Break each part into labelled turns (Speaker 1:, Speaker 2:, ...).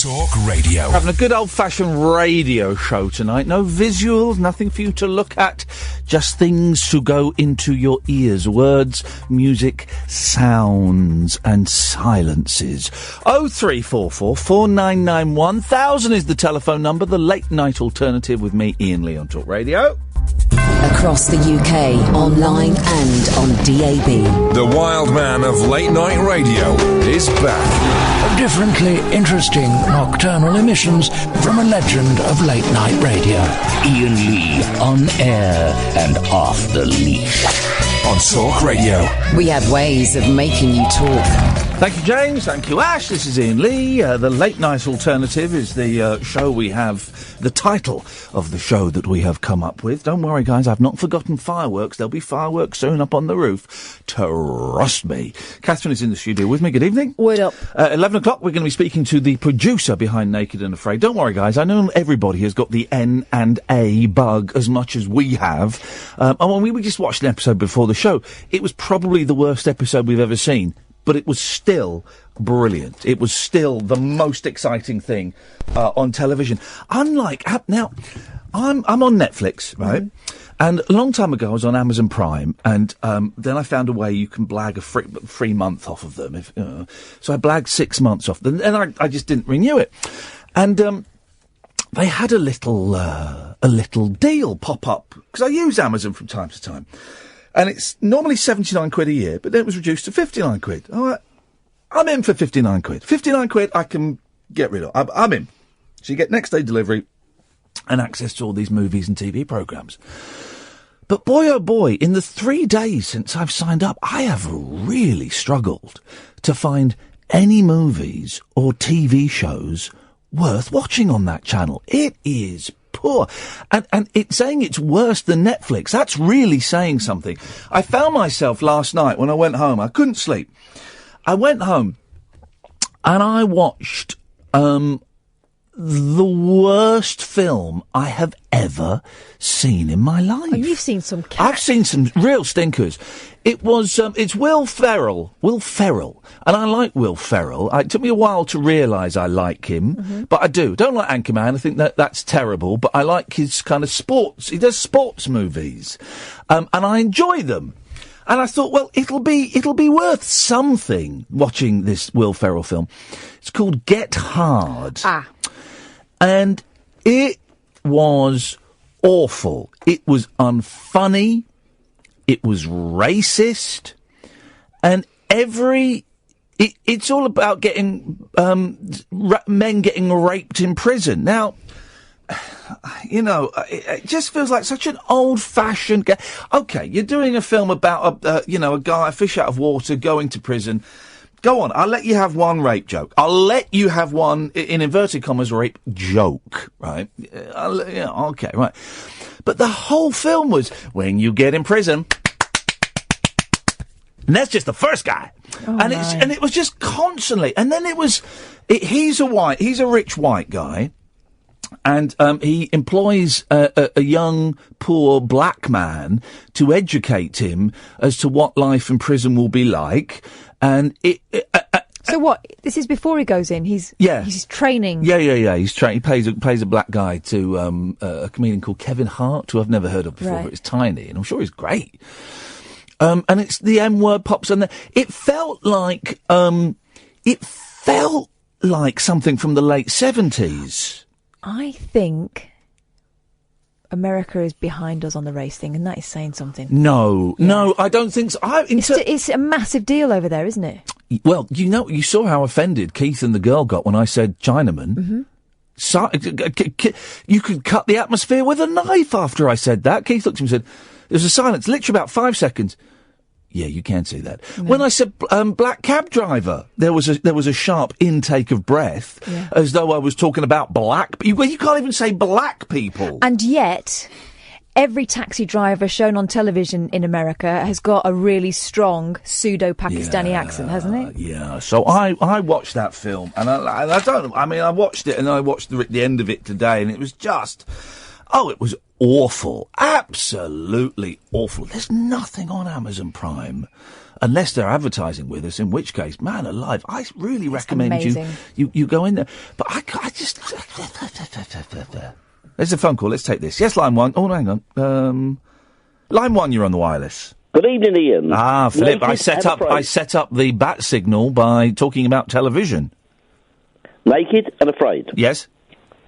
Speaker 1: Talk Radio.
Speaker 2: Having a good old-fashioned radio show tonight. No visuals, nothing for you to look at. Just things to go into your ears. Words, music, sounds and silences. 0344 499 1000 is the telephone number. The late night alternative with me, Iain Lee, on Talk Radio.
Speaker 3: Across the UK, online and on DAB.
Speaker 1: The wild man of late night radio is back.
Speaker 4: Differently interesting nocturnal emissions from a legend of late night radio. Iain Lee, on air and off the leash.
Speaker 1: On Talk Radio.
Speaker 3: We have ways of making you talk.
Speaker 2: Thank you, James. Thank you, Ash. This is Iain Lee. The Late Night Alternative is the show we have, the title of the show that we have come up with. Don't worry, guys, I've not forgotten fireworks. There'll be fireworks soon up on the roof. Trust me. Catherine is in the studio with me. Good evening.
Speaker 5: Word up.
Speaker 2: 11 o'clock, we're going to be speaking to the producer behind Naked and Afraid. Don't worry, guys, I know everybody has got the N and A bug as much as we have. And when we just watched an episode before the show, it was probably the worst episode we've ever seen. But it was still brilliant. It was still the most exciting thing on television. Unlike now, I'm on Netflix, right? And a long time ago, I was on Amazon Prime, and then I found a way you can blag a free month off of them. So I blagged 6 months off them, and I just didn't renew it. And they had a little deal pop up because I use Amazon from time to time. And it's normally 79 quid a year, but then it was reduced to 59 quid. All right, I'm in for 59 quid. 59 quid I can get rid of. I'm in. So you get next day delivery and access to all these movies and TV programmes. But boy, oh boy, in the 3 days since I've signed up, I have really struggled to find any movies or TV shows worth watching on that channel. It is poor. And it's saying it's worse than Netflix. That's really saying something. I found myself last night when I went home. I couldn't sleep. I went home and I watched the worst film I have ever seen in my life.
Speaker 5: Oh, you've seen some cats.
Speaker 2: I've seen some real stinkers. It was, it's Will Ferrell, and I like Will Ferrell. It took me a while to realise I like him, but I do. Don't like Anchorman, I think that's terrible, but I like his kind of sports, he does sports movies, and I enjoy them. And I thought, well, it'll be worth something watching this Will Ferrell film. It's called Get Hard. And it was awful. It was unfunny. It was racist. And it's all about getting, men getting raped in prison. Now, you know, it just feels like such an old-fashioned... OK, you're doing a film about, a guy, a fish out of water, going to prison. Go on, I'll let you have one rape joke. I'll let you have one, in inverted commas, rape joke, right? OK, right. But the whole film was, when you get in prison... And that's just the first guy. And it was just constantly... And then he's a rich white guy... And he employs a young, poor black man to educate him as to what life in prison will be like. And
Speaker 5: so what? This is before he goes in. He's training.
Speaker 2: Yeah. He's training. He pays a black guy to a comedian called Kevin Hart, who I've never heard of before. Right. But it's tiny, and I'm sure he's great. And it's the M word pops on there. It felt like something from the late 70s.
Speaker 5: I think America is behind us on the race thing, and that is saying something.
Speaker 2: No, I don't think so.
Speaker 5: It's a massive deal over there, isn't it?
Speaker 2: Well, you saw how offended Keith and the girl got when I said Chinaman. So, you could cut the atmosphere with a knife after I said that. Keith looked at me and said, there was a silence, literally about 5 seconds. Yeah, you can see that. No. When I said black cab driver, there was a sharp intake of breath, as though I was talking about black. You can't even say black people.
Speaker 5: And yet, every taxi driver shown on television in America has got a really strong pseudo-Pakistani accent, hasn't it?
Speaker 2: Yeah. So I watched that film, and I watched it, and I watched the end of it today, and it was just, it was awful. Absolutely awful. There's nothing on Amazon Prime unless they're advertising with us, in which case, man alive, I really recommend you go in there. But I just... There's a phone call. Let's take this. Yes, line 1. Oh, hang on. Line 1, you're on the wireless.
Speaker 6: Good evening, Ian.
Speaker 2: Ah, Philip, I set up the bat signal by talking about television.
Speaker 6: Naked and Afraid.
Speaker 2: Yes.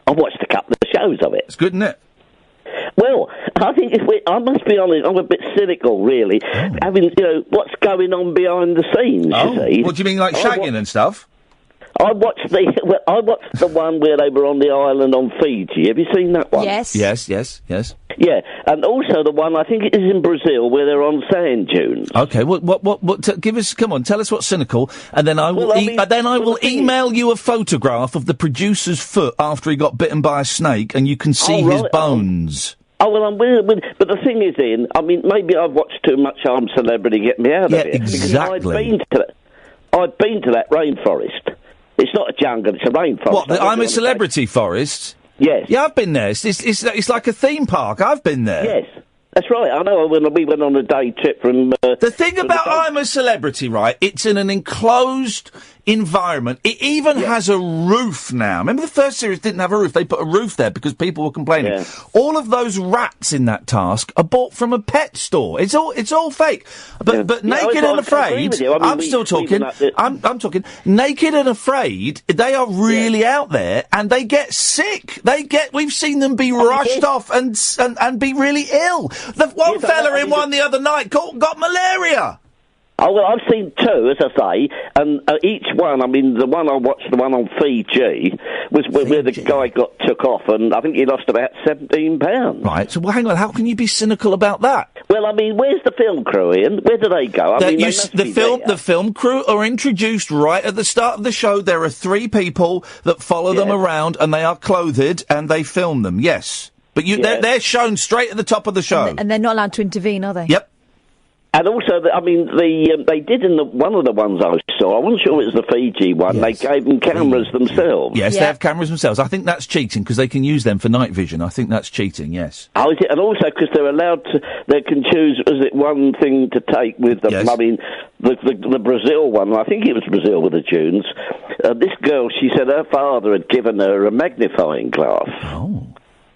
Speaker 6: I've watched a couple of shows of it.
Speaker 2: It's good, isn't it?
Speaker 6: Well, I think I must be honest, I'm a bit cynical, really. Having, what's going on behind the scenes, you see.
Speaker 2: What do you mean, like shagging and stuff?
Speaker 6: I watched the one where they were on the island on Fiji. Have you seen that one?
Speaker 5: Yes.
Speaker 2: Yes.
Speaker 6: Yeah, and also the one, I think it is in Brazil, where they're on sand dunes.
Speaker 2: Okay, come on, tell us what's cynical, and then I will email you a photograph of the producer's foot after he got bitten by a snake, and you can see his bones.
Speaker 6: Well, I'm with, but the thing is, Ian, I mean, maybe I've watched too much I'm Celebrity get me out of it.
Speaker 2: Exactly.
Speaker 6: I've been to that rainforest. It's not a jungle, it's a rainforest.
Speaker 2: What, the I'm a Celebrity forest?
Speaker 6: Yes.
Speaker 2: Yeah, I've been there. It's like a theme park. I've been there.
Speaker 6: Yes. That's right. I know when we went on a day trip from...
Speaker 2: the thing about I'm a Celebrity, right, it's in an enclosed environment. It even has a roof now. Remember the first series didn't have a roof? They put a roof there because people were complaining. Yeah. All of those rats in that task are bought from a pet store. It's all fake. But Naked and Afraid, I'm still talking. I'm talking. Naked and Afraid, they are really out there and they get sick. We've seen them be rushed off and be really ill. The one fella in one the other night got malaria.
Speaker 6: Oh, well, I've seen two, as I say, and each one, I mean, the one I watched, the one on Fiji, was where the guy took off, and I think he lost about 17 pounds.
Speaker 2: Right, so hang on, how can you be cynical about that?
Speaker 6: Well, I mean, where's the film crew, Ian? Where do they go?
Speaker 2: The film crew are introduced right at the start of the show. There are 3 people that follow them around, and they are clothed, and they film them, yes. But they're shown straight at the top of the show.
Speaker 5: And they're not allowed to intervene, are they?
Speaker 2: Yep.
Speaker 6: And also, they did in one of the ones I saw, I wasn't sure it was the Fiji one, they gave them cameras themselves.
Speaker 2: Yes, they have cameras themselves. I think that's cheating, because they can use them for night vision. I think that's cheating, yes.
Speaker 6: Oh, is it? And also, because they're allowed to, they can choose, is it one thing to take with them? Yes. I mean, the Brazil one, I think it was Brazil with the dunes, this girl, she said her father had given her a magnifying glass.
Speaker 2: Oh.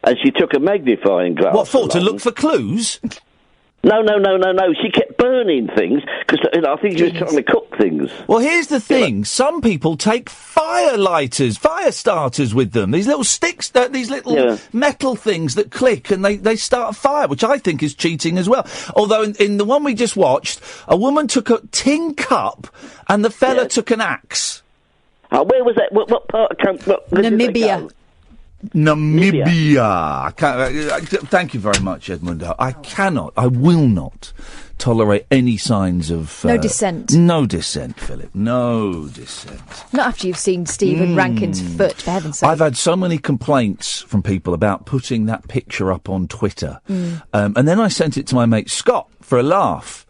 Speaker 6: And she took a magnifying glass.
Speaker 2: What for, to look for clues?
Speaker 6: No. She kept burning things because I think she was trying to cook things.
Speaker 2: Well, here's the thing. Some people take fire starters with them. These little sticks, these little metal things that click and they start a fire, which I think is cheating as well. Although in the one we just watched, a woman took a tin cup and the fella took an axe.
Speaker 6: Oh, where was that? What part of
Speaker 5: Namibia.
Speaker 2: Namibia. Thank you very much, Edmundo. I will not tolerate any signs of...
Speaker 5: no dissent.
Speaker 2: No dissent, Philip. No dissent.
Speaker 5: Not after you've seen Stephen Rankin's foot, for heaven's sake.
Speaker 2: I've had so many complaints from people about putting that picture up on Twitter. And then I sent it to my mate Scott for a laugh.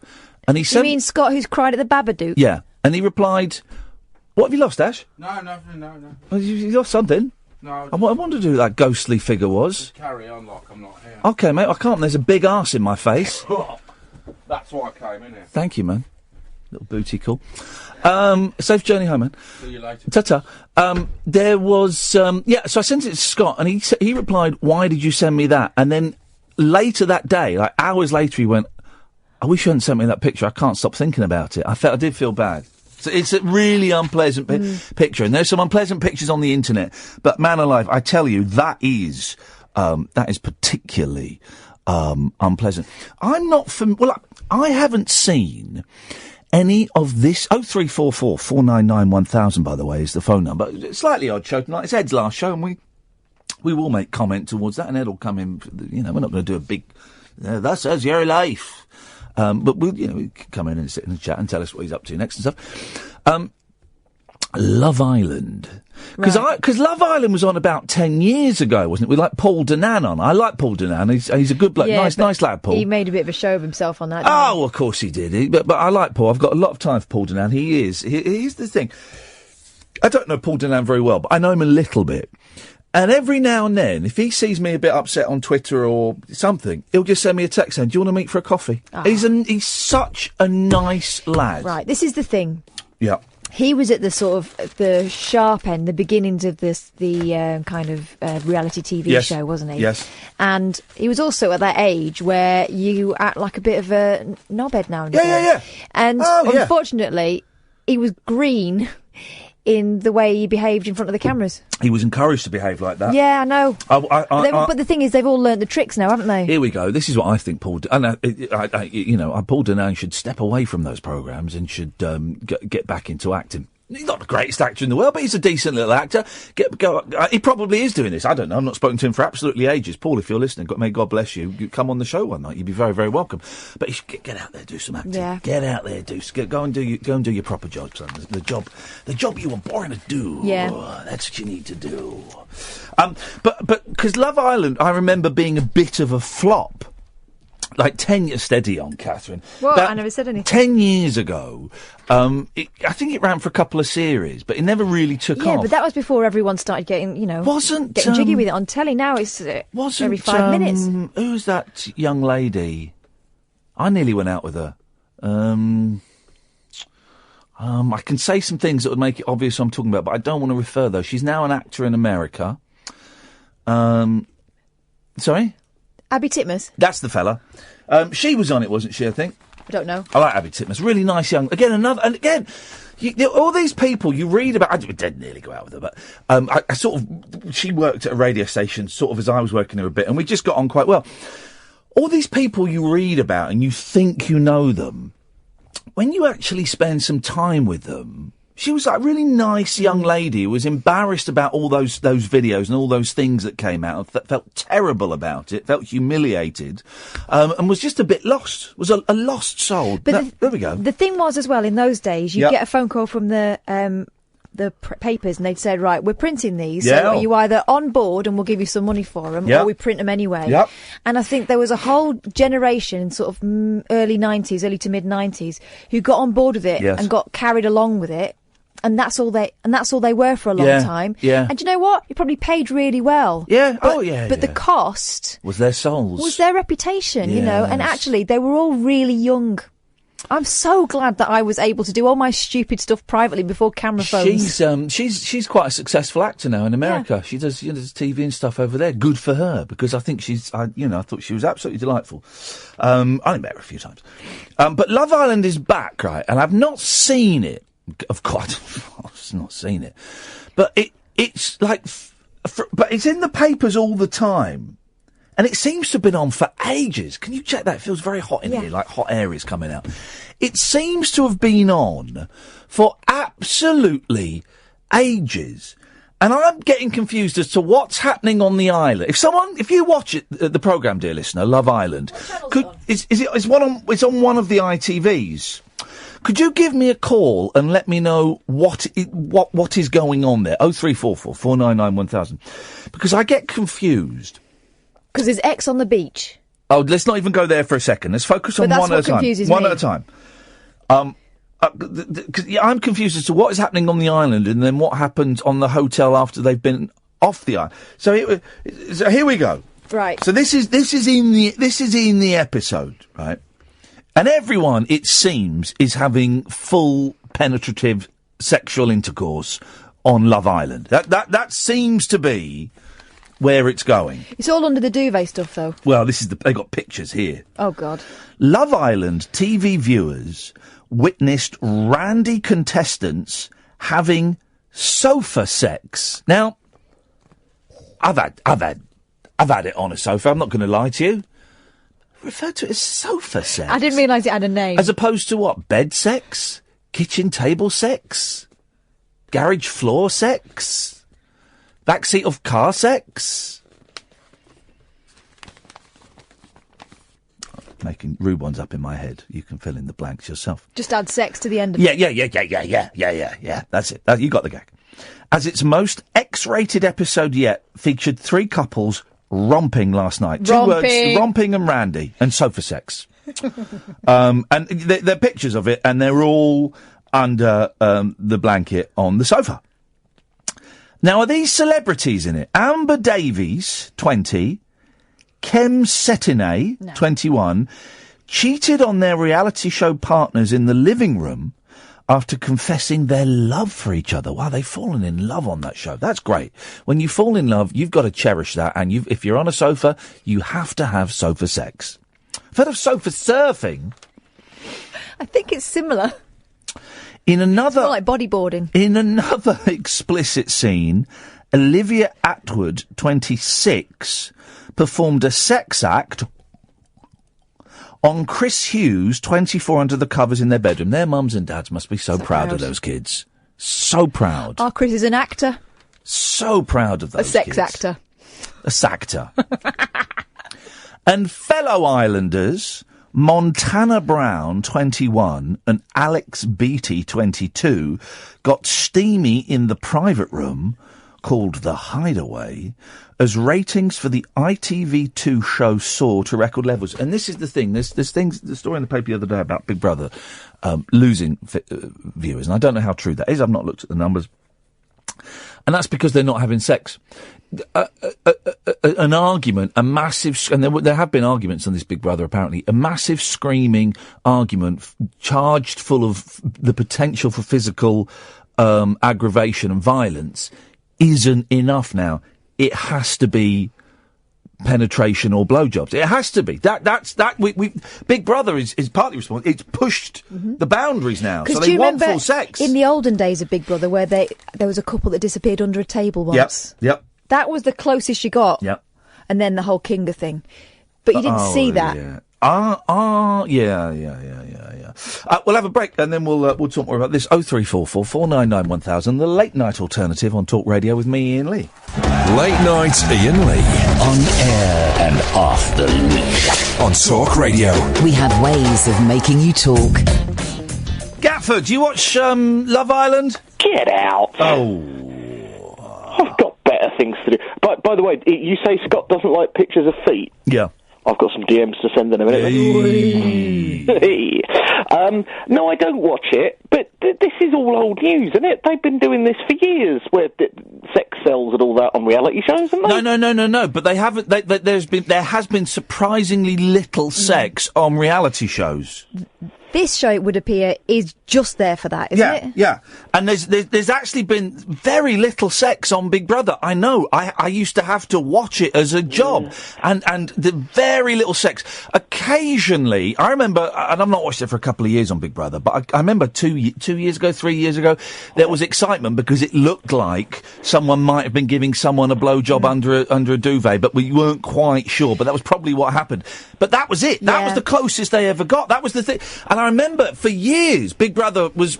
Speaker 2: And he said...
Speaker 5: You mean Scott who's cried at the Babadook?
Speaker 2: Yeah. And he replied, what have you lost, Ash?
Speaker 7: No, nothing, no.
Speaker 2: Well, you lost something?
Speaker 7: No.
Speaker 2: I wondered who that ghostly figure was.
Speaker 7: Just carry on like I'm not here.
Speaker 2: Okay, mate, I can't. There's a big arse in my face.
Speaker 7: That's why I came in here.
Speaker 2: Thank you, man. Little booty call. Safe journey home, man.
Speaker 7: See you later.
Speaker 2: Ta-ta. There was... so I sent it to Scott, and he replied, why did you send me that? And then later that day, like hours later, he went, I wish you hadn't sent me that picture. I can't stop thinking about it. I did feel bad. So it's a really unpleasant picture, and there's some unpleasant pictures on the internet. But man alive, I tell you, that is particularly unpleasant. I'm not I haven't seen any of this. 0344 499 1000. By the way, is the phone number. It's slightly odd show tonight. It's Ed's last show, and we will make comment towards that, and Ed will come in. You know, we're not going to do a big. That says your life. But we can come in and sit in the chat and tell us what he's up to next and stuff. Love Island. Because Love Island was on about 10 years ago, wasn't it? With like Paul Danan on. I like Paul Danan. He's a good bloke. Nice lad, Paul.
Speaker 5: He made a bit of a show of himself on that.
Speaker 2: Oh, of course he did. But I like Paul. I've got a lot of time for Paul Danan. Here's the thing. I don't know Paul Danan very well, but I know him a little bit. And every now and then, if he sees me a bit upset on Twitter or something, he'll just send me a text saying, "Do you want to meet for a coffee?" Oh. He's such a nice lad.
Speaker 5: Right, this is the thing.
Speaker 2: Yeah.
Speaker 5: He was at the sort of the sharp end, the beginnings of the kind of reality TV show, wasn't he?
Speaker 2: Yes.
Speaker 5: And he was also at that age where you act like a bit of a knobhead now and again.
Speaker 2: Yeah.
Speaker 5: And unfortunately, he was green in the way he behaved in front of the cameras.
Speaker 2: He was encouraged to behave like that.
Speaker 5: Yeah, I know.
Speaker 2: But
Speaker 5: the thing is, they've all learnt the tricks now, haven't they?
Speaker 2: Here we go. This is what I think Paul... Paul Denane should step away from those programmes and should get back into acting. He's not the greatest actor in the world, but he's a decent little actor. He probably is doing this. I don't know. I've not spoken to him for absolutely ages. Paul, if you're listening, may God bless you. You come on the show one night. You'd be very, very welcome. But you should get out there, do some acting.
Speaker 5: Yeah.
Speaker 2: Get out there, go and do your proper job, son. The job you were born to do.
Speaker 5: Yeah.
Speaker 2: That's what you need to do. But because Love Island, I remember being a bit of a flop. Like 10 years steady on, Catherine.
Speaker 5: Well, I never said anything.
Speaker 2: 10 years ago, I think it ran for a couple of series, but it never really took off.
Speaker 5: Yeah, but that was before everyone started getting, getting jiggy with it on telly. Now it's every 5 minutes.
Speaker 2: Who's that young lady? I nearly went out with her. I can say some things that would make it obvious who I'm talking about, but I don't want to refer though. She's now an actor in America. Sorry?
Speaker 5: Abby Titmus?
Speaker 2: That's the fella. She was on it, wasn't she, I think?
Speaker 5: I don't know.
Speaker 2: I like Abby Titmus. Really nice young... all these people you read about... I didn't nearly go out with her, but I sort of... She worked at a radio station sort of as I was working there a bit, and we just got on quite well. All these people you read about and you think you know them, when you actually spend some time with them... She was like a really nice young lady who was embarrassed about all those videos and all those things that came out, felt terrible about it, felt humiliated, and was just a bit lost, was a lost soul. But there we go.
Speaker 5: The thing was as well, in those days, you'd get a phone call from the papers and they'd said, right, we're printing these, so you either on board and we'll give you some money for them, or we print them anyway.
Speaker 2: Yep.
Speaker 5: And I think there was a whole generation, sort of early to mid 90s, who got on board with it and got carried along with it. And that's all they were for a long time.
Speaker 2: Yeah.
Speaker 5: And do you know what? You probably paid really well.
Speaker 2: Yeah.
Speaker 5: But the cost
Speaker 2: was their souls.
Speaker 5: Was their reputation, and actually they were all really young. I'm so glad that I was able to do all my stupid stuff privately before camera phones.
Speaker 2: She's quite a successful actor now in America. Yeah. She does TV and stuff over there. Good for her, because I think I thought she was absolutely delightful. I only met her a few times. But Love Island is back, right? And I've not seen it. Of course, I've not seen it, but it's like, but it's in the papers all the time, and it seems to have been on for ages. Can you check that? It feels very hot in here, like hot air is coming out. It seems to have been on for absolutely ages, and I'm getting confused as to what's happening on the island. If you watch it, the programme, dear listener, Love Island, it's on one of the ITVs. Could you give me a call and let me know what is going on there? 0344 499 1000. Because I get confused.
Speaker 5: Because there's X on the beach.
Speaker 2: Oh, let's not even go there for a second. Let's focus on one at a time. One at a time. I'm confused as to what is happening on the island and then what happened on the hotel after they've been off the island. So here we go.
Speaker 5: Right.
Speaker 2: So this is in the episode, right? And everyone, it seems, is having full penetrative sexual intercourse on Love Island. That seems to be where it's going.
Speaker 5: It's all under the duvet stuff, though.
Speaker 2: Well, they got pictures here.
Speaker 5: Oh, God.
Speaker 2: Love Island TV viewers witnessed randy contestants having sofa sex. Now, I've had it on a sofa. I'm not going to lie to you. Referred to it as sofa sex.
Speaker 5: I didn't realise it had a name.
Speaker 2: As opposed to what? Bed sex? Kitchen table sex? Garage floor sex? Backseat of car sex? Making rude ones up in my head. You can fill in the blanks yourself.
Speaker 5: Just add sex to the end of it.
Speaker 2: Yeah. That's it. You got the gag. As its most X-rated episode yet, featured 3 couples romping last night. 2 words, romping and randy, and sofa sex. And they're pictures of it, and they're all under the blanket on the sofa. Now, are these celebrities in it? Amber Davies, 20, Kem Setine, 21, cheated on their reality show partners in the living room after confessing their love for each other. Wow, they've fallen in love on that show. That's great. When you fall in love, you've got to cherish that, and if you're on a sofa, you have to have sofa sex. I've heard of sofa surfing.
Speaker 5: I think it's similar.
Speaker 2: In another...
Speaker 5: It's more like bodyboarding.
Speaker 2: In another explicit scene, Olivia Atwood, 26, performed a sex act on Chris Hughes, 24, under the covers in their bedroom. Their mums and dads must be so proud of those kids. So proud.
Speaker 5: Our Chris is an actor.
Speaker 2: So proud of those kids.
Speaker 5: A sex actor.
Speaker 2: A sactor. And fellow Islanders... Montana Brown, 21, and Alex Beattie, 22, got steamy in the private room, called The Hideaway, as ratings for the ITV2 show soared to record levels. And this is the thing, there's things, the story in the paper the other day about Big Brother losing viewers, and I don't know how true that is, I've not looked at the numbers. And that's because they're not having sex. An argument, a massive, and there have been arguments on this Big Brother apparently, a massive screaming argument charged full of the potential for physical aggravation and violence isn't enough now. It has to be penetration or blowjobs. It has to be. That's Big Brother is partly responsible. It's pushed the boundaries now. So they want full sex.
Speaker 5: In the olden days of Big Brother, where there was a couple that disappeared under a table once.
Speaker 2: Yep.
Speaker 5: That was the closest you got.
Speaker 2: Yep.
Speaker 5: And then the whole Kinga thing. But you didn't see that.
Speaker 2: Yeah. We'll have a break and then we'll talk more about this. 0344 499 1000, the late night alternative on Talk Radio with me, Iain Lee.
Speaker 1: Late night Iain Lee.
Speaker 4: On air and off the leash.
Speaker 1: On Talk Radio.
Speaker 3: We have ways of making you talk.
Speaker 2: Gatford, do you watch Love Island?
Speaker 6: Get out.
Speaker 2: Oh.
Speaker 6: I've got better things to do. By the way, you say Scott doesn't like pictures of feet?
Speaker 2: Yeah.
Speaker 6: I've got some DMs to send in a minute. No, I don't watch it, but this is all old news, isn't it? They've been doing this for years, where sex sells and all that on reality shows, haven't they?
Speaker 2: No. But they haven't. There has been surprisingly little sex on reality shows.
Speaker 5: This show, it would appear, is just there for that, isn't it?
Speaker 2: Yeah. And there's actually been very little sex on Big Brother. I know. I used to have to watch it as a job. And the very little sex. Occasionally, I remember, and I've not watched it for a couple of years on Big Brother, but I remember 2 years ago, 3 years ago, there was excitement because it looked like someone might have been giving someone a blowjob under a duvet, but we weren't quite sure. But that was probably what happened. But that was it. That was the closest they ever got. That was the thing. And I remember for years, Big Brother was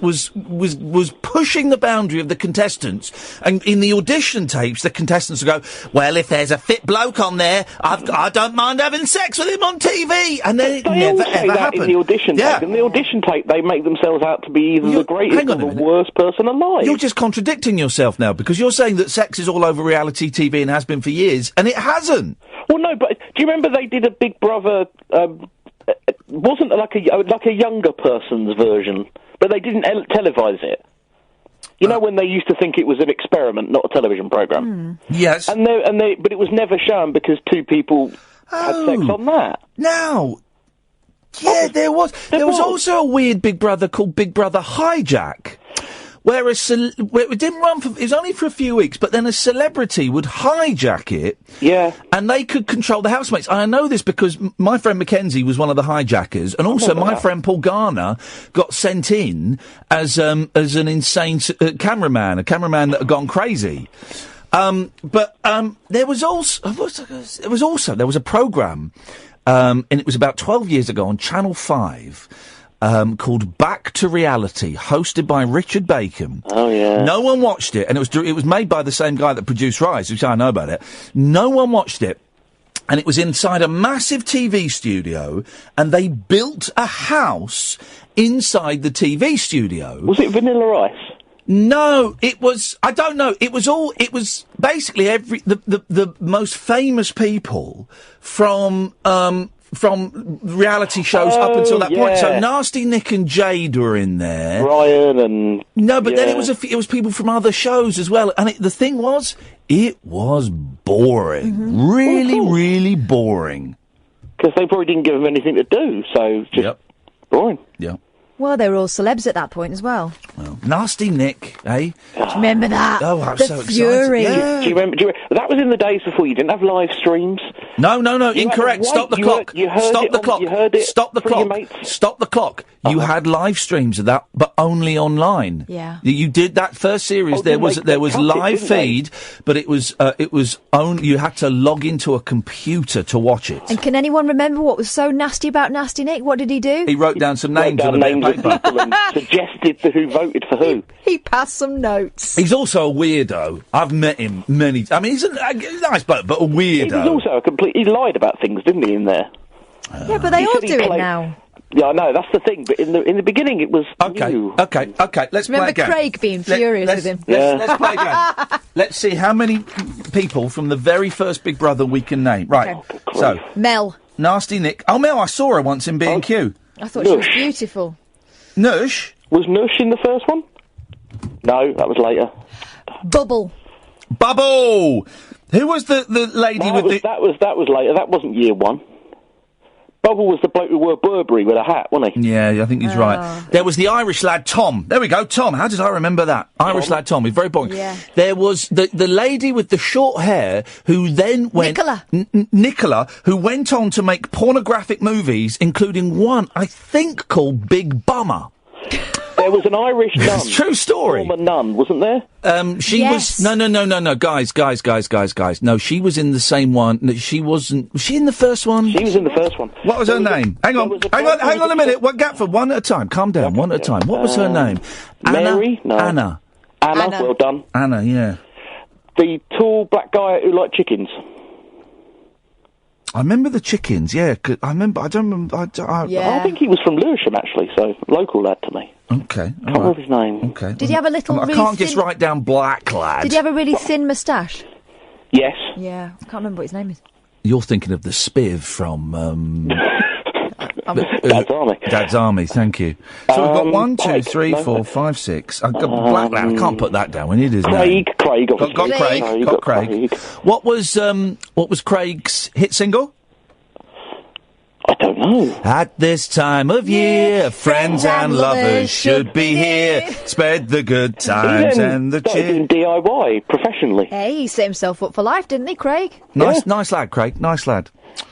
Speaker 2: pushing the boundary of the contestants, and in the audition tapes, the contestants would go, "Well, if there's a fit bloke on there, I don't mind having sex with him on TV," and then it never ever happened.
Speaker 6: In the audition tape. In the audition tape, they make themselves out to be either the greatest or the worst person alive.
Speaker 2: You're just contradicting yourself now because you're saying that sex is all over reality TV and has been for years, and it hasn't.
Speaker 6: Well, no, but do you remember they did a Big Brother? Wasn't like a younger person's version, but they didn't televise it. You know, when they used to think it was an experiment, not a television programme.
Speaker 2: Yes,
Speaker 6: but it was never shown because two people had sex on that.
Speaker 2: Now, there was also a weird Big Brother called Big Brother Hijack. Where it didn't run it was only for a few weeks, but then a celebrity would hijack it.
Speaker 6: Yeah.
Speaker 2: And they could control the housemates. And I know this because my friend Mackenzie was one of the hijackers, and also my friend Paul Garner got sent in as an insane cameraman, a cameraman that had gone crazy. But there was a programme, and it was about 12 years ago on Channel 5. Called Back to Reality, hosted by Richard Bacon.
Speaker 6: Oh, yeah.
Speaker 2: No one watched it, and it was made by the same guy that produced Rise, which I know about it. No one watched it, and it was inside a massive TV studio, and they built a house inside the TV studio.
Speaker 6: Was it Vanilla Ice?
Speaker 2: No, it was, I don't know, it was basically the most famous people from from reality shows up until that point. So Nasty Nick and Jade were in there.
Speaker 6: Brian and...
Speaker 2: No, but then it was people from other shows as well. And the thing was, it was boring.
Speaker 5: Mm-hmm.
Speaker 2: Really boring.
Speaker 6: Because they probably didn't give them anything to do, so just boring.
Speaker 2: Yeah.
Speaker 5: Well, they were all celebs at that point as well.
Speaker 2: Nasty Nick, eh?
Speaker 5: Do you remember that?
Speaker 2: Oh, I'm
Speaker 5: the
Speaker 2: so
Speaker 5: fury.
Speaker 2: excited. Yeah.
Speaker 6: Do you remember? That was in the days before you didn't have live streams.
Speaker 2: No, incorrect. Stop the clock. Stop the clock. Stop the clock. Stop the clock. You had live streams of that, but only online.
Speaker 5: Yeah.
Speaker 2: You did that first series. There was live feed, but it was only you had to log into a computer to watch it.
Speaker 5: And can anyone remember what was so nasty about Nasty Nick? What did he do?
Speaker 2: He wrote down some names on a bit of paper
Speaker 6: and suggested who voted for who.
Speaker 5: He passed some notes.
Speaker 2: He's also a weirdo. I've met him many. I mean, he's a nice bloke, but a weirdo.
Speaker 6: He was also he lied about things, didn't he? In there.
Speaker 5: Yeah, but they all do it now.
Speaker 6: Yeah, I know, that's the thing, but in the beginning it was new.
Speaker 2: Okay, let's play a game.
Speaker 5: Remember Craig being furious with him?
Speaker 2: Let's play a game. Let's see how many people from the very first Big Brother we can name. Right, so...
Speaker 5: Mel.
Speaker 2: Nasty Nick. Oh, Mel, I saw her once in B&Q.
Speaker 5: I thought she was beautiful.
Speaker 2: Nush?
Speaker 6: Was Nush in the first one? No, that was later.
Speaker 5: Bubble.
Speaker 2: Who was the lady with the...
Speaker 6: That was later, that wasn't year one. Bubble was the bloke who wore Burberry with a hat, wasn't he?
Speaker 2: Yeah, I think he's right. There was the Irish lad, Tom. There we go, Tom. How did I remember that? Irish lad, Tom. He's very boring.
Speaker 5: Yeah.
Speaker 2: There was the lady with the short hair who then went... Nicola, who went on to make pornographic movies, including one, I think, called Big Bummer.
Speaker 6: There was an Irish nun.
Speaker 2: It's a true story.
Speaker 6: Former nun, wasn't there?
Speaker 2: She was... No, guys. No, she was in the same one. No, she wasn't... Was she in the first one?
Speaker 6: She was in the first one.
Speaker 2: What was her name? Hang on a minute. What, Gatford, one at a time. Calm down, one at a time. What was her name?
Speaker 6: Mary? No.
Speaker 2: Anna,
Speaker 6: well done.
Speaker 2: Anna, yeah.
Speaker 6: The tall black guy who liked chickens.
Speaker 2: I remember the chickens, yeah. I
Speaker 6: think he was from Lewisham, actually, so local lad to me.
Speaker 2: Okay.
Speaker 6: Can't remember his name.
Speaker 2: Okay.
Speaker 5: Did he have a little...
Speaker 2: I can't just write down black lad.
Speaker 5: Did he have a really thin moustache?
Speaker 6: Yes.
Speaker 5: Yeah, I can't remember what his name is.
Speaker 2: You're thinking of the Spiv from...
Speaker 6: Dad's Army.
Speaker 2: Dad's Army, thank you. So we've got 1, 2, 3, 4, 5, 6. I've got black lad. I can't put that down. We need his name.
Speaker 6: Craig.
Speaker 2: Got Craig. What was Craig's hit single?
Speaker 6: I don't know.
Speaker 2: At this time of year, friends and lovers should be here. Spread the good times and the cheer.
Speaker 6: Doing DIY professionally.
Speaker 5: Hey, he set himself up for life, didn't he, Craig?
Speaker 2: Nice lad, Craig. Nice lad.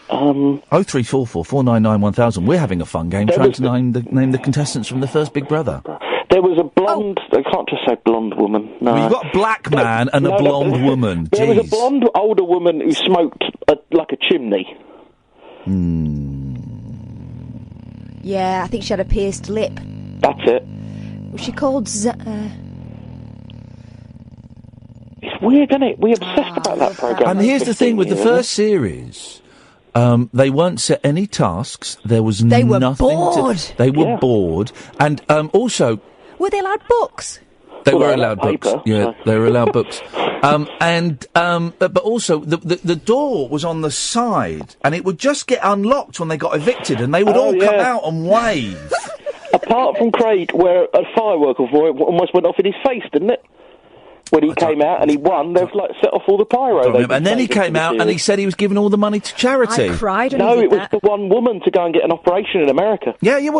Speaker 2: 0344 499 1000. We're having a fun game trying to name the contestants from the first Big Brother.
Speaker 6: There was a blonde... I can't just say blonde woman. No.
Speaker 2: Well, you've got a black man and a blonde woman.
Speaker 6: There was a blonde older woman who smoked like a chimney.
Speaker 5: Yeah, I think she had a pierced lip.
Speaker 6: That's it.
Speaker 5: Was she called...
Speaker 6: It's weird, isn't it? We're obsessed about that programme.
Speaker 2: And here's the thing with the first series... they weren't set any tasks. There was nothing. They were bored. And also...
Speaker 5: Were they allowed books?
Speaker 2: They were allowed books.
Speaker 6: Paper,
Speaker 2: yeah, they were allowed books. But also, the door was on the side, and it would just get unlocked when they got evicted, and they would all come out and wave.
Speaker 6: Apart from Craig, where a firework almost went off in his face, didn't it? When he came out and he won, they've set off all the pyro.
Speaker 2: And then he came out and he said he was giving all the money to charity.
Speaker 5: I cried when
Speaker 6: it was the one woman to go and get an operation in America.
Speaker 2: Yeah.
Speaker 5: It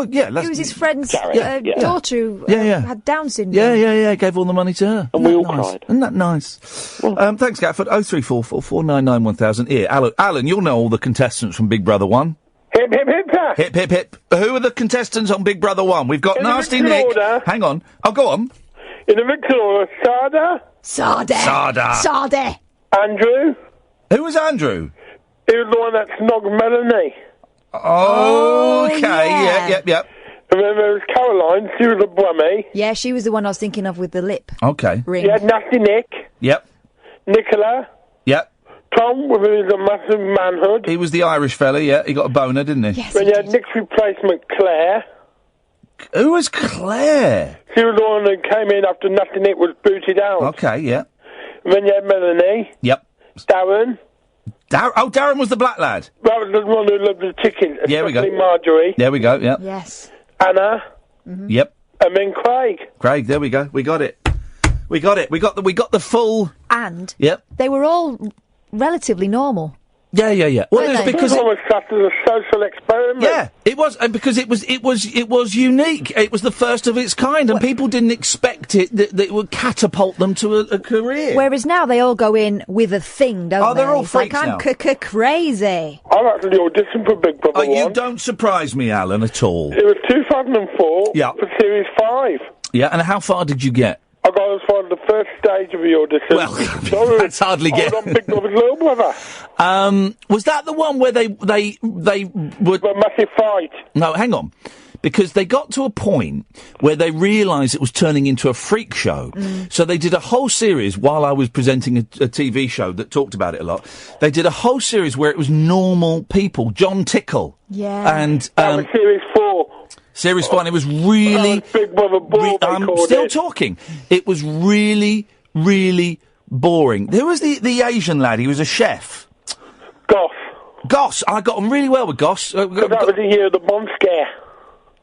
Speaker 5: was his friend's daughter who had Down syndrome.
Speaker 2: Yeah, gave all the money to her.
Speaker 6: And we all cried.
Speaker 2: Isn't that nice? Thanks, Gatford. 0344 499 1000. Here, Alan, you'll know all the contestants from Big Brother 1.
Speaker 8: Hip, hip, hip.
Speaker 2: Hip, hip, hip. Who are the contestants on Big Brother 1? We've got Nasty Nick.
Speaker 8: Order.
Speaker 2: Hang on. Oh, go on.
Speaker 8: In the Victor order,
Speaker 5: Sada.
Speaker 8: Andrew.
Speaker 2: Who was Andrew?
Speaker 8: He was the one that snogged Melanie.
Speaker 2: Okay, yep.
Speaker 8: And then there was Caroline, she was a brummie.
Speaker 5: Yeah, she was the one I was thinking of with the lip ring.
Speaker 8: You had Nasty Nick.
Speaker 2: Yep.
Speaker 8: Nicola.
Speaker 2: Yep.
Speaker 8: Tom, with his massive manhood.
Speaker 2: He was the Irish fella, yeah. He got a boner, didn't he?
Speaker 5: Yes,
Speaker 8: then you had Nick's replacement, Claire.
Speaker 2: Who was Claire?
Speaker 8: She was the one who came in after Nasty Nick was booted out.
Speaker 2: Okay, yeah.
Speaker 8: And then you had Melanie.
Speaker 2: Yep.
Speaker 8: Darren.
Speaker 2: Darren was the black lad.
Speaker 8: That was the one who loved the chicken.
Speaker 2: Yeah, we go.
Speaker 8: Marjorie.
Speaker 2: There we go, yeah.
Speaker 5: Yes.
Speaker 8: Anna.
Speaker 5: Mm-hmm.
Speaker 2: Yep.
Speaker 8: And then Craig.
Speaker 2: Craig, there we go. We got it. We got the full...
Speaker 5: And
Speaker 2: Yep.
Speaker 5: they were all relatively normal.
Speaker 2: Yeah. Well, it was because
Speaker 8: it was classed as a social experiment.
Speaker 2: Yeah, it was, and because it was unique. It was the first of its kind, and people didn't expect it that it would catapult them to a career.
Speaker 5: Whereas now they all go in with a thing, don't they?
Speaker 2: They're all freaks
Speaker 5: now.
Speaker 2: now.
Speaker 5: Crazy.
Speaker 8: I actually auditioned for Big Brother 1.
Speaker 2: You don't surprise me, Alan, at all.
Speaker 8: It was 2004
Speaker 2: Yeah.
Speaker 8: for Series 5.
Speaker 2: Yeah, and how far did you get?
Speaker 8: I got as far as the first stage of the audition.
Speaker 2: Well, that's hardly
Speaker 8: I was on Big Brother's little brother.
Speaker 2: Was that the one where they would...
Speaker 8: A massive fight.
Speaker 2: No, hang on. Because they got to a point where they realised it was turning into a freak show. So they did a whole series while I was presenting a TV show that talked about it a lot. They did a whole series where it was normal people. John Tickle.
Speaker 5: Yeah.
Speaker 2: And
Speaker 8: that was Series 4.
Speaker 2: Series 4, and it was really...
Speaker 8: Big Brother Ball,
Speaker 2: I'm still talking. It was really, really boring. There was the Asian lad. He was a chef. Goss. I got on really well with Goss.
Speaker 8: That was the year of the bomb scare.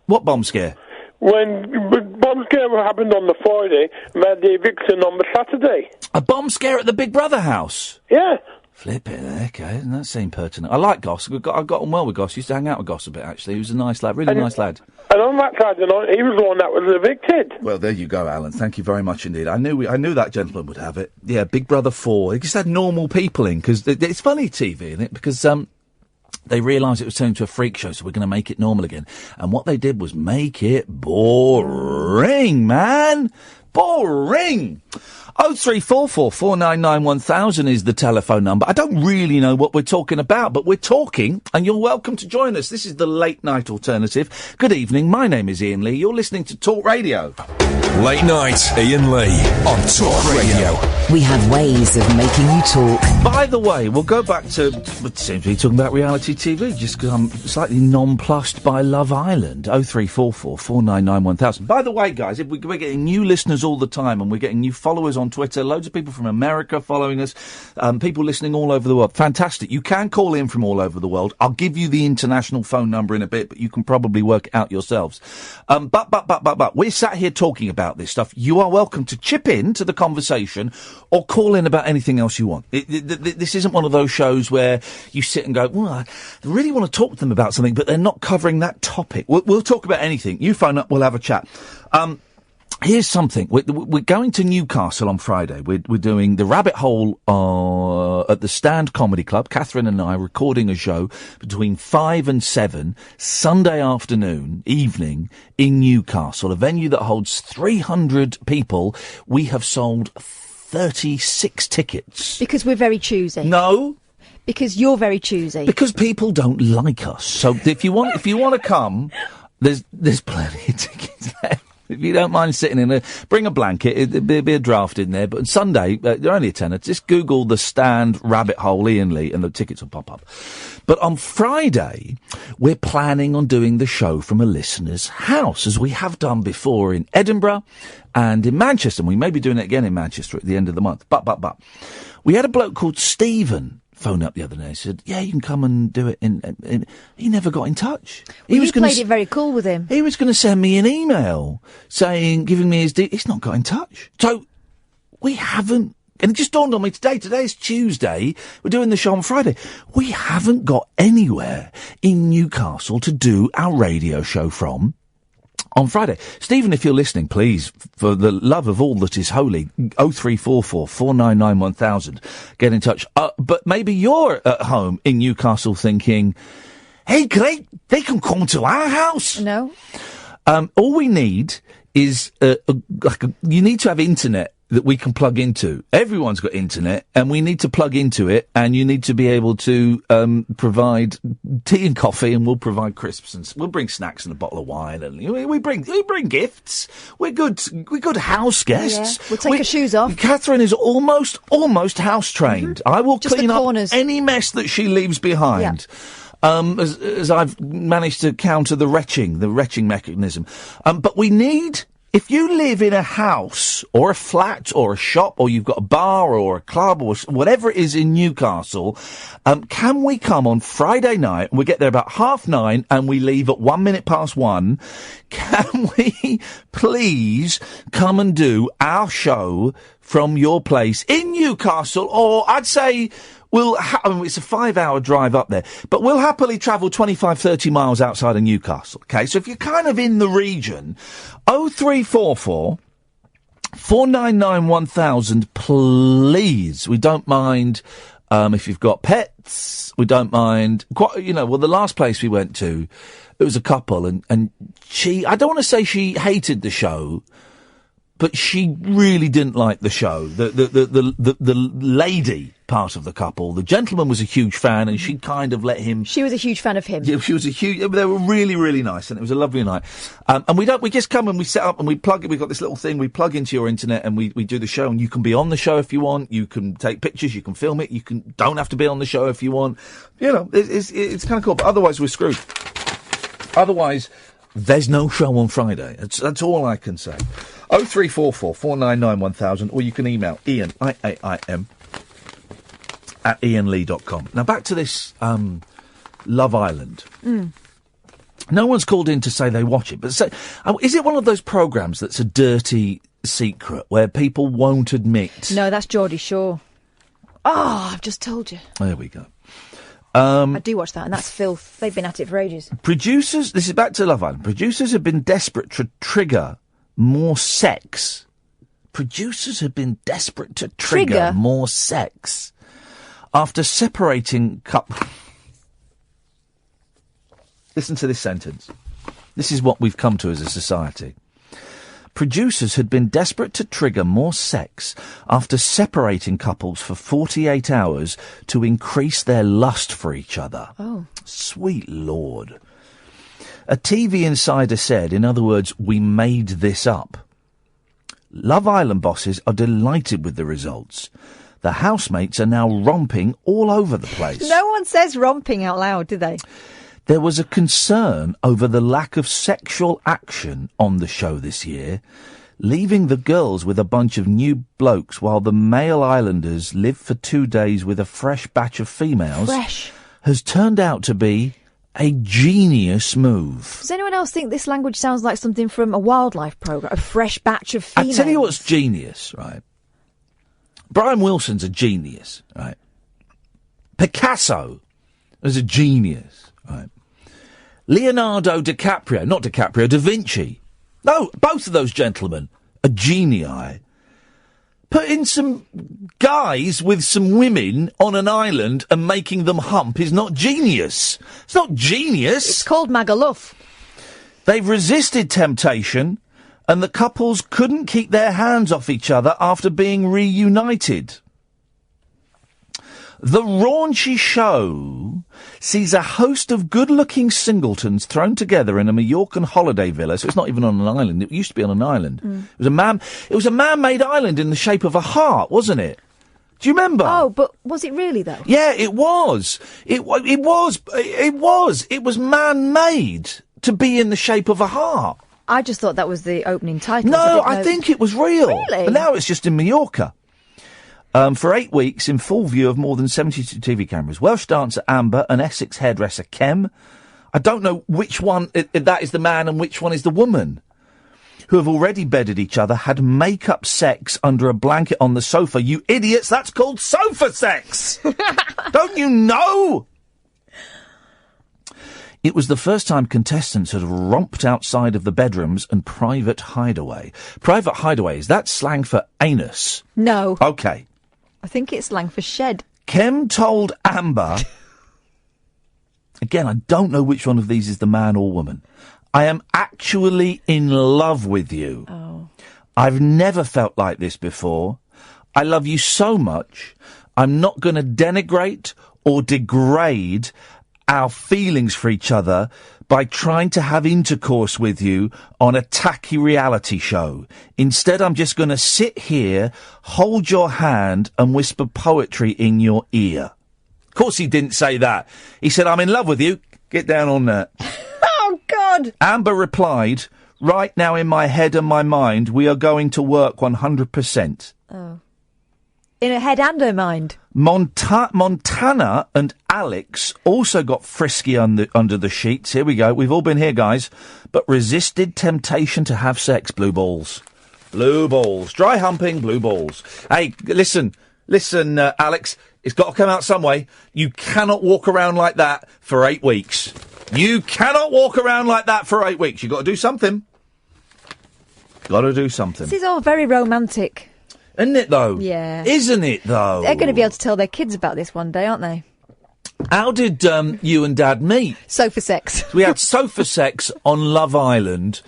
Speaker 2: What bomb scare?
Speaker 8: When the bomb scare happened on the Friday, and they had the eviction on the Saturday.
Speaker 2: A bomb scare at the Big Brother house?
Speaker 8: Yeah.
Speaker 2: Flip it, okay, doesn't that seem pertinent? I like Goss. I got on well with Goss. Used to hang out with Goss a bit, actually. He was a nice lad, really nice lad.
Speaker 8: And on that side of the night, he was the one that was evicted.
Speaker 2: Well, there you go, Alan. Thank you very much indeed. I knew that gentleman would have it. Yeah, Big Brother 4. He just had normal people in, because it's funny TV, isn't it? Because they realised it was turning into a freak show, so we're going to make it normal again. And what they did was make it boring, man. Boring. 0344 499 1000 is the telephone number. I don't really know what we're talking about, but we're talking, and you're welcome to join us. This is the Late Night Alternative. Good evening, my name is Iain Lee. You're listening to Talk Radio.
Speaker 1: Late Night, Iain Lee on Talk Radio.
Speaker 3: We have ways of making you talk.
Speaker 2: By the way, we'll go back to, it seems to be talking about reality TV, just because I'm slightly nonplussed by Love Island. 0344 499 1000. By the way, guys, we're getting new listeners all the time, and we're getting new followers on Twitter, loads of people from America following us, people listening all over the world. Fantastic. You can call in from all over the world. I'll give you the international phone number in a bit, but you can probably work it out yourselves. But we're sat here talking about this stuff. You are welcome to chip in to the conversation or call in about anything else you want. This isn't one of those shows where you sit and go, well, I really want to talk to them about something, but they're not covering that topic. We'll talk about anything. You phone up, we'll have a chat. Here's something. We're going to Newcastle on Friday. We're doing the Rabbit Hole at the Stand Comedy Club. Catherine and I are recording a show between 5 and 7, Sunday evening in Newcastle, a venue that holds 300 people. We have sold 36 tickets.
Speaker 5: Because we're very choosy.
Speaker 2: No.
Speaker 5: Because you're very choosy.
Speaker 2: Because people don't like us. So if you want to come, there's plenty of tickets left. If you don't mind sitting in bring a blanket, there'll be a draft in there. But Sunday, they're only a tenner. Just Google the Stand Rabbit Hole Iain Lee and the tickets will pop up. But on Friday, we're planning on doing the show from a listener's house, as we have done before in Edinburgh and in Manchester. And we may be doing it again in Manchester at the end of the month. But we had a bloke called Stephen phoned up the other day and said, yeah, you can come and do it. And he never got in touch.
Speaker 5: You played it very cool with him.
Speaker 2: He was going to send me an email giving me his he's not got in touch. So we haven't, and it just dawned on me today. Today's Tuesday. We're doing the show on Friday. We haven't got anywhere in Newcastle to do our radio show from on Friday. Stephen, if you're listening, please, for the love of all that is holy, 0344 499 1000, get in touch. But maybe you're at home in Newcastle thinking, hey, great, they can come to our house.
Speaker 5: No.
Speaker 2: All we need is, you need to have internet that we can plug into. Everyone's got internet, and we need to plug into it, and you need to be able to provide tea and coffee, and we'll provide crisps, and we'll bring snacks and a bottle of wine, and we bring gifts. We're good house guests.
Speaker 5: Yeah. We'll take our shoes off.
Speaker 2: Catherine is almost house trained. I will
Speaker 5: just
Speaker 2: clean up
Speaker 5: any
Speaker 2: mess that she leaves behind. Yeah. As I've managed to counter the retching mechanism. But we need If you live in a house or a flat or a shop or you've got a bar or a club or whatever it is in Newcastle, can we come on Friday night and we get there about 9:30 and we leave at 1:01? Can we please come and do our show from your place in Newcastle? Or I'd say it's a 5-hour drive up there, but we'll happily travel 25, 30 miles outside of Newcastle. Okay, so if you're kind of in the region, 0344 499 1000, please. We don't mind if you've got pets. We don't mind. The last place we went to, it was a couple, and she, I don't want to say she hated the show, but she really didn't like the show. The lady part of the couple. The gentleman was a huge fan, and she kind of let him.
Speaker 5: She was a huge fan of him.
Speaker 2: Yeah, she was a huge. They were really, really nice, and it was a lovely night. And we just come and we set up and we plug it. We've got this little thing we plug into your internet, and we do the show. And you can be on the show if you want. You can take pictures. You can film it. Don't have to be on the show if you want. It's kind of cool. But otherwise, we're screwed. Otherwise, there's no show on Friday. That's all I can say. 0344 499 1000, or you can email Iain, IAIM, at iainlee.com. Now, back to this Love Island. No one's called in to say they watch it, but is it one of those programmes that's a dirty secret where people won't admit?
Speaker 5: No, that's Geordie Shore. Oh, I've just told you.
Speaker 2: There we go.
Speaker 5: I do watch that, and that's filth. They've been at it for ages.
Speaker 2: Producers, this is back to Love Island. Producers have been desperate to trigger more sex. Producers have been desperate to trigger more sex after separating Listen to this sentence. This is what we've come to as a society. Producers had been desperate to trigger more sex after separating couples for 48 hours to increase their lust for each other.
Speaker 5: Oh.
Speaker 2: Sweet Lord. A TV insider said, in other words, we made this up. Love Island bosses are delighted with the results. The housemates are now romping all over the place.
Speaker 5: No one says romping out loud, do they?
Speaker 2: There was a concern over the lack of sexual action on the show this year, leaving the girls with a bunch of new blokes while the male islanders live for 2 days with a fresh batch of females. Has turned out to be a genius move.
Speaker 5: Does anyone else think this language sounds like something from a wildlife programme? A fresh batch of females?
Speaker 2: I tell you what's genius, right? Brian Wilson's a genius, right? Picasso is a genius, right? Leonardo DiCaprio, not DiCaprio, Da Vinci. No, both of those gentlemen are genii. Putting some guys with some women on an island and making them hump is not genius. It's not genius.
Speaker 5: It's called Magaluf.
Speaker 2: They've resisted temptation, and the couples couldn't keep their hands off each other after being reunited. The raunchy show sees a host of good-looking singletons thrown together in a Mallorcan holiday villa. So it's not even on an island. It used to be on an island. It was a man-made island in the shape of a heart, wasn't it? Do you remember?
Speaker 5: Oh, but was it really though?
Speaker 2: Yeah, it was. It was. It was man-made to be in the shape of a heart.
Speaker 5: I just thought that was the opening title.
Speaker 2: No, I think it was real.
Speaker 5: Really?
Speaker 2: But now it's just in Mallorca. For 8 weeks, in full view of more than 72 TV cameras. Welsh dancer Amber and Essex hairdresser Kem. I don't know which one that is the man and which one is the woman. Who have already bedded each other, had make-up sex under a blanket on the sofa. You idiots, that's called sofa sex! Don't you know? It was the first time contestants had romped outside of the bedrooms and private hideaway. Private hideaway, is that slang for anus?
Speaker 5: No.
Speaker 2: Okay.
Speaker 5: I think it's slang for shed.
Speaker 2: Kem told Amber... Again, I don't know which one of these is the man or woman. I am actually in love with you.
Speaker 5: Oh.
Speaker 2: I've never felt like this before. I love you so much. I'm not going to denigrate or degrade our feelings for each other by trying to have intercourse with you on a tacky reality show. Instead, I'm just going to sit here, hold your hand and whisper poetry in your ear. Of course he didn't say that. He said, I'm in love with you. Get down on that.
Speaker 5: Oh, God.
Speaker 2: Amber replied, Right now in my head and my mind, we are going to work 100%.
Speaker 5: Oh. In her head and her mind.
Speaker 2: Montana and Alex also got frisky under the sheets. Here we go. We've all been here, guys. But resisted temptation to have sex. Blue balls. Blue balls. Dry humping, blue balls. Hey, listen, Alex. It's got to come out some way. You cannot walk around like that for 8 weeks. You cannot walk around like that for 8 weeks. You've got to do something. Got to do something.
Speaker 5: This is all very romantic.
Speaker 2: Isn't it, though?
Speaker 5: Yeah.
Speaker 2: Isn't it, though?
Speaker 5: They're going to be able to tell their kids about this one day, aren't they?
Speaker 2: How did you and Dad meet?
Speaker 5: Sofa sex.
Speaker 2: We had sofa sex on Love Island.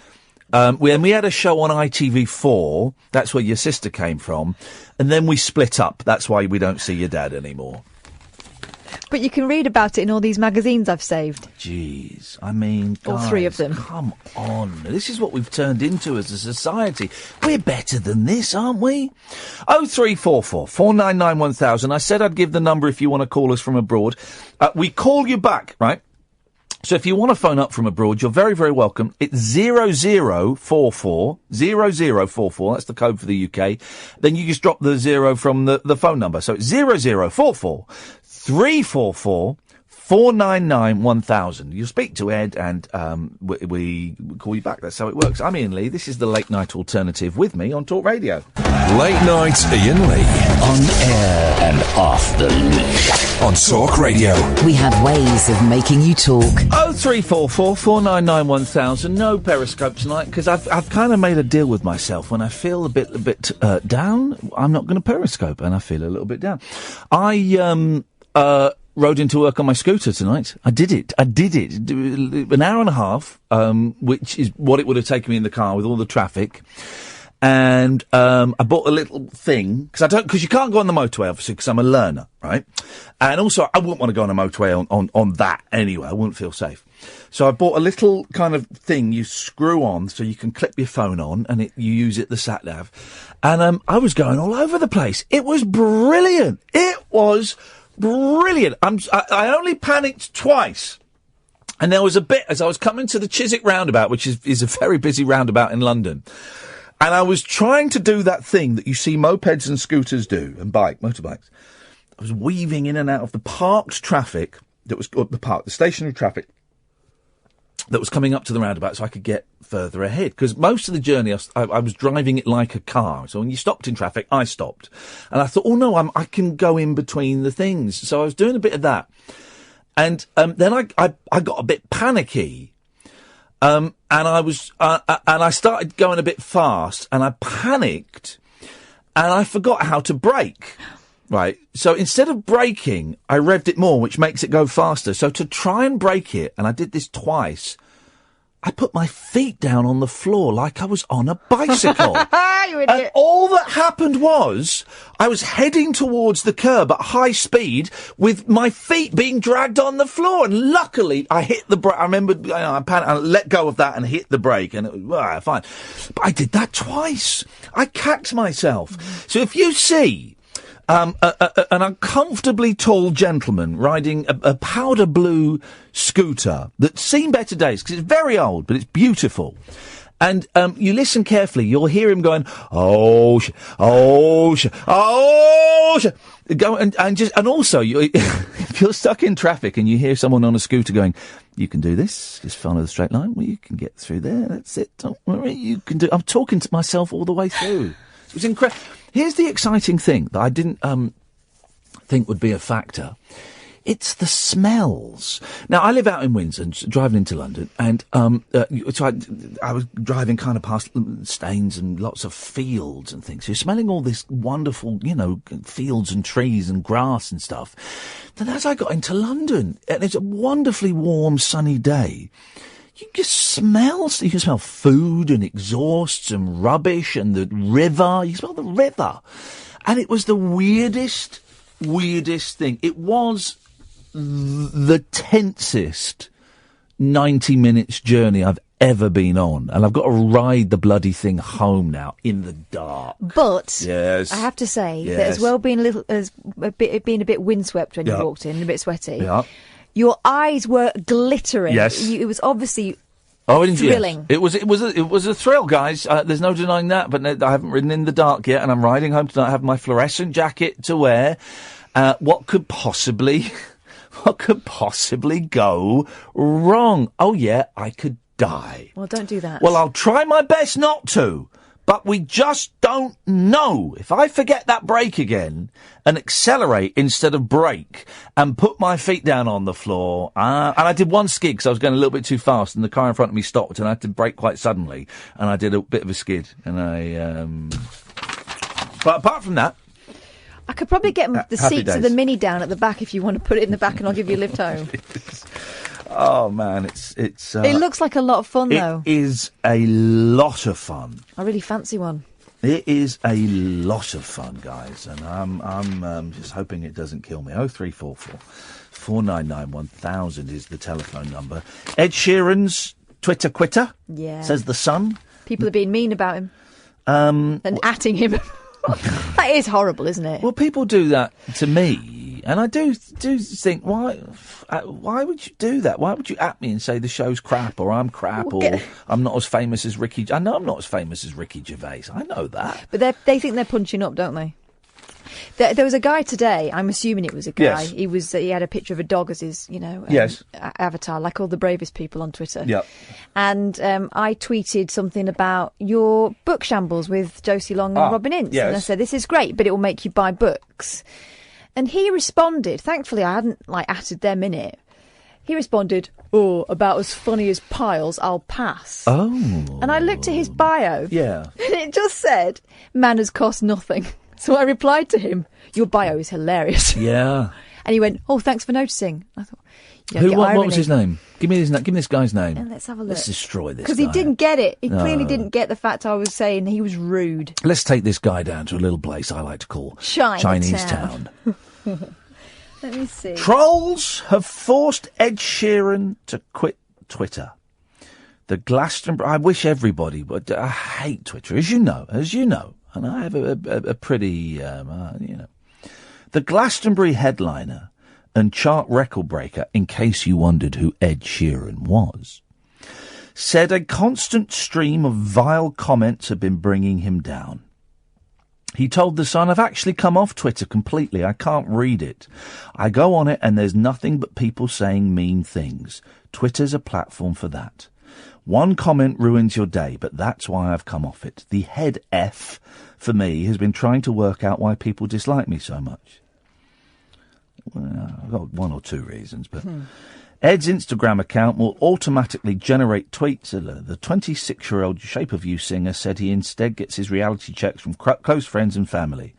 Speaker 2: We had a show on ITV4. That's where your sister came from. And then we split up. That's why we don't see your dad anymore.
Speaker 5: But you can read about it in all these magazines I've saved.
Speaker 2: Jeez. I mean, guys,
Speaker 5: all 3 of them.
Speaker 2: Come on. This is what we've turned into as a society. We're better than this, aren't we? 0344 499 1000. I said I'd give the number if you want to call us from abroad. We call you back, right? So if you want to phone up from abroad, you're very, very welcome. It's 0044, 0044, that's the code for the UK. Then you just drop the 0 from the phone number. So it's 0044 344 499 1000. You'll speak to Ed and we call you back. That's how it works. I'm Iain Lee. This is the Late Night Alternative with me on Talk Radio.
Speaker 1: Late Night Iain Lee.
Speaker 4: On air and off the leash.
Speaker 1: On Talk Radio.
Speaker 3: We have ways of making you talk.
Speaker 2: 0344 499 1000. No Periscope tonight because I've kind of made a deal with myself. When I feel a bit down, I'm not going to Periscope, and I feel a little bit down. I rode into work on my scooter tonight. I did it. An hour and a half, which is what it would have taken me in the car with all the traffic. And I bought a little thing because you can't go on the motorway, obviously, because I'm a learner, right? And also, I wouldn't want to go on a motorway on that anyway. I wouldn't feel safe. So I bought a little kind of thing you screw on so you can clip your phone on, and you use it the sat nav. And I was going all over the place. It was brilliant. It was brilliant. I only panicked twice. And there was a bit as I was coming to the Chiswick roundabout, which is a very busy roundabout in London. And I was trying to do that thing that you see mopeds and scooters do, and motorbikes. I was weaving in and out of the parked traffic that was the stationary traffic that was coming up to the roundabout so I could get further ahead. Because most of the journey I was driving it like a car. So when you stopped in traffic, I stopped. And I thought, oh no, I can go in between the things. So I was doing a bit of that. And then I got a bit panicky. And I started going a bit fast, and I panicked, and I forgot how to brake. Right. So instead of braking, I revved it more, which makes it go faster. So to try and brake it, and I did this twice, I put my feet down on the floor like I was on a bicycle.
Speaker 5: You idiot.
Speaker 2: And all that happened was I was heading towards the curb at high speed with my feet being dragged on the floor. And luckily, I hit the brake. I remember I panicked, I let go of that and hit the brake. And it was fine. But I did that twice. I cacked myself. So if you see an uncomfortably tall gentleman riding a powder blue scooter that's seen better days, because it's very old, but it's beautiful. And you listen carefully, you'll hear him going, oh, go and also if you're stuck in traffic and you hear someone on a scooter going, you can do this, just follow the straight line, well, you can get through there, that's it, don't worry, you can do. I'm talking to myself all the way through. It was incredible. Here's the exciting thing that I didn't think would be a factor. It's the smells. Now, I live out in Windsor, driving into London, and so I was driving kind of past Staines and lots of fields and things. So you're smelling all this wonderful, fields and trees and grass and stuff. Then as I got into London, and it's a wonderfully warm, sunny day, you can smell food and exhausts and rubbish and the river. You smell the river. And it was the weirdest thing. It was the tensest 90 minutes journey I've ever been on. And I've got to ride the bloody thing home now in the dark.
Speaker 5: But
Speaker 2: yes,
Speaker 5: I have to say that as well being being a bit windswept when you walked in, a bit sweaty.
Speaker 2: Yeah.
Speaker 5: Your eyes were glittering.
Speaker 2: Yes.
Speaker 5: It was obviously
Speaker 2: Oh, yes.
Speaker 5: Thrilling.
Speaker 2: It was a thrill, guys. There's no denying that. But I haven't ridden in the dark yet, and I'm riding home tonight. I have my fluorescent jacket to wear. What could possibly go wrong? Oh yeah, I could die.
Speaker 5: Well, don't do that.
Speaker 2: Well, I'll try my best not to. But we just don't know. If I forget that brake again and accelerate instead of brake and put my feet down on the floor, and I did one skid because I was going a little bit too fast and the car in front of me stopped and I had to brake quite suddenly and I did a bit of a skid and but apart from that,
Speaker 5: I could probably get the seats of the Mini down at the back if you want to put it in the back and I'll give you a lift home.
Speaker 2: Oh man, it's.
Speaker 5: It looks like a lot of fun, though.
Speaker 2: It is a lot of fun.
Speaker 5: I really fancy one.
Speaker 2: It is a lot of fun, guys, and I'm just hoping it doesn't kill me. 0344 499 1000 is the telephone number. Ed Sheeran's Twitter quitter.
Speaker 5: Yeah.
Speaker 2: Says the Sun.
Speaker 5: People are being mean about him. And atting him. That is horrible, isn't it?
Speaker 2: Well, people do that to me, and I do think, why would you do that? Why would you at me and say the show's crap, or I'm crap, or I'm not as famous as Ricky? I know I'm not as famous as Ricky Gervais. I know that.
Speaker 5: But they think they're punching up, don't they? There was a guy today. I'm assuming it was a guy.
Speaker 2: Yes.
Speaker 5: He had a picture of a dog as his, avatar, like all the bravest people on Twitter.
Speaker 2: Yeah.
Speaker 5: And I tweeted something about your book shambles with Josie Long and Robin Ince.
Speaker 2: Yes.
Speaker 5: And I said, this is great, but it will make you buy books. And he responded. Thankfully, I hadn't atted them in it. He responded, about as funny as Piles, I'll pass.
Speaker 2: Oh.
Speaker 5: And I looked at his bio.
Speaker 2: Yeah.
Speaker 5: And it just said, manners cost nothing. So I replied to him, your bio is hilarious.
Speaker 2: Yeah.
Speaker 5: And he went, thanks for noticing. I thought,
Speaker 2: what was his name? Give me this guy's name.
Speaker 5: And let's have a look.
Speaker 2: Let's destroy this guy.
Speaker 5: Because he didn't get it. He clearly didn't get the fact I was saying he was rude.
Speaker 2: Let's take this guy down to a little place I like to call Chinese Town.
Speaker 5: Let me see.
Speaker 2: Trolls have forced Ed Sheeran to quit Twitter. The Glastonbury... I wish everybody... But I hate Twitter, as you know. And I have a pretty... The Glastonbury headliner and chart record breaker, in case you wondered who Ed Sheeran was, said a constant stream of vile comments have been bringing him down. He told The Sun, I've actually come off Twitter completely. I can't read it. I go on it and there's nothing but people saying mean things. Twitter's a platform for that. One comment ruins your day, but that's why I've come off it. The head F, for me, has been trying to work out why people dislike me so much. Well, I've got one or two reasons, but... Ed's Instagram account will automatically generate tweets. The 26-year-old Shape of You singer said he instead gets his reality checks from close friends and family.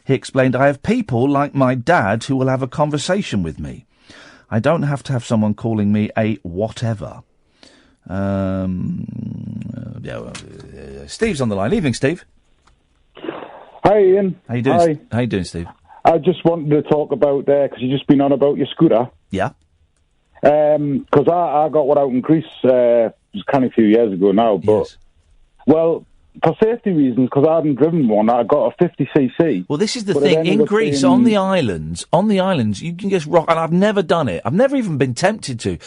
Speaker 2: He explained, I have people like my dad who will have a conversation with me. I don't have to have someone calling me a whatever. Steve's on the line. Evening, Steve.
Speaker 9: Hi, Ian.
Speaker 2: How you doing?
Speaker 9: Hi.
Speaker 2: How you doing, Steve?
Speaker 9: I just wanted to talk about, because you've just been on about your scooter.
Speaker 2: Yeah.
Speaker 9: Because I got one out in Greece, it was kind of a few years ago now, but,
Speaker 2: yes.
Speaker 9: Well, for safety reasons, because I hadn't driven one, I got a 50cc.
Speaker 2: Well, this is the thing. In Greece, on the islands, you can just rock, and I've never done it. I've never even been tempted to,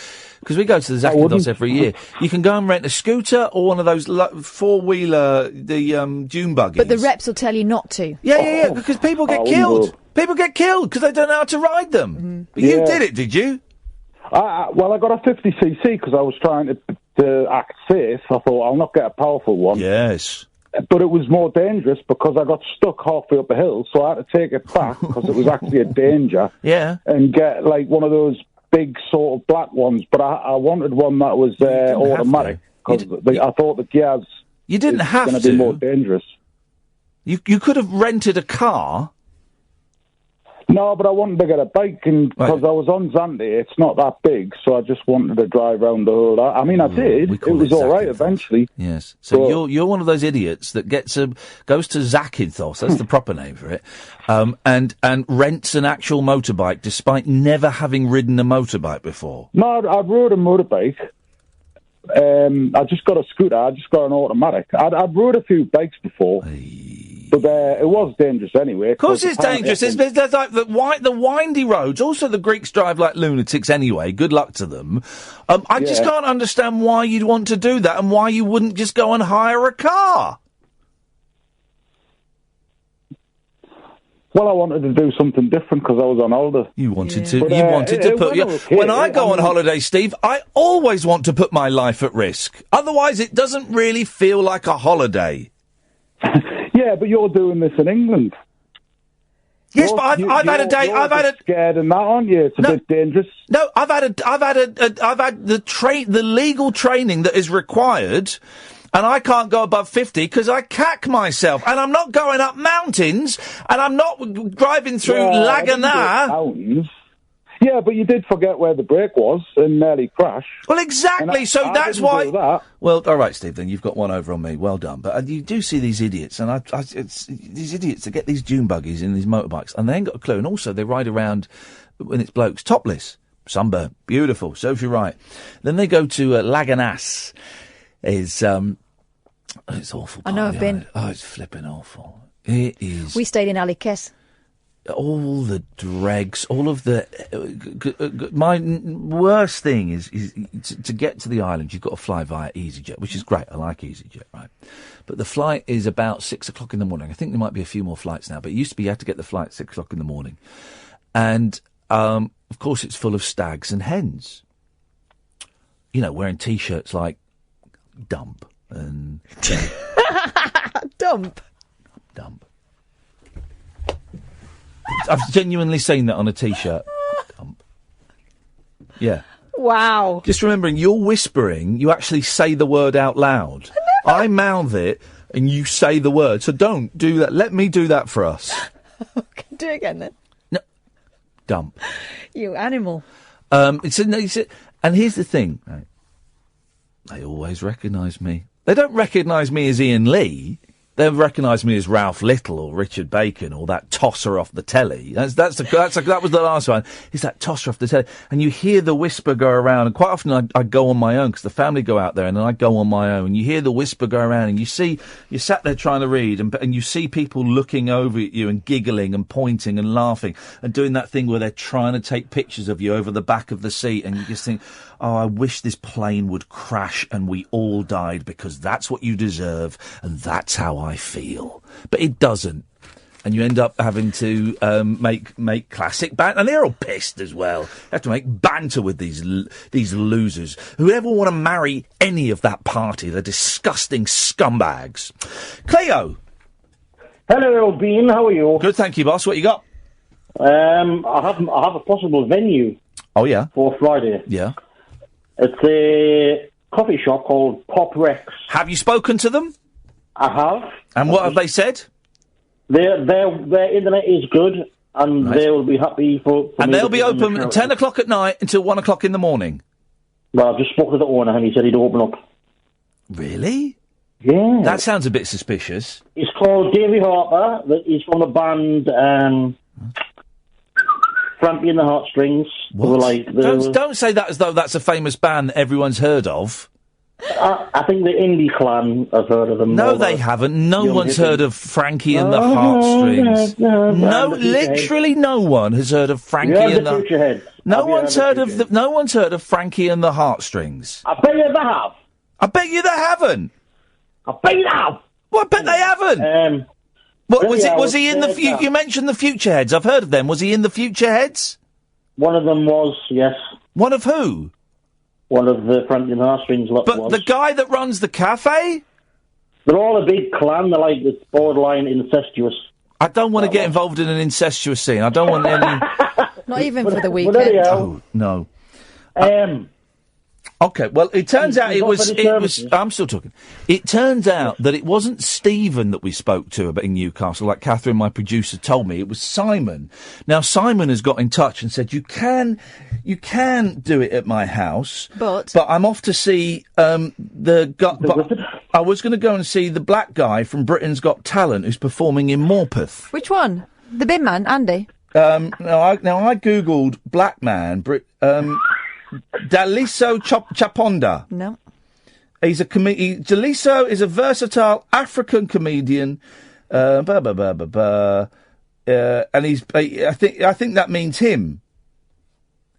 Speaker 2: because we go to the Zakynthos every year. You can go and rent a scooter or one of those four-wheeler, dune buggies.
Speaker 5: But the reps will tell you not to.
Speaker 2: Yeah, because people get killed. People get killed because they don't know how to ride them. Mm-hmm. But you did it, did you?
Speaker 9: Well, I got a 50cc because I was trying to act safe. I thought, I'll not get a powerful one.
Speaker 2: Yes.
Speaker 9: But it was more dangerous because I got stuck halfway up a hill, so I had to take it back because it was actually a danger.
Speaker 2: Yeah.
Speaker 9: And get, one of those big sort of black ones. But I wanted one that was automatic because I thought the gears...
Speaker 2: You didn't have to.
Speaker 9: Going to be more dangerous.
Speaker 2: You could have rented a car...
Speaker 9: No, but I wanted to get a bike, and because I was on Zante, it's not that big, so I just wanted to drive around the whole... I mean, I did. It was all right eventually.
Speaker 2: Yes. So you're one of those idiots that goes to Zakynthos, that's the proper name for it, and rents an actual motorbike despite never having ridden a motorbike before.
Speaker 9: No, I rode a motorbike. I just got a scooter. I just got an automatic. I'd rode a few bikes before. But it was dangerous anyway.
Speaker 2: Of course it's dangerous. There's like the windy roads. Also, the Greeks drive like lunatics anyway. Good luck to them. I just can't understand why you'd want to do that and why you wouldn't just go and hire a car.
Speaker 9: Well, I wanted to do something different because I was on holiday.
Speaker 2: You wanted to. You wanted to put. When I go on holiday, Steve, I always want to put my life at risk. Otherwise, it doesn't really feel like a holiday.
Speaker 9: Yeah, but you're doing this in England.
Speaker 2: Yes, but I've had a day. I've had a
Speaker 9: scared and that, aren't you? It's a bit dangerous.
Speaker 2: No, I've had the legal training that is required. And I can't go above 50 because I cack myself. And I'm not going up mountains, and I'm not driving through Lagana.
Speaker 9: Yeah, but you did forget where the brake was and nearly crashed.
Speaker 2: Well, exactly. So that's why. Well, all right, Steve. Then you've got one over on me. Well done. But you do see these idiots, and it's these idiots that get these dune buggies and these motorbikes, and they ain't got a clue. And also, they ride around when it's blokes topless, sunburn, beautiful. Serves you right. Then they go to Laganas. It's awful.
Speaker 5: I know, I've been.
Speaker 2: Oh, it's flipping awful. It is.
Speaker 5: We stayed in Alicante.
Speaker 2: All the dregs, all of the... my worst thing is to get to the island, you've got to fly via EasyJet, which is great. I like EasyJet, right? But the flight is about 6 o'clock in the morning. I think there might be a few more flights now, but it used to be you had to get the flight at 6 o'clock in the morning. And, of course, it's full of stags and hens. You know, wearing T-shirts like dump and...
Speaker 5: Dump.
Speaker 2: I've genuinely seen that on a T-shirt. Yeah.
Speaker 5: Wow.
Speaker 2: Just remembering, you're whispering, you actually say the word out loud. I mouth it, and you say the word. So don't do that. Let me do that for us.
Speaker 5: Okay, do it again then.
Speaker 2: No. Dump.
Speaker 5: You animal.
Speaker 2: And here's the thing. Right? They always recognise me. They don't recognise me as Iain Lee. They recognise me as Ralph Little or Richard Bacon or that tosser off the telly. That was the last one. It's that tosser off the telly. And you hear the whisper go around. And quite often I go on my own because the family go out there and then I go on my own. And you hear the whisper go around and you're sat there trying to read and you see people looking over at you and giggling and pointing and laughing and doing that thing where they're trying to take pictures of you over the back of the seat. And you just think, oh, I wish this plane would crash and we all died because that's what you deserve and that's how I feel. But it doesn't. And you end up having to make classic banter. And they're all pissed as well. You have to make banter with these losers who ever want to marry any of that party. They're disgusting scumbags. Cleo.
Speaker 10: Hello, Bean. How are you?
Speaker 2: Good, thank you, boss. What you got?
Speaker 10: I have a possible venue.
Speaker 2: Oh, yeah?
Speaker 10: For Friday.
Speaker 2: Yeah.
Speaker 10: It's a coffee shop called Pop Rex.
Speaker 2: Have you spoken to them?
Speaker 10: I have.
Speaker 2: And what have they said?
Speaker 10: Their internet is good, and they will be happy for
Speaker 2: and
Speaker 10: me
Speaker 2: they'll be open at 10 o'clock at night until 1 o'clock in the morning?
Speaker 10: Well, I've just spoken to the owner, and he said he'd open up.
Speaker 2: Really?
Speaker 10: Yeah.
Speaker 2: That sounds a bit suspicious.
Speaker 10: It's called Davy Harper. He's from the band Frankie and the Heartstrings.
Speaker 2: What? Don't say that as though that's a famous band that everyone's heard of.
Speaker 10: I think the indie clan has heard of them.
Speaker 2: No, they haven't. No one's heard of Frankie and the Heartstrings. No, literally no one has heard of Frankie and the... No one's heard of Frankie and the Heartstrings.
Speaker 10: I bet you they have.
Speaker 2: I bet you they haven't.
Speaker 10: I bet you they have.
Speaker 2: Well, I bet they haven't. What was he in the... You mentioned the Futureheads. I've heard of them. Was he in the Futureheads?
Speaker 10: One of them was, yes.
Speaker 2: One of who?
Speaker 10: One of the Frankie and the Heartstrings lot was.
Speaker 2: But the guy that runs the cafe?
Speaker 10: They're all a big clan. They're like, it's borderline incestuous.
Speaker 2: I don't want to get involved in an incestuous scene. I don't want any...
Speaker 5: Not even for the weekend.
Speaker 2: Oh, no. Okay, well, it turns out it was... I'm still talking. It turns out that it wasn't Stephen that we spoke to about in Newcastle, like Catherine, my producer, told me. It was Simon. Now, Simon has got in touch and said, you can do it at my house, but I'm off to see the guy... I was going to go and see the black guy from Britain's Got Talent who's performing in Morpeth.
Speaker 5: Which one? The bin man, Andy?
Speaker 2: I Googled black man... Daliso Chaponda.
Speaker 5: No.
Speaker 2: He's a Daliso is a versatile African comedian And he's. I think that means him.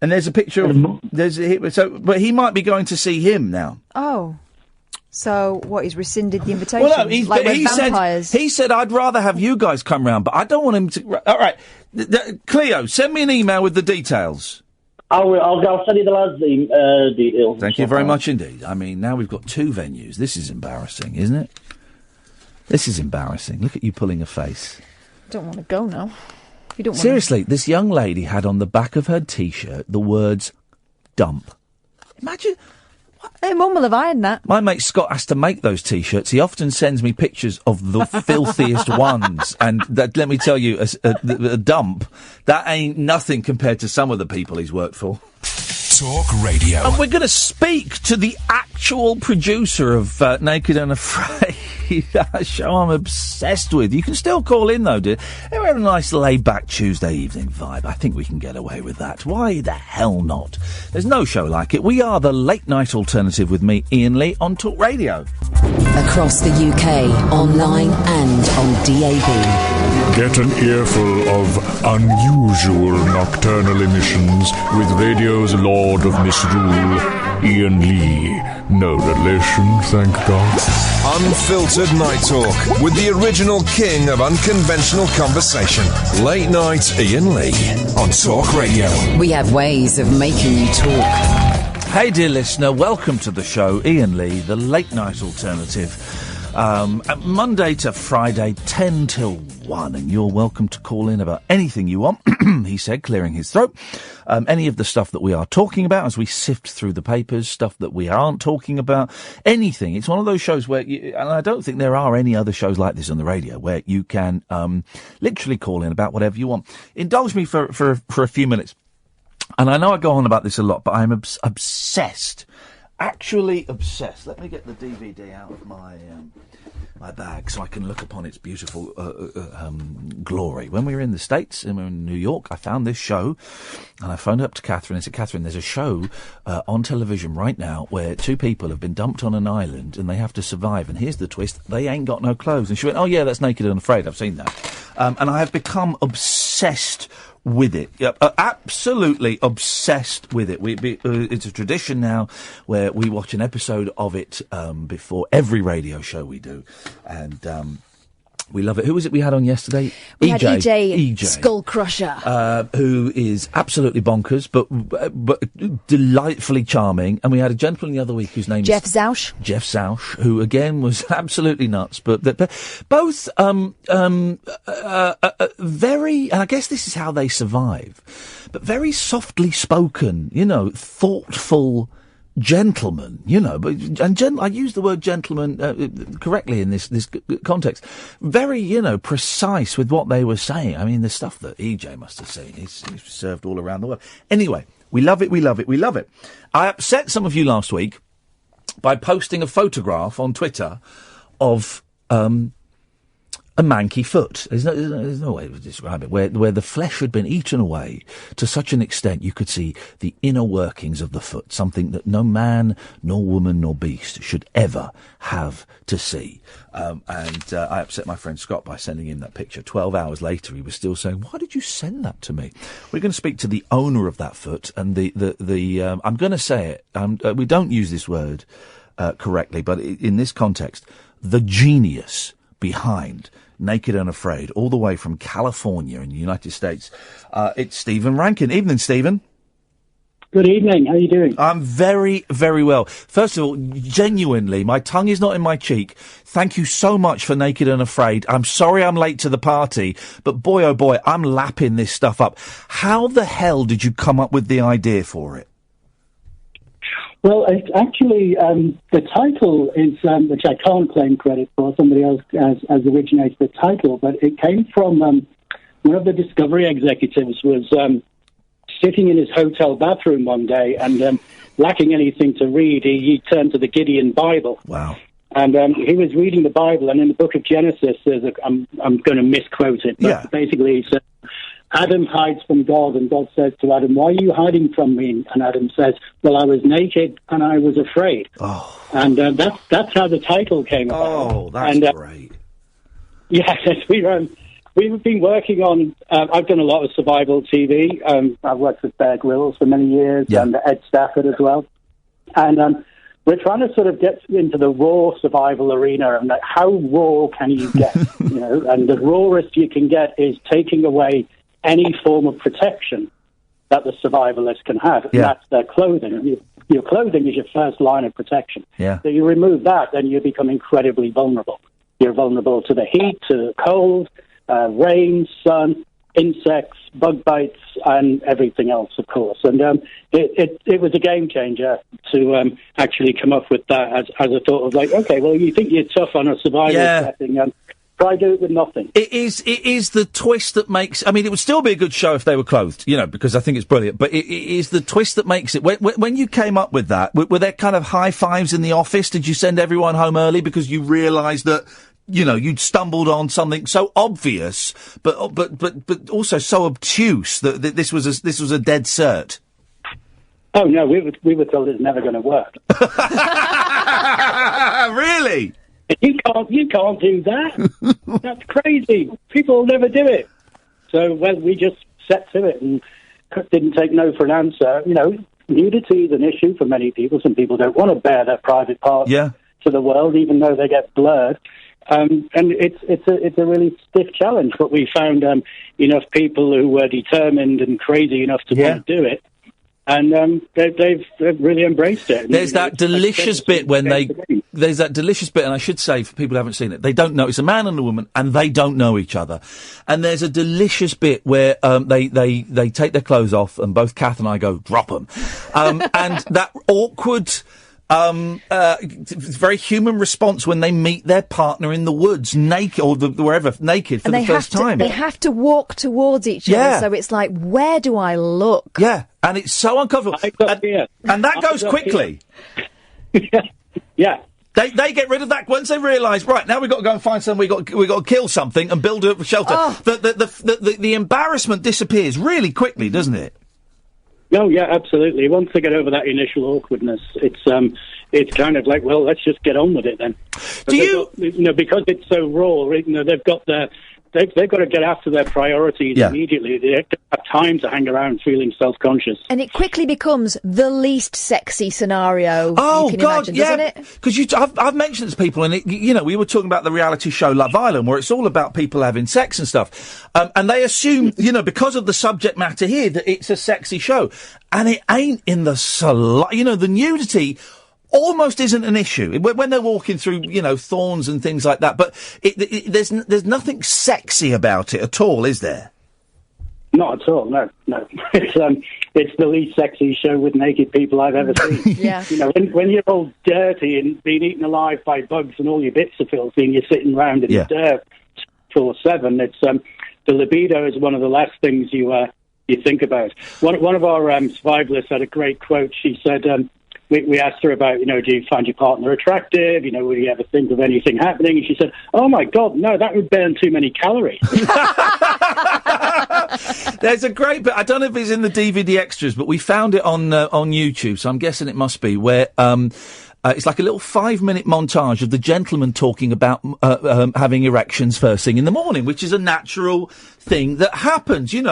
Speaker 2: And there's a picture of but he might be going to see him now.
Speaker 5: Oh. So, what, he's rescinded the invitation?
Speaker 2: Well, no,
Speaker 5: he
Speaker 2: said, I'd rather have you guys come round, but I don't want him to... All right, Cleo, send me an email with the details.
Speaker 10: I'll send you the lads' details.
Speaker 2: Thank you very much indeed. I mean, now we've got 2 venues. This is embarrassing, isn't it? This is embarrassing. Look at you pulling a face.
Speaker 5: I don't want to go now. You don't
Speaker 2: Seriously, this young lady had on the back of her T-shirt the words, dump. Imagine...
Speaker 5: Hey, Mum will have ironed that.
Speaker 2: My mate Scott has to make those T-shirts. He often sends me pictures of the filthiest ones. And let me tell you, a dump, that ain't nothing compared to some of the people he's worked for.
Speaker 1: Talk Radio.
Speaker 2: And we're going to speak to the actual producer of Naked and Afraid, a show I'm obsessed with. You can still call in, though, dear. We're having a nice laid-back Tuesday evening vibe. I think we can get away with that. Why the hell not? There's no show like it. We are the late-night alternative with me, Iain Lee, on Talk Radio.
Speaker 3: Across the UK, online and on DAB.
Speaker 11: Get an earful of unusual nocturnal emissions with radio's Lord of Misrule, Iain Lee. No relation, thank God.
Speaker 1: Unfiltered night talk with the original king of unconventional conversation. Late night Iain Lee on Talk Radio.
Speaker 3: We have ways of making you talk.
Speaker 2: Hey, dear listener, welcome to the show. Iain Lee, the late night alternative. Monday to Friday, 10 till 1, and you're welcome to call in about anything you want, he said, clearing his throat. Any of the stuff that we are talking about as we sift through the papers, stuff that we aren't talking about, anything. It's one of those shows where, and I don't think there are any other shows like this on the radio, where you can literally call in about whatever you want. Indulge me for a few minutes. And I know I go on about this a lot, but I'm obsessed. Actually obsessed. Let me get the DVD out of my bag so I can look upon its beautiful glory. When we were in the States, and we were in New York, I found this show, and I phoned up to Catherine and said, Catherine, there's a show on television right now where 2 people have been dumped on an island and they have to survive, and here's the twist, they ain't got no clothes. And she went, oh yeah, that's Naked and Afraid, I've seen that. And I have become obsessed with it. Absolutely obsessed with it. It's a tradition now where we watch an episode of it before every radio show we do. And we love it. Who was it we had on yesterday?
Speaker 5: We had EJ. Skull Crusher.
Speaker 2: Who is absolutely bonkers, but delightfully charming. And we had a gentleman the other week whose name
Speaker 5: Jeff Zausch.
Speaker 2: Jeff Zausch, who again was absolutely nuts, but both very, and I guess this is how they survive, but very softly spoken, thoughtful gentleman, I use the word gentleman correctly in this context. Very, precise with what they were saying. I mean, the stuff that EJ must have seen, he's served all around the world. Anyway, we love it, we love it, we love it. I upset some of you last week by posting a photograph on Twitter of a manky foot. There's no way to describe it. Where the flesh had been eaten away to such an extent you could see the inner workings of the foot, something that no man, nor woman, nor beast should ever have to see. And I upset my friend Scott by sending him that picture. 12 hours later, he was still saying, why did you send that to me? We're going to speak to the owner of that foot, and the I'm going to say it, we don't use this word correctly, but in this context, the genius behind Naked and Afraid, all the way from California in the United States. It's Stephen Rankin. Evening, Stephen.
Speaker 12: Good evening. How are you doing?
Speaker 2: I'm very, very well. First of all, genuinely, my tongue is not in my cheek. Thank you so much for Naked and Afraid. I'm sorry I'm late to the party, but boy, oh boy, I'm lapping this stuff up. How the hell did you come up with the idea for it?
Speaker 12: Well, it's actually, the title is, which I can't claim credit for, somebody else has originated the title, but it came from one of the Discovery executives was sitting in his hotel bathroom one day and lacking anything to read, he turned to the Gideon Bible.
Speaker 2: Wow.
Speaker 12: And he was reading the Bible, and in the book of Genesis, I'm going to misquote it, but basically he said, Adam hides from God, and God says to Adam, why are you hiding from me? And Adam says, well, I was naked and I was afraid.
Speaker 2: Oh.
Speaker 12: And that's how the title came about.
Speaker 2: Oh, that's great.
Speaker 12: Yes, we've been working on. I've done a lot of survival TV. I've worked with Bear Grylls for many years, and Ed Stafford as well. And we're trying to sort of get into the raw survival arena, and how raw can you get? And the rawest you can get is taking away any form of protection that the survivalist can have. And that's their clothing. Your clothing is your first line of protection.
Speaker 2: Yeah.
Speaker 12: So you remove that, then you become incredibly vulnerable. You're vulnerable to the heat, to the cold, rain, sun, insects, bug bites, and everything else, of course. And it was a game changer to actually come up with that as a thought of like, okay, well, you think you're tough on a survival setting, try do it with nothing.
Speaker 2: It is the twist that makes... I mean, it would still be a good show if they were clothed, because I think it's brilliant, but it is the twist that makes it... When you came up with that, were there kind of high fives in the office? Did you send everyone home early because you realised that... you'd stumbled on something so obvious, but also so obtuse that this was a dead cert.
Speaker 12: Oh no, we were told it's never going to work.
Speaker 2: Really?
Speaker 12: You can't do that. That's crazy. People will never do it. So we just set to it and didn't take no for an answer. Nudity is an issue for many people. Some people don't want to bear their private parts to the world, even though they get blurred. And it's a really stiff challenge, but we found enough people who were determined and crazy enough to want to do it, and they've really embraced it.
Speaker 2: There's that delicious bit when there's that delicious bit, and I should say for people who haven't seen it, they don't know, it's a man and a woman, and they don't know each other, and there's a delicious bit where they take their clothes off, and both Kath and I go drop them, and that awkward. Very human response when they meet their partner in the woods, naked, or wherever, naked for the first time.
Speaker 5: They have to walk towards each other, so it's like, where do I look?
Speaker 2: Yeah, and it's so uncomfortable. And that goes quickly.
Speaker 12: Yeah.
Speaker 2: They get rid of that once they realise, right, now we've got to go and find something, we've got to kill something and build a shelter. Oh. The embarrassment disappears really quickly, doesn't it?
Speaker 12: No, yeah, absolutely. Once they get over that initial awkwardness, it's kind of like, well, let's just get on with it then. Because it's so raw, they've got to get after their priorities immediately. They don't have time to hang around feeling self-conscious.
Speaker 5: And it quickly becomes the least sexy scenario.
Speaker 2: Oh,
Speaker 5: you can
Speaker 2: God,
Speaker 5: imagine, doesn't it?
Speaker 2: Because I've mentioned it to people, and we were talking about the reality show Love Island, where it's all about people having sex and stuff, and they assume, because of the subject matter here, that it's a sexy show, and it ain't in the the nudity almost isn't an issue when they're walking through, thorns and things like that. But there's nothing sexy about it at all, is there?
Speaker 12: Not at all. No. It's the least sexy show with naked people I've ever seen.
Speaker 5: Yeah.
Speaker 12: When you're all dirty and being eaten alive by bugs and all your bits are filthy, and you're sitting around in the dirt 24/7, it's the libido is one of the last things you think about. One of our survivalists had a great quote. She said. We asked her about, do you find your partner attractive? Would you ever think of anything happening? And she said, oh, my God, no, that would burn too many calories.
Speaker 2: There's a great bit, I don't know if it's in the DVD extras, but we found it on YouTube, so I'm guessing it must be, where it's like a little 5-minute montage of the gentleman talking about having erections first thing in the morning, which is a natural thing that happens, and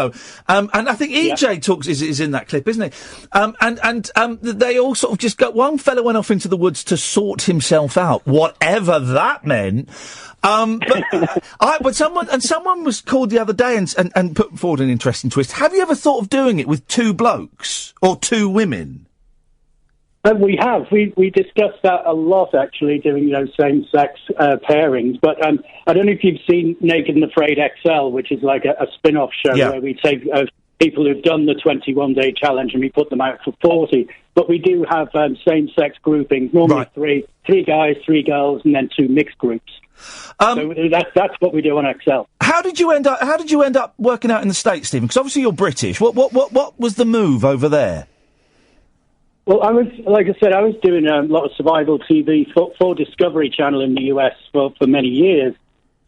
Speaker 2: I think EJ is in that clip, isn't he? And they all sort of just go. One fella went off into the woods to sort himself out, whatever that meant. But someone was called the other day and put forward an interesting twist. Have you ever thought of doing it with 2 blokes or 2 women?
Speaker 12: We have. We discussed that a lot, actually, doing same-sex pairings. But I don't know if you've seen Naked and Afraid XL, which is like a spin-off show where we take people who've done the 21-day challenge and we put them out for 40. But we do have same-sex groupings, normally three guys, 3 girls, and then 2 mixed groups. So that's what we do on XL.
Speaker 2: How did you end up working out in the States, Stephen? Because obviously you're British. What was the move over there?
Speaker 12: Well, I was doing a lot of survival TV for Discovery Channel in the US for many years,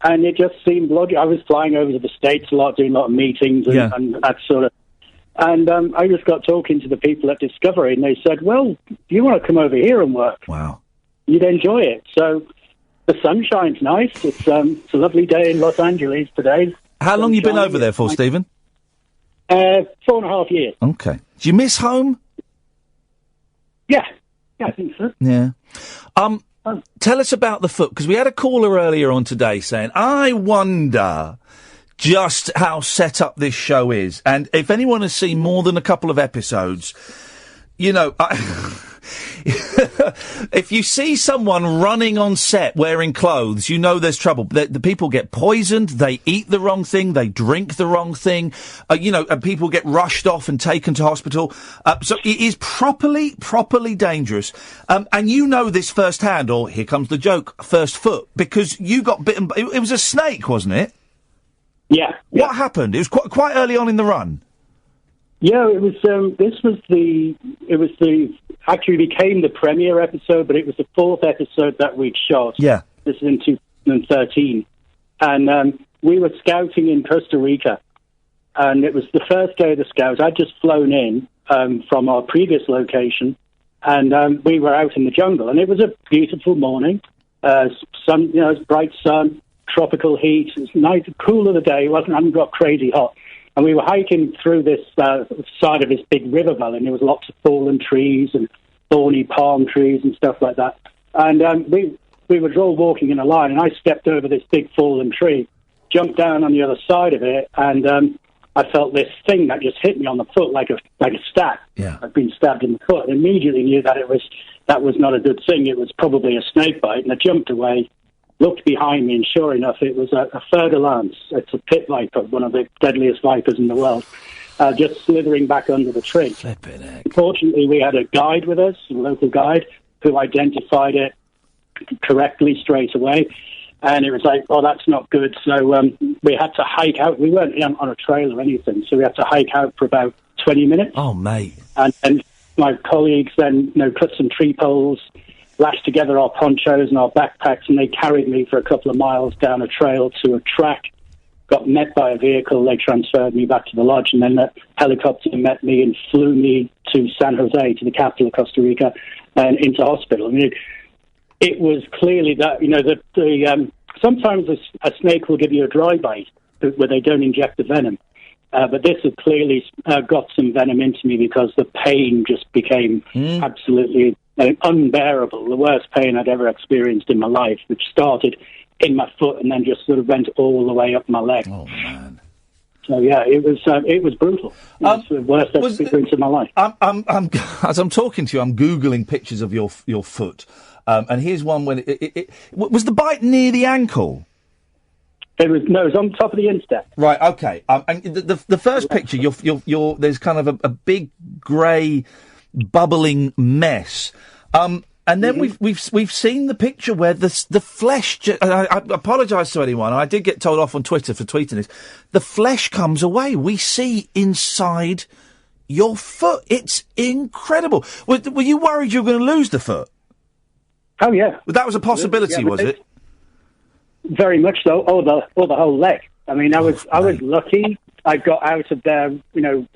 Speaker 12: and it just seemed logical. I was flying over to the States a lot, doing a lot of meetings and that sort of. And I just got talking to the people at Discovery, and they said, "Well, do you want to come over here and work?
Speaker 2: Wow,
Speaker 12: you'd enjoy it." So The sunshine's nice. It's a lovely day in Los Angeles today.
Speaker 2: How long you been over there for, Stephen?
Speaker 12: 4.5 years.
Speaker 2: Okay. Do you miss home?
Speaker 12: Yeah, I think so.
Speaker 2: Yeah. Tell us about the foot, because we had a caller earlier on today saying, I wonder just how set up this show is. And if anyone has seen more than a couple of episodes, you know, if you see someone running on set wearing clothes, you know there's trouble. The people get poisoned, they eat the wrong thing, they drink the wrong thing, and people get rushed off and taken to hospital. So it is properly dangerous. And you know this firsthand, or here comes the joke, first foot, because you got bitten. It was a snake, wasn't it?
Speaker 12: Yeah.
Speaker 2: What happened? It was quite early on in the run.
Speaker 12: Yeah, it was. Actually became the premiere episode, but it was the 4th episode that we'd shot.
Speaker 2: Yeah.
Speaker 12: This is in 2013. And we were scouting in Costa Rica. And it was the first day of the scouts. I'd just flown in from our previous location, and we were out in the jungle. And it was a beautiful morning. Sun, bright sun, tropical heat. It was nice, cool of the day. It hadn't got crazy hot. And we were hiking through this side of this big river valley, and there was lots of fallen trees and thorny palm trees and stuff like that. And we were all walking in a line, and I stepped over this big fallen tree, jumped down on the other side of it, and I felt this thing that just hit me on the foot like a stab.
Speaker 2: Yeah.
Speaker 12: I'd been stabbed in the foot, and immediately knew that that was not a good thing. It was probably a snake bite, and I jumped away. Looked behind me, and sure enough, it was a fer-de-lance. It's a pit viper, one of the deadliest vipers in the world, just slithering back under the tree.
Speaker 2: Flippin' heck.
Speaker 12: Fortunately, we had a guide with us, a local guide, who identified it correctly straight away. And it was like, oh, that's not good. So we had to hike out. We weren't on a trail or anything, so we had to hike out for about 20 minutes.
Speaker 2: Oh, mate.
Speaker 12: And my colleagues then cut some tree poles, lashed together our ponchos and our backpacks, and they carried me for a couple of miles down a trail to a track. Got met by a vehicle. They transferred me back to the lodge, and then the helicopter met me and flew me to San Jose, to the capital of Costa Rica, and into hospital. I mean, it was clearly that, sometimes a snake will give you a dry bite where they don't inject the venom. But this had clearly got some venom into me, because the pain just became absolutely unbearable, the worst pain I'd ever experienced in my life, which started in my foot and then just sort of went all the way up my leg.
Speaker 2: Oh, man.
Speaker 12: So, yeah, it was brutal. It was the worst experience of my life.
Speaker 2: As I'm talking to you, I'm Googling pictures of your foot. And here's one when it was the bite near the ankle?
Speaker 12: It was on top of the instep.
Speaker 2: Right, okay. And the first picture, you're there's kind of a big grey bubbling mess. And then we've seen the picture where the flesh. I apologise to anyone. I did get told off on Twitter for tweeting this. The flesh comes away. We see inside your foot. It's incredible. Were you worried you were going to lose the foot?
Speaker 12: Oh yeah.
Speaker 2: Well, that was a possibility, was it?
Speaker 12: Very much so. Or the whole leg. I mean, I was lucky. I got out of there,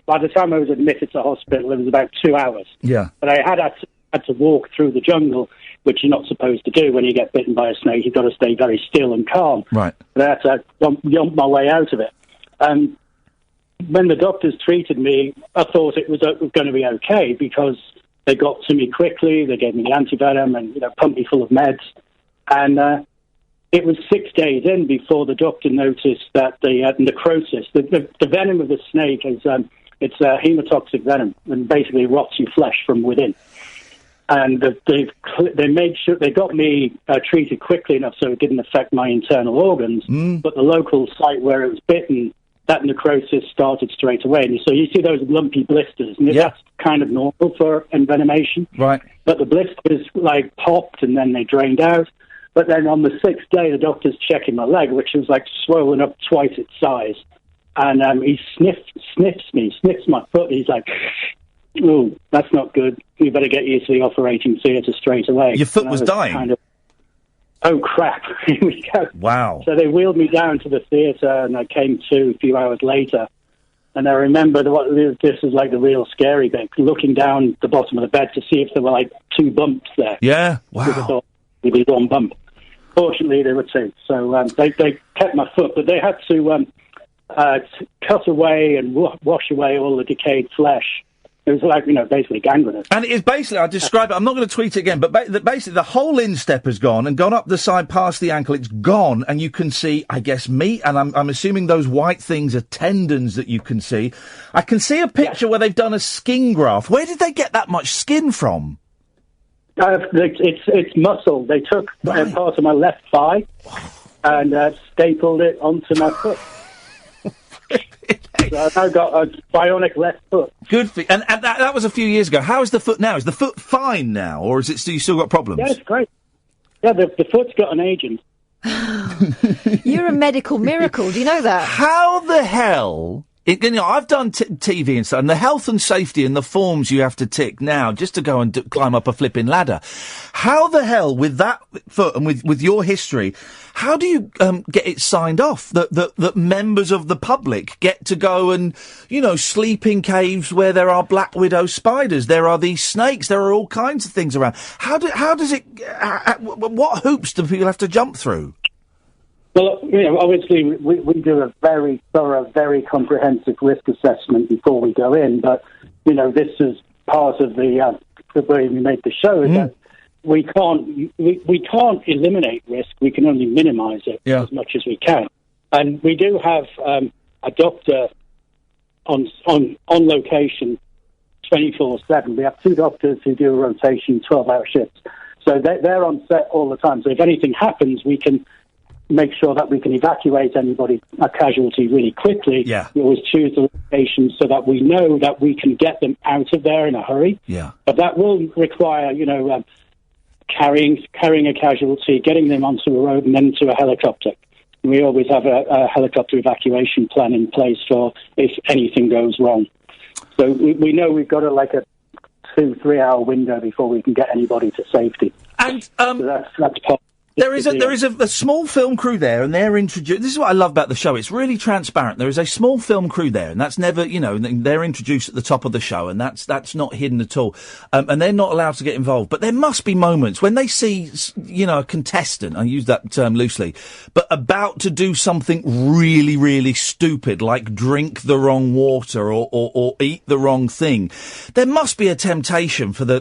Speaker 12: by the time I was admitted to hospital, it was about 2 hours.
Speaker 2: Yeah.
Speaker 12: But I had to walk through the jungle, which you're not supposed to do when you get bitten by a snake. You've got to stay very still and calm.
Speaker 2: Right.
Speaker 12: But I had to jump my way out of it. And when the doctors treated me, I thought it was going to be okay, because they got to me quickly. They gave me the antivenom and pumped me full of meds. And it was 6 days in before the doctor noticed that the necrosis, the venom of the snake, it's a hemotoxic venom, and basically rots your flesh from within. And they made sure they got me treated quickly enough so it didn't affect my internal organs. But the local site where it was bitten, that necrosis started straight away. And so you see those lumpy blisters, and that's kind of normal for envenomation.
Speaker 2: Right.
Speaker 12: But the blisters popped and then they drained out. But then on the 6th day, the doctor's checking my leg, which was swollen up twice its size. And he sniffs my foot. He's like, "Oh, that's not good. You better get you to the operating theatre straight away."
Speaker 2: Your foot was dying?
Speaker 12: Oh, crap. Here we go.
Speaker 2: Wow.
Speaker 12: So they wheeled me down to the theatre, and I came to a few hours later. And I remember this was the real scary bit, looking down the bottom of the bed to see if there were 2 bumps there.
Speaker 2: Yeah, wow.
Speaker 12: Because I thought it'd be one bump. Fortunately, there were two. So they kept my foot, but they had to cut away and wash away all the decayed flesh. It was like, basically gangrenous.
Speaker 2: And it is basically, I describe it, I'm not going to tweet it again, but basically the whole instep has gone and gone up the side past the ankle. It's gone, and you can see, I guess, meat, and I'm assuming those white things are tendons that you can see. I can see a picture where they've done a skin graft. Where did they get that much skin from?
Speaker 12: It's muscle. They took part of my left thigh and stapled it onto my foot. So I've now got a bionic left foot.
Speaker 2: Good for you. And that was a few years ago. How is the foot now? Is the foot fine now, or is it you still got problems?
Speaker 12: Yeah, it's great. Yeah, the foot's got an agent.
Speaker 5: You're a medical miracle. Do you know that?
Speaker 2: How the hell... I've done TV and stuff, and the health and safety and the forms you have to tick now just to go and climb up a flipping ladder. How the hell, with that foot and with your history, how do you get it signed off that members of the public get to go and, sleep in caves where there are black widow spiders, there are these snakes, there are all kinds of things around. How does it? What hoops do people have to jump through?
Speaker 12: Well, obviously we do a very thorough, very comprehensive risk assessment before we go in. But this is part of the way we made the show. Is that we can't eliminate risk. We can only minimise it as much as we can. And we do have a doctor on location 24/7. We have two doctors who do a rotation, 12-hour shifts. So they're on set all the time. So if anything happens, we can make sure that we can evacuate a casualty really quickly. Yeah. We always choose the location so that we know that we can get them out of there in a hurry.
Speaker 2: Yeah.
Speaker 12: But that will require, carrying a casualty, getting them onto a road and then to a helicopter. And we always have a helicopter evacuation plan in place for if anything goes wrong. So we know we've got a 2-3 hour window before we can get anybody to safety.
Speaker 2: And
Speaker 12: so that's part.
Speaker 2: There is a small film crew there, and they're introduced. This is what I love about the show. It's really transparent. There is a small film crew there, and that's never, they're introduced at the top of the show, and that's not hidden at all. And they're not allowed to get involved. But there must be moments when they see, a contestant, I use that term loosely, but about to do something really, really stupid, like drink the wrong water or eat the wrong thing. There must be a temptation for the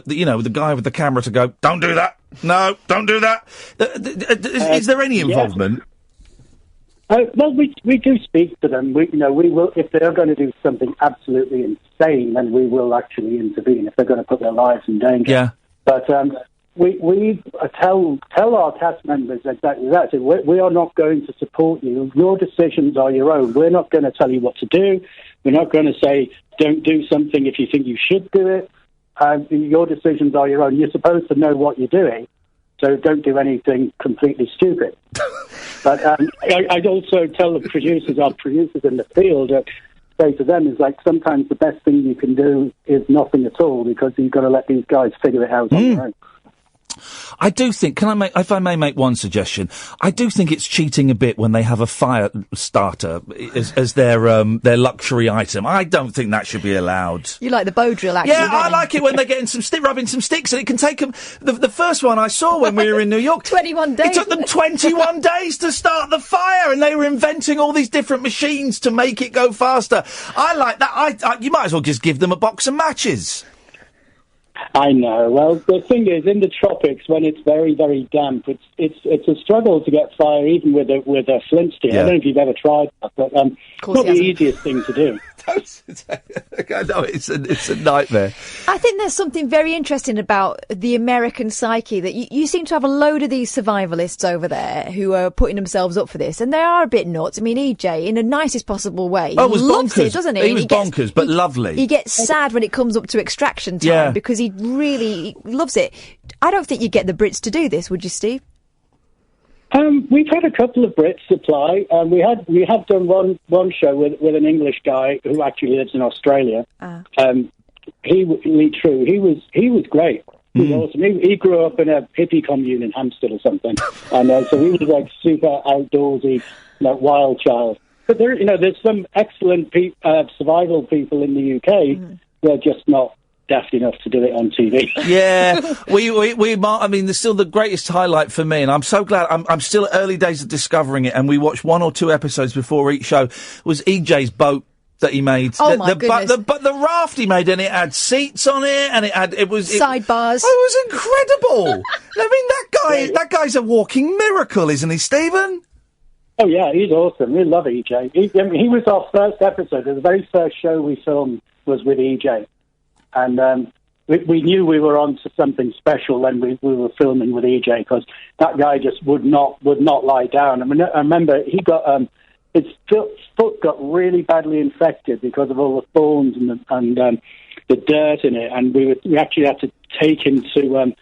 Speaker 2: guy with the camera to go, "Don't do that. No, don't do that." Is there any involvement?
Speaker 12: Well, we do speak to them. We will, if they're going to do something absolutely insane, then we will actually intervene if they're going to put their lives in danger.
Speaker 2: Yeah.
Speaker 12: But we tell our cast members exactly that. We are not going to support you. Your decisions are your own. We're not going to tell you what to do. We're not going to say don't do something if you think you should do it. Your decisions are your own. You're supposed to know what you're doing, so don't do anything completely stupid. But I'd also tell the producers, our producers in the field, say to them is sometimes the best thing you can do is nothing at all, because you've got to let these guys figure it out on their own.
Speaker 2: I do think, if I may make one suggestion, I do think it's cheating a bit when they have a fire starter as their luxury item. I don't think that should be allowed.
Speaker 5: You like the bow drill, actually.
Speaker 2: Yeah, I like it when they're getting rubbing some sticks, and it can take them. The first one I saw when we were in New York,
Speaker 5: 21 days.
Speaker 2: It took them 21 days to start the fire, and they were inventing all these different machines to make it go faster. I like that. You might as well just give them a box of matches.
Speaker 12: I know. Well, the thing is, in the tropics, when it's very, very damp, it's a struggle to get fire, even with a flint stick. Yeah. I don't know if you've ever tried that, but not the easiest thing to do.
Speaker 2: No, it's a nightmare.
Speaker 5: I think there's something very interesting about the American psyche, that you seem to have a load of these survivalists over there who are putting themselves up for this, and they are a bit nuts. I mean, EJ, in the nicest possible way, loves it, doesn't he?
Speaker 2: He was bonkers, but lovely.
Speaker 5: He gets sad when it comes up to extraction time because he really loves it. I don't think you get the Brits to do this, would you, Steve?
Speaker 12: We've had a couple of Brits apply. We have done one show with an English guy who actually lives in Australia. Lee True. He was great. He was awesome. He grew up in a hippie commune in Hampstead or something, and so he was super outdoorsy, wild child. But there's some excellent survival people in the UK. They're just not daft enough to do it on TV.
Speaker 2: Yeah, I mean, there's still the greatest highlight for me, and I'm so glad. I'm still at early days of discovering it, and we watched 1 or 2 episodes before each show. Was EJ's boat that he made?
Speaker 5: Oh my goodness!
Speaker 2: But the raft he made, and it had seats on it, and it was
Speaker 5: sidebars.
Speaker 2: It was incredible. I mean, that guy's a walking miracle, isn't he, Stephen?
Speaker 12: Oh yeah, he's awesome. We love EJ. He was our first episode. The very first show we filmed was with EJ. And we knew we were on to something special when we were filming with EJ, because that guy just would not lie down. I mean, I remember he got his foot got really badly infected because of all the thorns and the dirt in it, and we actually had to take him to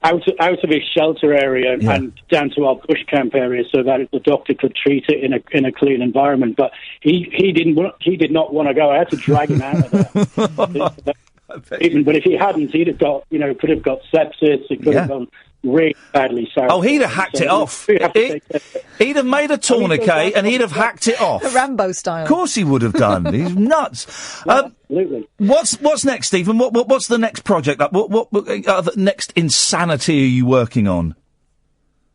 Speaker 12: out of his shelter area and down to our bush camp area so that the doctor could treat it in a clean environment. But he did not want to go. I had to drag him out of there. But if he hadn't, he'd have got, could have got sepsis. It could have gone really badly sour.
Speaker 2: Oh, he'd have hacked it off. He'd have made a tourniquet and he'd have hacked it off.
Speaker 5: Rambo style.
Speaker 2: Of course he would have done. He's nuts.
Speaker 12: Absolutely.
Speaker 2: What's next, Stephen? What's the next project? What next insanity are you working on?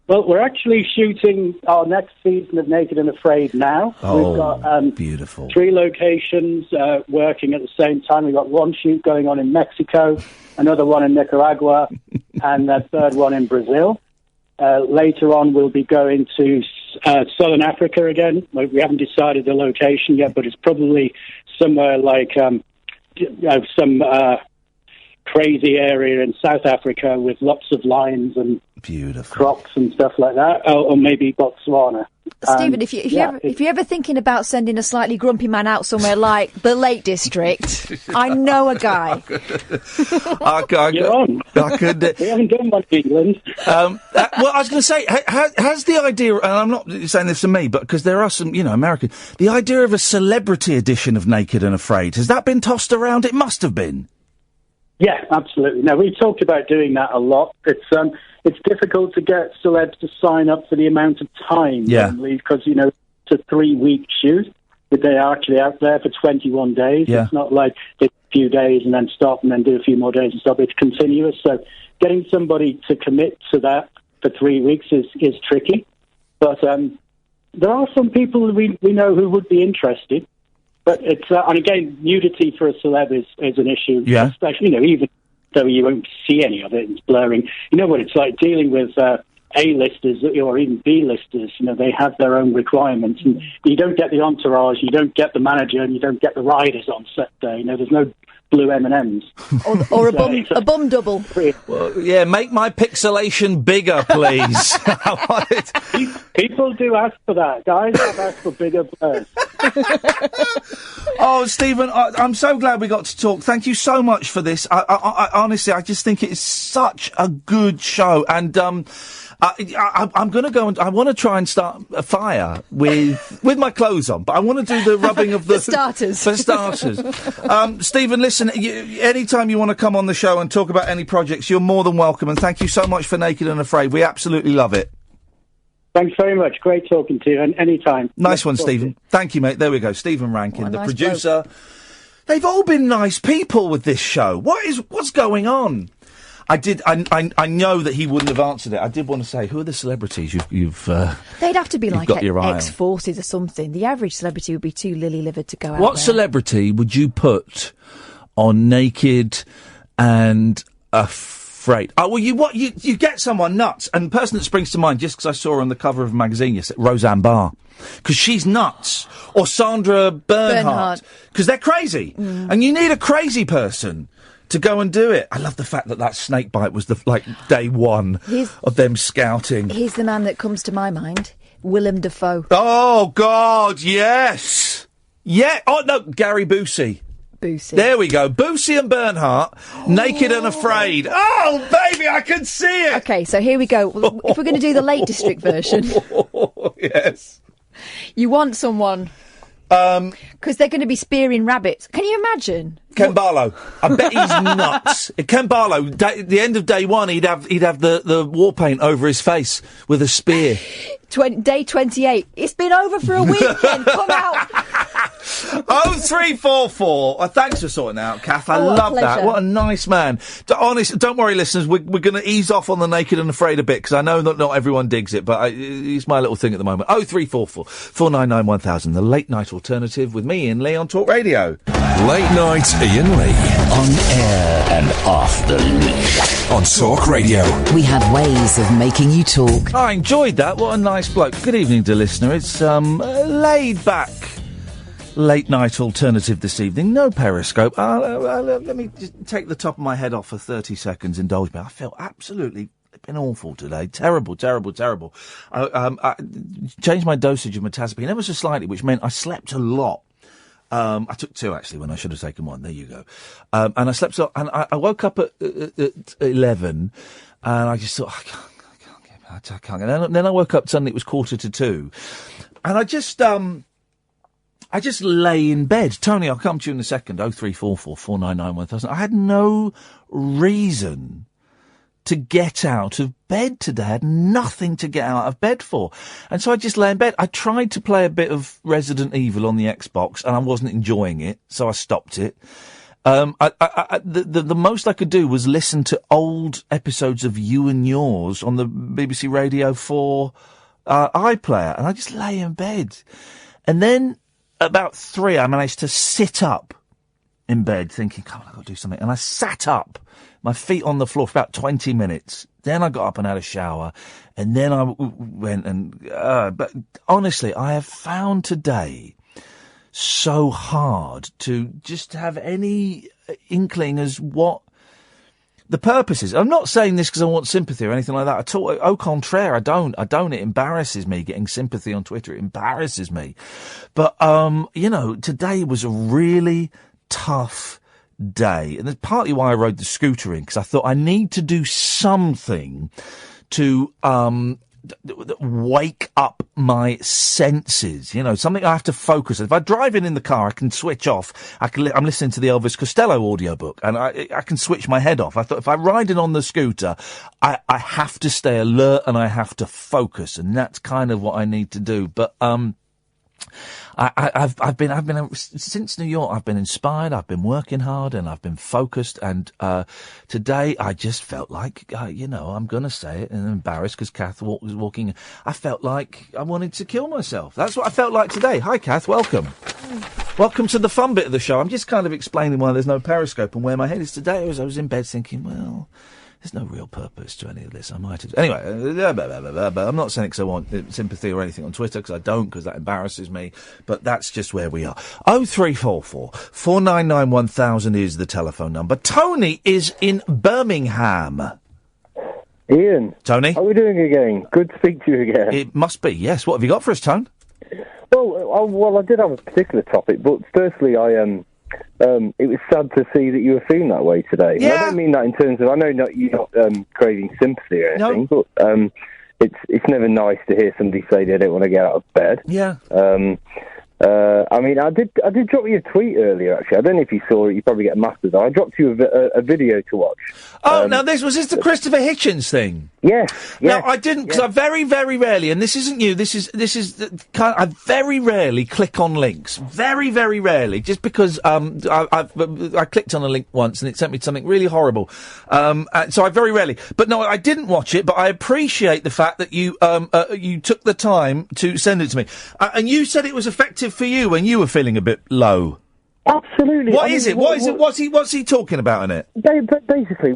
Speaker 12: Well, we're actually shooting our next season of Naked and Afraid now.
Speaker 2: Oh,
Speaker 12: we've got
Speaker 2: beautiful.
Speaker 12: 3 locations working at the same time. We've got 1 shoot going on in Mexico, another one in Nicaragua, and a 3rd one in Brazil. Later on, we'll be going to Southern Africa again. We haven't decided the location yet, but it's probably somewhere like some crazy area in South Africa with lots of lions and crocs and stuff like that, or maybe Botswana.
Speaker 5: Stephen, if you're ever thinking about sending a slightly grumpy man out somewhere like the Lake District, I know a guy.
Speaker 12: You're on. We haven't done much England.
Speaker 2: Well, I was going to say, has the idea, and I'm not saying this to me, but because there are some, American, the idea of a celebrity edition of Naked and Afraid, has that been tossed around? It must have been.
Speaker 12: Yeah, absolutely. No, we've talked about doing that a lot. It's difficult to get celebs to sign up for the amount of time, because, it's a 3-week shoot, but they are actually out there for 21 days.
Speaker 2: Yeah.
Speaker 12: It's not like a few days and then stop and then do a few more days and stop. It's continuous. So getting somebody to commit to that for 3 weeks is tricky. But there are some people we know who would be interested. But it's, and again, nudity for a celeb is an issue.
Speaker 2: Yeah.
Speaker 12: Especially, even though you won't see any of it, it's blurring. You know what it's like dealing with A-listers or even B-listers. They have their own requirements. And you don't get the entourage, you don't get the manager, and you don't get the riders on set day. There's no blue M&Ms.
Speaker 5: Or a bum double.
Speaker 2: Well, yeah, make my pixelation bigger, please.
Speaker 12: People do ask for that. Guys have asked for bigger blurs.
Speaker 2: Oh, Stephen, I'm so glad we got to talk. Thank you so much for this. I honestly, I just think it is such a good show. And I'm going to go and I want to try and start a fire with my clothes on, but I want to do the rubbing of the...
Speaker 5: For starters.
Speaker 2: For starters. Stephen, listen, anytime you want to come on the show and talk about any projects, you're more than welcome. And thank you so much for Naked and Afraid. We absolutely love it.
Speaker 12: Thanks very much. Great talking to you, and anytime.
Speaker 2: Nice one, Stephen. Thank you, mate. There we go. Stephen Rankin, the producer. Bloke. They've all been nice people with this show. What's going on? I know that he wouldn't have answered it. I did want to say, who are the celebrities you've
Speaker 5: They'd have to be like
Speaker 2: ex-forces
Speaker 5: or something. The average celebrity would be too lily-livered to go out
Speaker 2: What
Speaker 5: there.
Speaker 2: Celebrity would you put on Naked and Afraid? Oh, well, you get someone nuts. And the person that springs to mind, just because I saw her on the cover of a magazine yesterday, Roseanne Barr. Because she's nuts. Or Sandra Bernhard. Because they're crazy. And you need a crazy person to go and do it. I love the fact that snake bite was day one of them scouting.
Speaker 5: Here's the man that comes to my mind. Willem Dafoe.
Speaker 2: Oh, God, yes. Yeah. Oh, no, Gary Busey. There we go. Busey and Bernhardt, Naked and Afraid. Oh, baby, I can see it.
Speaker 5: Okay, so here we go. If we're going to do the Lake District version.
Speaker 2: Yes.
Speaker 5: You want someone... because they're going to be spearing rabbits. Can you imagine?
Speaker 2: Ken Barlow. I bet he's nuts. Ken the end of day one, he'd have the war paint over his face with a spear.
Speaker 5: day 28. It's been over for a weekend. Come out.
Speaker 2: 0344. Thanks for sorting out, Kath. I love that. What a nice man. Honestly, don't worry, listeners. We're going to ease off on the Naked and Afraid a bit because I know that not everyone digs it, but it's my little thing at the moment. 0344 499 1000. The late night alternative with me, Iain Lee, on Talk Radio.
Speaker 1: Late night Iain Lee.
Speaker 4: On air and off the leash.
Speaker 1: On Talk Radio.
Speaker 3: We have ways of making you talk.
Speaker 2: I enjoyed that. What a nice bloke. Good evening, dear listener. It's laid back. Late night alternative this evening. No Periscope. Let me just take the top of my head off for 30 seconds. Indulge me. I felt absolutely been awful today. Terrible. I changed my dosage of metazapine ever so slightly, which meant I slept a lot. I took 2 actually when I should have taken 1. There you go. And I slept so, and I woke up at 11, and I just thought I can't. And then I woke up suddenly. It was 1:45, and I just lay in bed. Tony, I'll come to you in a second. 0344 499 1000. I had no reason to get out of bed today. I had nothing to get out of bed for. And so I just lay in bed. I tried to play a bit of Resident Evil on the Xbox and I wasn't enjoying it, so I stopped it. The most I could do was listen to old episodes of You and Yours on the BBC Radio 4 iPlayer, and I just lay in bed. And then about 3, I managed to sit up in bed thinking, come on, I've got to do something. And I sat up, my feet on the floor for about 20 minutes. Then I got up and had a shower. And then I went and... but honestly, I have found today so hard to just have any inkling as what the purpose is. I'm not saying this because I want sympathy or anything like that at all. Au contraire, I don't. It embarrasses me getting sympathy on Twitter. It embarrasses me. But, today was a really tough day. And that's partly why I rode the scooter in, because I thought I need to do something to, wake up my senses, something I have to focus on. If I drive in the car, I can switch off. I'm listening to the Elvis Costello audiobook and I can switch my head off. I thought if I ride in on the scooter, I have to stay alert and I have to focus, and that's kind of what I need to do. But, I've been since New York. I've been inspired. I've been working hard, and I've been focused. And today, I just felt like, I'm going to say it, and I'm embarrassed because Kath was walking. I felt like I wanted to kill myself. That's what I felt like today. Hi, Kath. Welcome. Welcome to the fun bit of the show. I'm just kind of explaining why there's no Periscope and where my head is today. I was in bed thinking, well, there's no real purpose to any of this. I might have... Anyway, I'm not saying it because I want sympathy or anything on Twitter, because I don't, because that embarrasses me. But that's just where we are. 0344 499 1000 is the telephone number. Tony is in Birmingham.
Speaker 13: Iain.
Speaker 2: Tony.
Speaker 13: How are we doing again? Good to speak to you again.
Speaker 2: It must be, yes. What have you got for us, Tone?
Speaker 13: Well, I did have a particular topic, but firstly, it was sad to see that you were feeling that way today.
Speaker 2: Yeah.
Speaker 13: And I don't mean that in terms of, I know you're not craving sympathy or anything,
Speaker 2: no.
Speaker 13: But it's never nice to hear somebody say they don't want to get out of bed.
Speaker 2: Yeah.
Speaker 13: I did drop you a tweet earlier, actually. I don't know if you saw it. You probably get masters. I dropped you a video to watch.
Speaker 2: Oh, now was this the Christopher Hitchens thing?
Speaker 13: Yes.
Speaker 2: No, I didn't, because I very, very rarely, and this isn't you, this is I very rarely click on links. Very, very rarely, just because, I clicked on a link once and it sent me something really horrible. So I very rarely, but no, I didn't watch it, but I appreciate the fact that you took the time to send it to me. And you said it was effective for you when you were feeling a bit low.
Speaker 13: Absolutely.
Speaker 2: What is it? What's he talking about in it?
Speaker 13: Basically,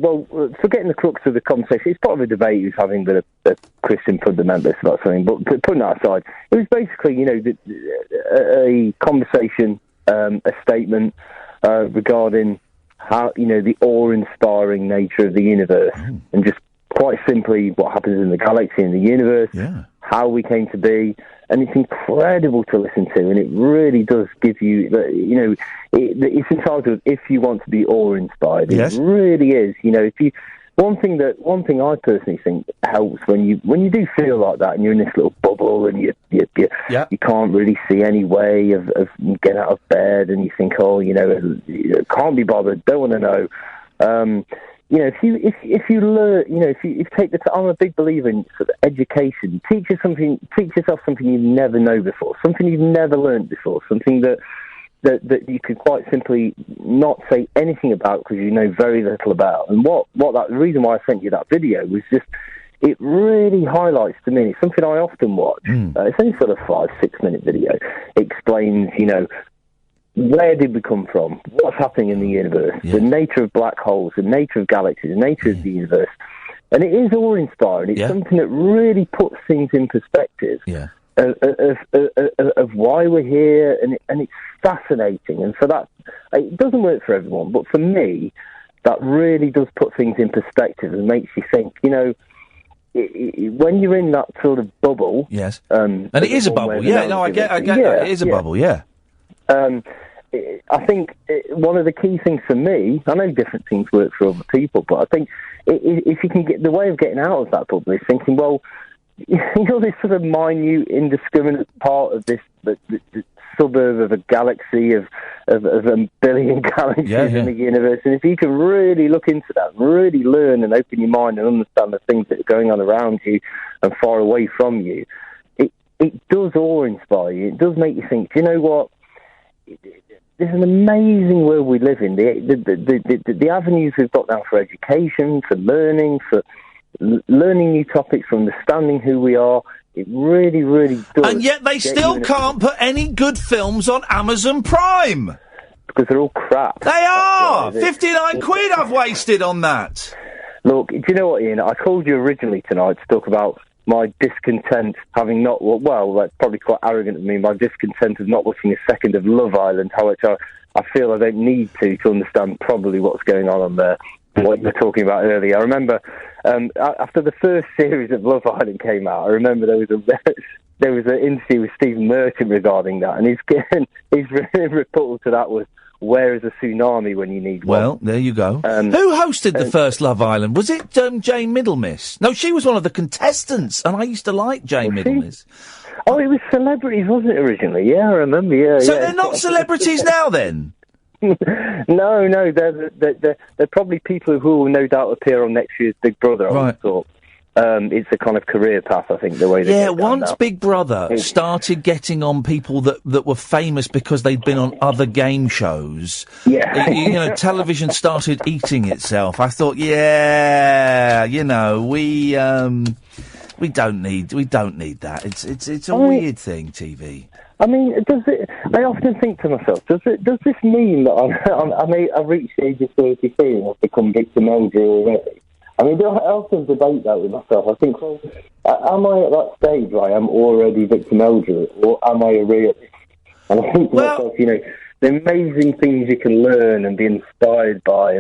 Speaker 13: forgetting the crux of the conversation, it's part of a debate he was having with a Christian fundamentalist about something, but putting that aside, it was basically, a conversation, a statement regarding how, the awe-inspiring nature of the universe, and just quite simply what happens in the galaxy and the universe, how we came to be. And it's incredible to listen to, and it really does give you, it's entitled "If You Want to Be Awe-Inspired."
Speaker 2: Yes.
Speaker 13: It really is. One thing I personally think helps when you do feel like that, and you're in this little bubble, and you can't really see any way of getting out of bed, and you think, can't be bothered, don't want to know. if you learn, if you take I'm a big believer in sort of education. Teach yourself something you never know before, something you've never learned before, something that you can quite simply not say anything about because you know very little about. And the reason why I sent you that video was just, it really highlights to me, it's something I often watch. It's only sort of 5-6 minute video. It explains, where did we come from? What's happening in the universe? The nature of black holes, the nature of galaxies, the nature of the universe. And it is awe-inspiring. It's something that really puts things in perspective of why we're here, and it's fascinating. And for that, it doesn't work for everyone, but for me, that really does put things in perspective and makes you think, when you're in that sort of bubble...
Speaker 2: Yes. And it is a bubble, I get that. It is a bubble,
Speaker 13: I think one of the key things for me, I know different things work for other people, but I think if you can get the way of getting out of that bubble is thinking, well, you're this sort of minute, indiscriminate part of this the suburb of a galaxy of a billion galaxies in the universe, and if you can really look into that, really learn and open your mind and understand the things that are going on around you and far away from you, it does awe-inspire you. It does make you think, do you know what? There's an amazing world we live in. The avenues we've got now for education, for learning new topics, for understanding who we are, it really, really does.
Speaker 2: And yet they still can't put any good films on Amazon Prime.
Speaker 13: Because they're all crap.
Speaker 2: They are! 59 quid I've wasted on that.
Speaker 13: Look, do you know what, Ian? I called you originally tonight to talk about my discontent having not... Well, that's probably quite arrogant of me, my discontent of not watching a second of Love Island, how much I feel I don't need to understand probably what's going on there, what you were talking about earlier. I remember after the first series of Love Island came out, I remember there was an interview with Stephen Merchant regarding that, and his rebuttal to that was, where is a tsunami when you need one?
Speaker 2: Well, there you go. Who hosted the first Love Island? Was it Jane Middlemiss? No, she was one of the contestants, and I used to like Jane Middlemiss.
Speaker 13: Oh, it was celebrities, wasn't it, originally? Yeah, I remember, yeah.
Speaker 2: So they're not celebrities now, then?
Speaker 13: No, they're probably people who will no doubt appear on next year's Big Brother, I would have thought. It's a kind of career path, I think, the way they get
Speaker 2: once
Speaker 13: now.
Speaker 2: Big Brother started getting on people that were famous because they'd been on other game shows, television started eating itself. I thought, we don't need that. It's a weird thing, TV.
Speaker 13: I mean, I often think to myself, does this mean that I've reached the age of 33 and I've become victim elder already? I mean, I often debate that with myself. I think, well, am I at that stage where I am already victim elder, or am I a realist? And I think to myself, the amazing things you can learn and be inspired by.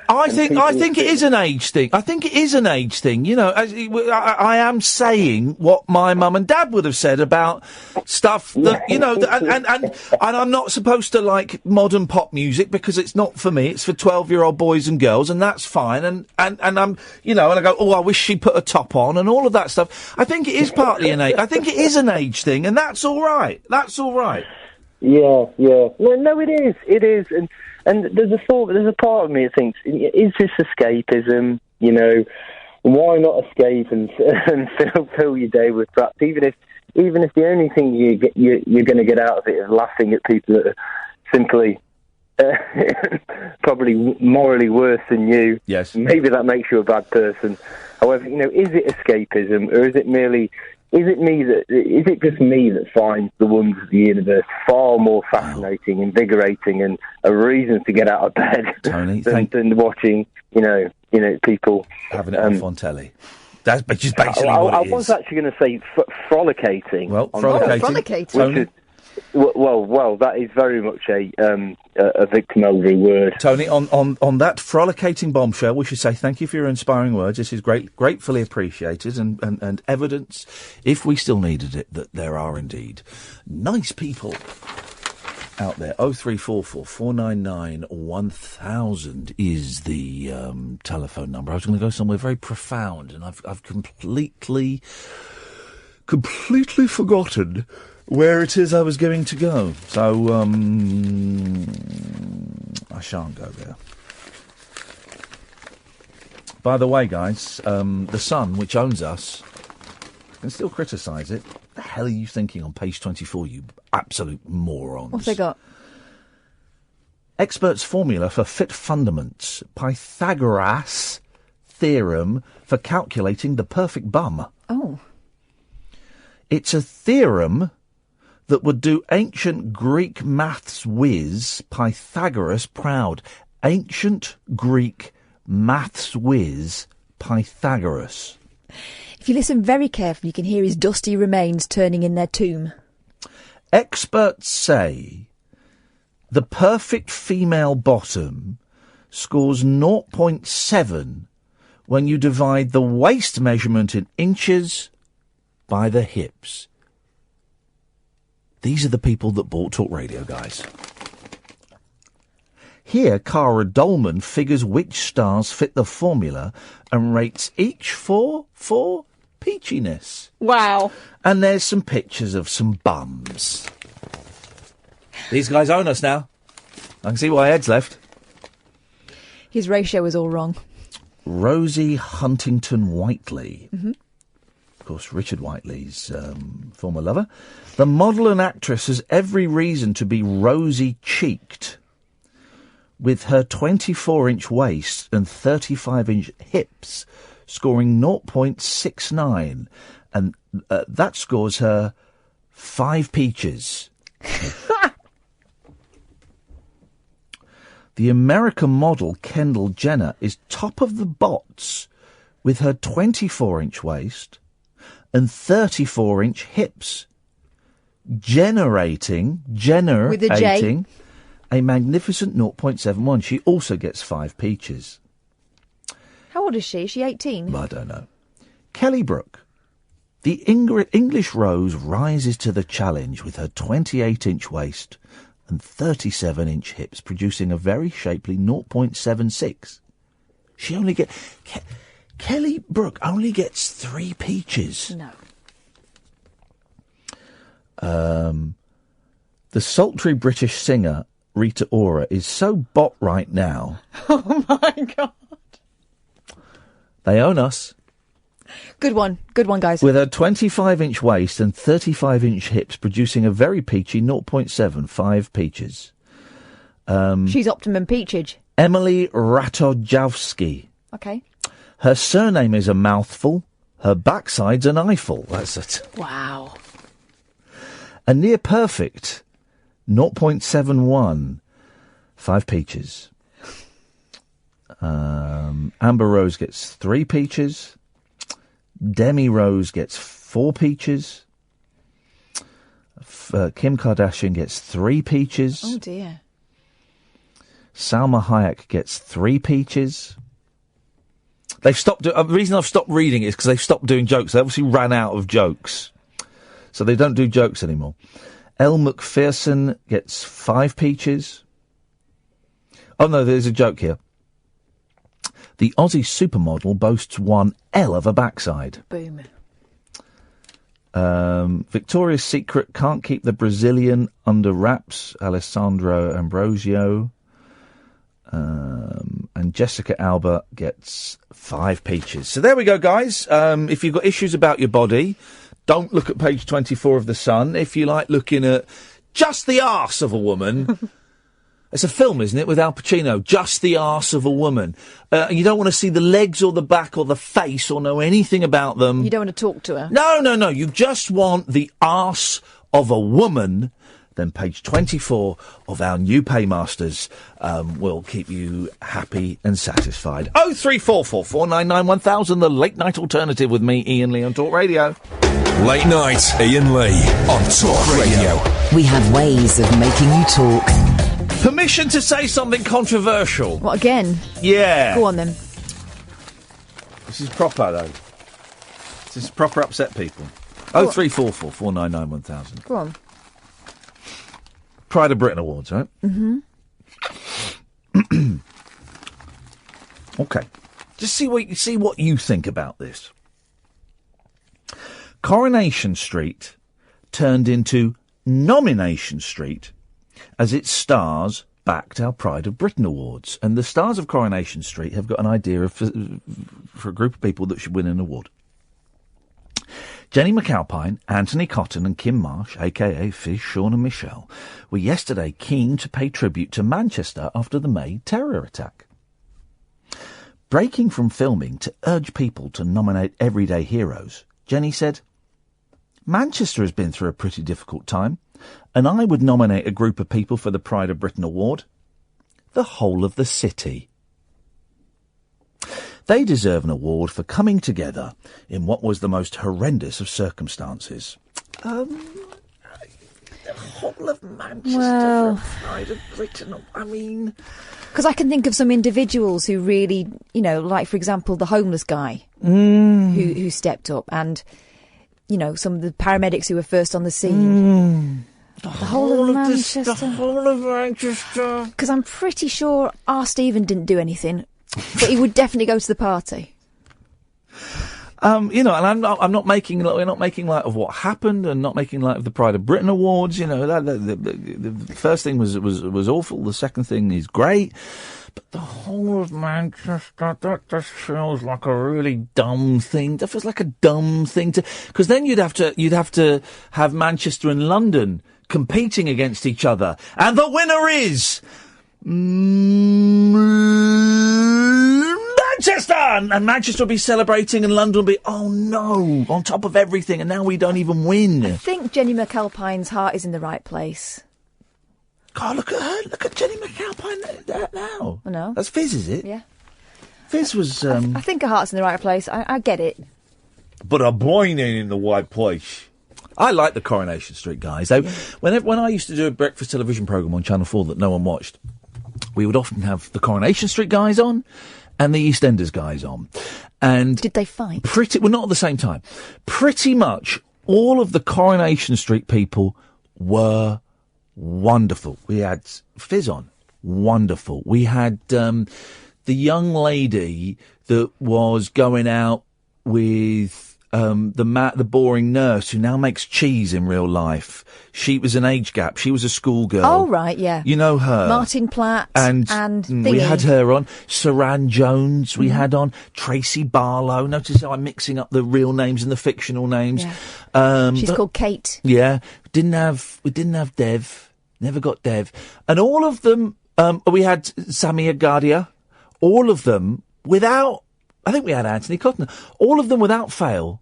Speaker 2: I think it is an age thing. I think it is an age thing. I am saying what my mum and dad would have said about stuff that, and I'm not supposed to like modern pop music because it's not for me. It's for 12-year-old boys and girls, and that's fine. And I'm, and I go, I wish she put a top on and all of that stuff. I think it is partly an age. I think it is an age thing, and that's all right. That's all right.
Speaker 13: Yeah. No, it is, and there's a part of me that thinks, is this escapism? Why not escape and fill your day with perhaps even if the only thing you're going to get out of it is laughing at people that are simply probably morally worse than you.
Speaker 2: Yes,
Speaker 13: maybe that makes you a bad person. However, is it escapism, or is it merely? Is it just me that finds the wonders of the universe far more fascinating, invigorating, and a reason to get out of bed
Speaker 2: Tony,
Speaker 13: than watching, people
Speaker 2: having it on telly? That's just basically what it is.
Speaker 13: I was actually going to say frolicating.
Speaker 2: Well, frolicating. Tony?
Speaker 13: Well, that is very much a victim elder word.
Speaker 2: Tony, on that frolicating bombshell, we should say thank you for your inspiring words. This is gratefully appreciated and evidence, if we still needed it, that there are indeed nice people out there. 0344 499 1000 is the telephone number. I was going to go somewhere very profound, and I've completely forgotten where it is I was going to go. So, I shan't go there. By the way, guys, the Sun, which owns us, can still criticise it. What the hell are you thinking on page 24, you absolute morons?
Speaker 5: What's they got?
Speaker 2: Experts' formula for fit fundaments. Pythagoras theorem for calculating the perfect bum.
Speaker 5: Oh.
Speaker 2: It's a theorem that would do ancient Greek maths whiz Pythagoras proud. Ancient Greek maths whiz Pythagoras.
Speaker 5: If you listen very carefully, you can hear his dusty remains turning in their tomb.
Speaker 2: Experts say the perfect female bottom scores 0.7 when you divide the waist measurement in inches by the hips. These are the people that bought Talk Radio, guys. Here, Cara Dolman figures which stars fit the formula and rates each for peachiness.
Speaker 5: Wow.
Speaker 2: And there's some pictures of some bums. These guys own us now. I can see why Ed's left.
Speaker 5: His ratio was all wrong.
Speaker 2: Rosie Huntington Whiteley.
Speaker 5: Mm-hmm.
Speaker 2: Of course, Richard Whiteley's former lover. The model and actress has every reason to be rosy-cheeked, with her 24-inch waist and 35-inch hips scoring 0.69, and that scores her 5 peaches. The American model Kendall Jenner is top of the bots with her 24-inch waist and 34-inch hips, generating
Speaker 5: with a J.
Speaker 2: A magnificent 0.71. She also gets 5 peaches.
Speaker 5: How old is she? Is she 18?
Speaker 2: I don't know. Kelly Brook. The English Rose rises to the challenge with her 28-inch waist and 37-inch hips, producing a very shapely 0.76. She only gets... Kelly Brook only gets 3 peaches.
Speaker 5: No.
Speaker 2: The sultry British singer Rita Ora is so bot right now.
Speaker 5: Oh, my God.
Speaker 2: They own us.
Speaker 5: Good one, guys.
Speaker 2: With her 25-inch waist and 35-inch hips, producing a very peachy 0.75 peaches.
Speaker 5: She's optimum peachage.
Speaker 2: Emily Ratojowski.
Speaker 5: Okay.
Speaker 2: Her surname is a mouthful. Her backside's an eyeful. That's it.
Speaker 5: Wow.
Speaker 2: A near perfect 0.71. 5 peaches. Amber Rose gets 3 peaches. Demi Rose gets 4 peaches. Kim Kardashian gets 3 peaches.
Speaker 5: Oh, dear.
Speaker 2: Salma Hayek gets 3 peaches. They've stopped... the reason I've stopped reading it is because they've stopped doing jokes. They obviously ran out of jokes. So they don't do jokes anymore. Elle Macpherson gets 5 peaches. Oh, no, there's a joke here. The Aussie supermodel boasts one L of a backside.
Speaker 5: Boom.
Speaker 2: Victoria's Secret can't keep the Brazilian under wraps. Alessandro Ambrosio. And Jessica Alba gets 5 peaches. So there we go, guys. If you've got issues about your body, don't look at page 24 of The Sun. If you like looking at just the arse of a woman... It's a film, isn't it, with Al Pacino? Just the arse of a woman. You don't want to see the legs or the back or the face or know anything about them.
Speaker 5: You don't want to talk to her.
Speaker 2: No. You just want the arse of a woman. Then page 24 of our new Paymasters will keep you happy and satisfied. 0344 499 1000, the late night alternative with me, Iain Lee, on Talk Radio.
Speaker 1: Late night, Iain Lee on Talk Radio.
Speaker 3: We have ways of making you talk.
Speaker 2: Permission to say something controversial.
Speaker 5: What, again?
Speaker 2: Yeah.
Speaker 5: Go on, then.
Speaker 2: This is proper, though. This is proper upset people. 0344 499 1000.
Speaker 5: Go on.
Speaker 2: Pride of Britain Awards, right?
Speaker 5: Mm-hmm.
Speaker 2: Okay. Just see what you think about this. Coronation Street turned into Nomination Street as it stars backed our Pride of Britain Awards, and the stars of Coronation Street have got an idea of for a group of people that should win an award. Jenny McAlpine, Anthony Cotton and Kim Marsh, a.k.a. Fizz, Sean and Michelle, were yesterday keen to pay tribute to Manchester after the May terror attack. Breaking from filming to urge people to nominate everyday heroes, Jenny said, "Manchester has been through a pretty difficult time, and I would nominate a group of people for the Pride of Britain Award. The whole of the city. They deserve an award for coming together in what was the most horrendous of circumstances." The whole of Manchester for Pride of Britain, I mean...
Speaker 5: Because I can think of some individuals who really, like, for example, the homeless guy who stepped up, and, some of the paramedics who were first on the scene. The whole of Manchester.
Speaker 2: The whole of Manchester.
Speaker 5: Because I'm pretty sure our Stephen didn't do anything, but he would definitely go to the party.
Speaker 2: And I'm not making we're not making light of what happened, and not making light of the Pride of Britain Awards. The first thing was awful. The second thing is great, but the whole of Manchester, that just feels like a really dumb thing. That feels like a dumb thing because then you'd have to have Manchester and London competing against each other, and the winner is Manchester! And Manchester will be celebrating, and London will be, oh no, on top of everything, and now we don't even win.
Speaker 5: I think Jenny McAlpine's heart is in the right place.
Speaker 2: God, look at her. Look at Jenny McAlpine there now.
Speaker 5: I know.
Speaker 2: That's Fizz, is it?
Speaker 5: Yeah.
Speaker 2: Fizz was...
Speaker 5: I think her heart's in the right place. I get it.
Speaker 2: But her brain ain't in the right place. I like the Coronation Street guys. When I used to do a breakfast television programme on Channel 4 that no one watched, we would often have the Coronation Street guys on and the EastEnders guys on. And
Speaker 5: did they fight?
Speaker 2: Not at the same time. Pretty much all of the Coronation Street people were wonderful. We had Fizz on. Wonderful. We had the young lady that was going out with the boring nurse who now makes cheese in real life. She was an age gap. She was a schoolgirl.
Speaker 5: Oh, right, yeah.
Speaker 2: You know her.
Speaker 5: Martin Platt and
Speaker 2: we had her on. Saran Jones we had on. Tracy Barlow. Notice how I'm mixing up the real names and the fictional names.
Speaker 5: Yeah. She's called Kate.
Speaker 2: Yeah. We didn't have Dev. Never got Dev. And all of them, we had Samia Gardia. All of them without, I think we had Anthony Cotton. All of them without fail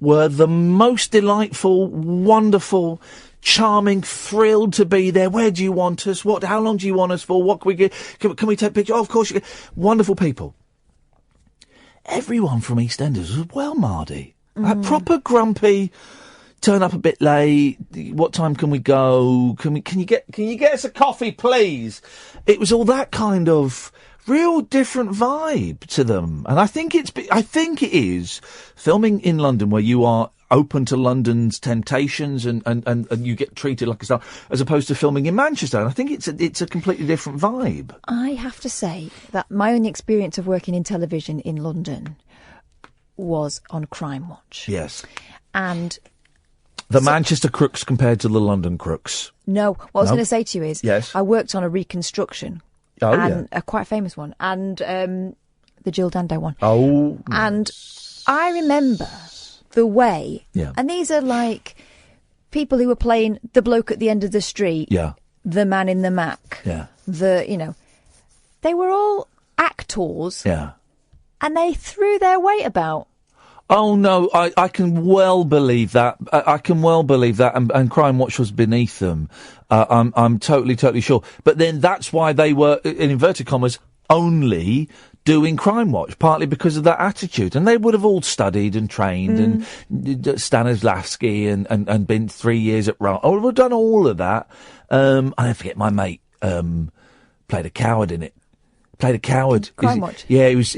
Speaker 2: were the most delightful, wonderful, charming, thrilled to be there. Where do you want us? How long do you want us for? What can we get? Can we take pictures? Oh, of course you can. Wonderful people. Everyone from EastEnders was well, Mardy. Proper grumpy. Turn up a bit late. What time can we go? Can you get us a coffee, please? It was all that kind of real different vibe to them. And I think it is filming in London where you are open to London's temptations and you get treated like a star, as opposed to filming in Manchester. And I think it's a completely different vibe.
Speaker 5: I have to say that my only experience of working in television in London was on Crime Watch.
Speaker 2: Yes.
Speaker 5: And
Speaker 2: the Manchester crooks compared to the London crooks.
Speaker 5: No, what I was going to say to you is,
Speaker 2: yes,
Speaker 5: I worked on a reconstruction.
Speaker 2: Oh,
Speaker 5: and a quite famous one, and the Jill Dando one.
Speaker 2: Oh,
Speaker 5: and I remember the way.
Speaker 2: Yeah.
Speaker 5: And these are like people who were playing the bloke at the end of the street.
Speaker 2: Yeah.
Speaker 5: The man in the Mac.
Speaker 2: Yeah.
Speaker 5: They were all actors.
Speaker 2: Yeah.
Speaker 5: And they threw their weight about.
Speaker 2: Oh no, I can well believe that. I can well believe that, and Crime Watch was beneath them. I'm totally sure. But then that's why they were, in inverted commas, only doing Crime Watch, partly because of that attitude. And they would have all studied and trained and Stanislavski and been 3 years at Rome. I would have done all of that. I don't forget my mate played a coward in it. Played a coward.
Speaker 5: Crime Watch.
Speaker 2: Yeah, he was.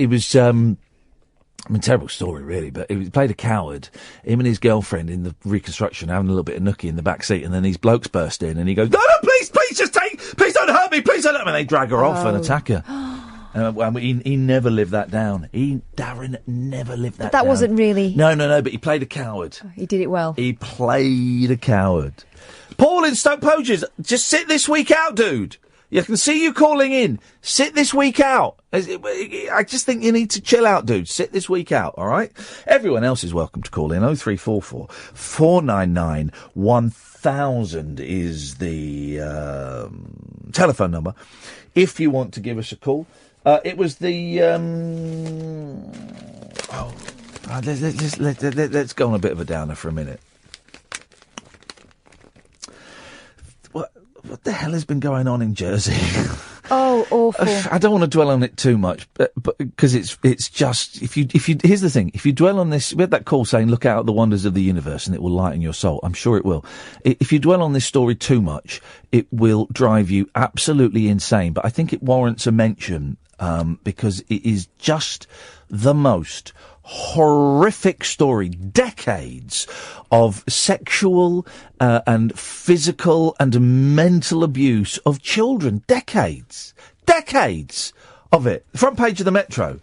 Speaker 2: Terrible story, really, but he played a coward. Him and his girlfriend in the reconstruction having a little bit of nookie in the back seat, and then these blokes burst in, and he goes, "No, please, please don't hurt me, please don't hurt me." And they drag her off and attack her. He never lived that down. Darren never lived that down.
Speaker 5: But that wasn't really...
Speaker 2: No, but he played a coward.
Speaker 5: He did it well.
Speaker 2: He played a coward. Paul in Stoke Poges, just sit this week out, dude. You can see you calling in. Sit this week out. I just think you need to chill out, dude. Sit this week out, all right? Everyone else is welcome to call in. 0344 499 1000 is the telephone number if you want to give us a call. It was the... let's go on a bit of a downer for a minute. What the hell has been going on in Jersey?
Speaker 5: Oh, awful!
Speaker 2: I don't want to dwell on it too much, but because it's just if you here's the thing: if you dwell on this, we had that call saying, "Look out at the wonders of the universe, and it will lighten your soul." I'm sure it will. If you dwell on this story too much, it will drive you absolutely insane. But I think it warrants a mention because it is just the most horrific story. Decades of sexual and physical and mental abuse of children. Decades of it. The front page of the Metro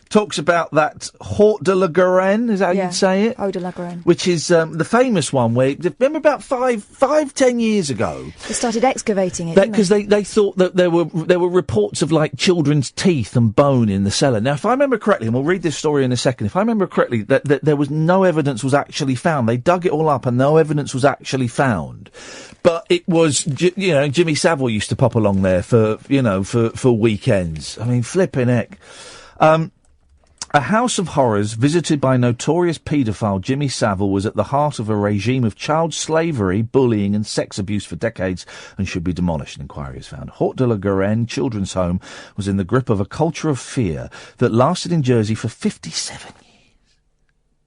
Speaker 2: talks about that Haute de la Garenne, is that how you'd say it?
Speaker 5: Haute de la Garenne.
Speaker 2: Which is the famous one where, remember about 10 years ago?
Speaker 5: They started excavating it,
Speaker 2: Because they thought that there were reports of, like, children's teeth and bone in the cellar. Now, if I remember correctly, and we'll read this story in a second, if I remember correctly, that there was no evidence was actually found. They dug it all up and no evidence was actually found. But it was, Jimmy Savile used to pop along there for weekends. I mean, flipping heck. A house of horrors visited by notorious paedophile Jimmy Savile was at the heart of a regime of child slavery, bullying and sex abuse for decades and should be demolished, an inquiry has found. Haute de la Garenne Children's Home was in the grip of a culture of fear that lasted in Jersey for 57 years.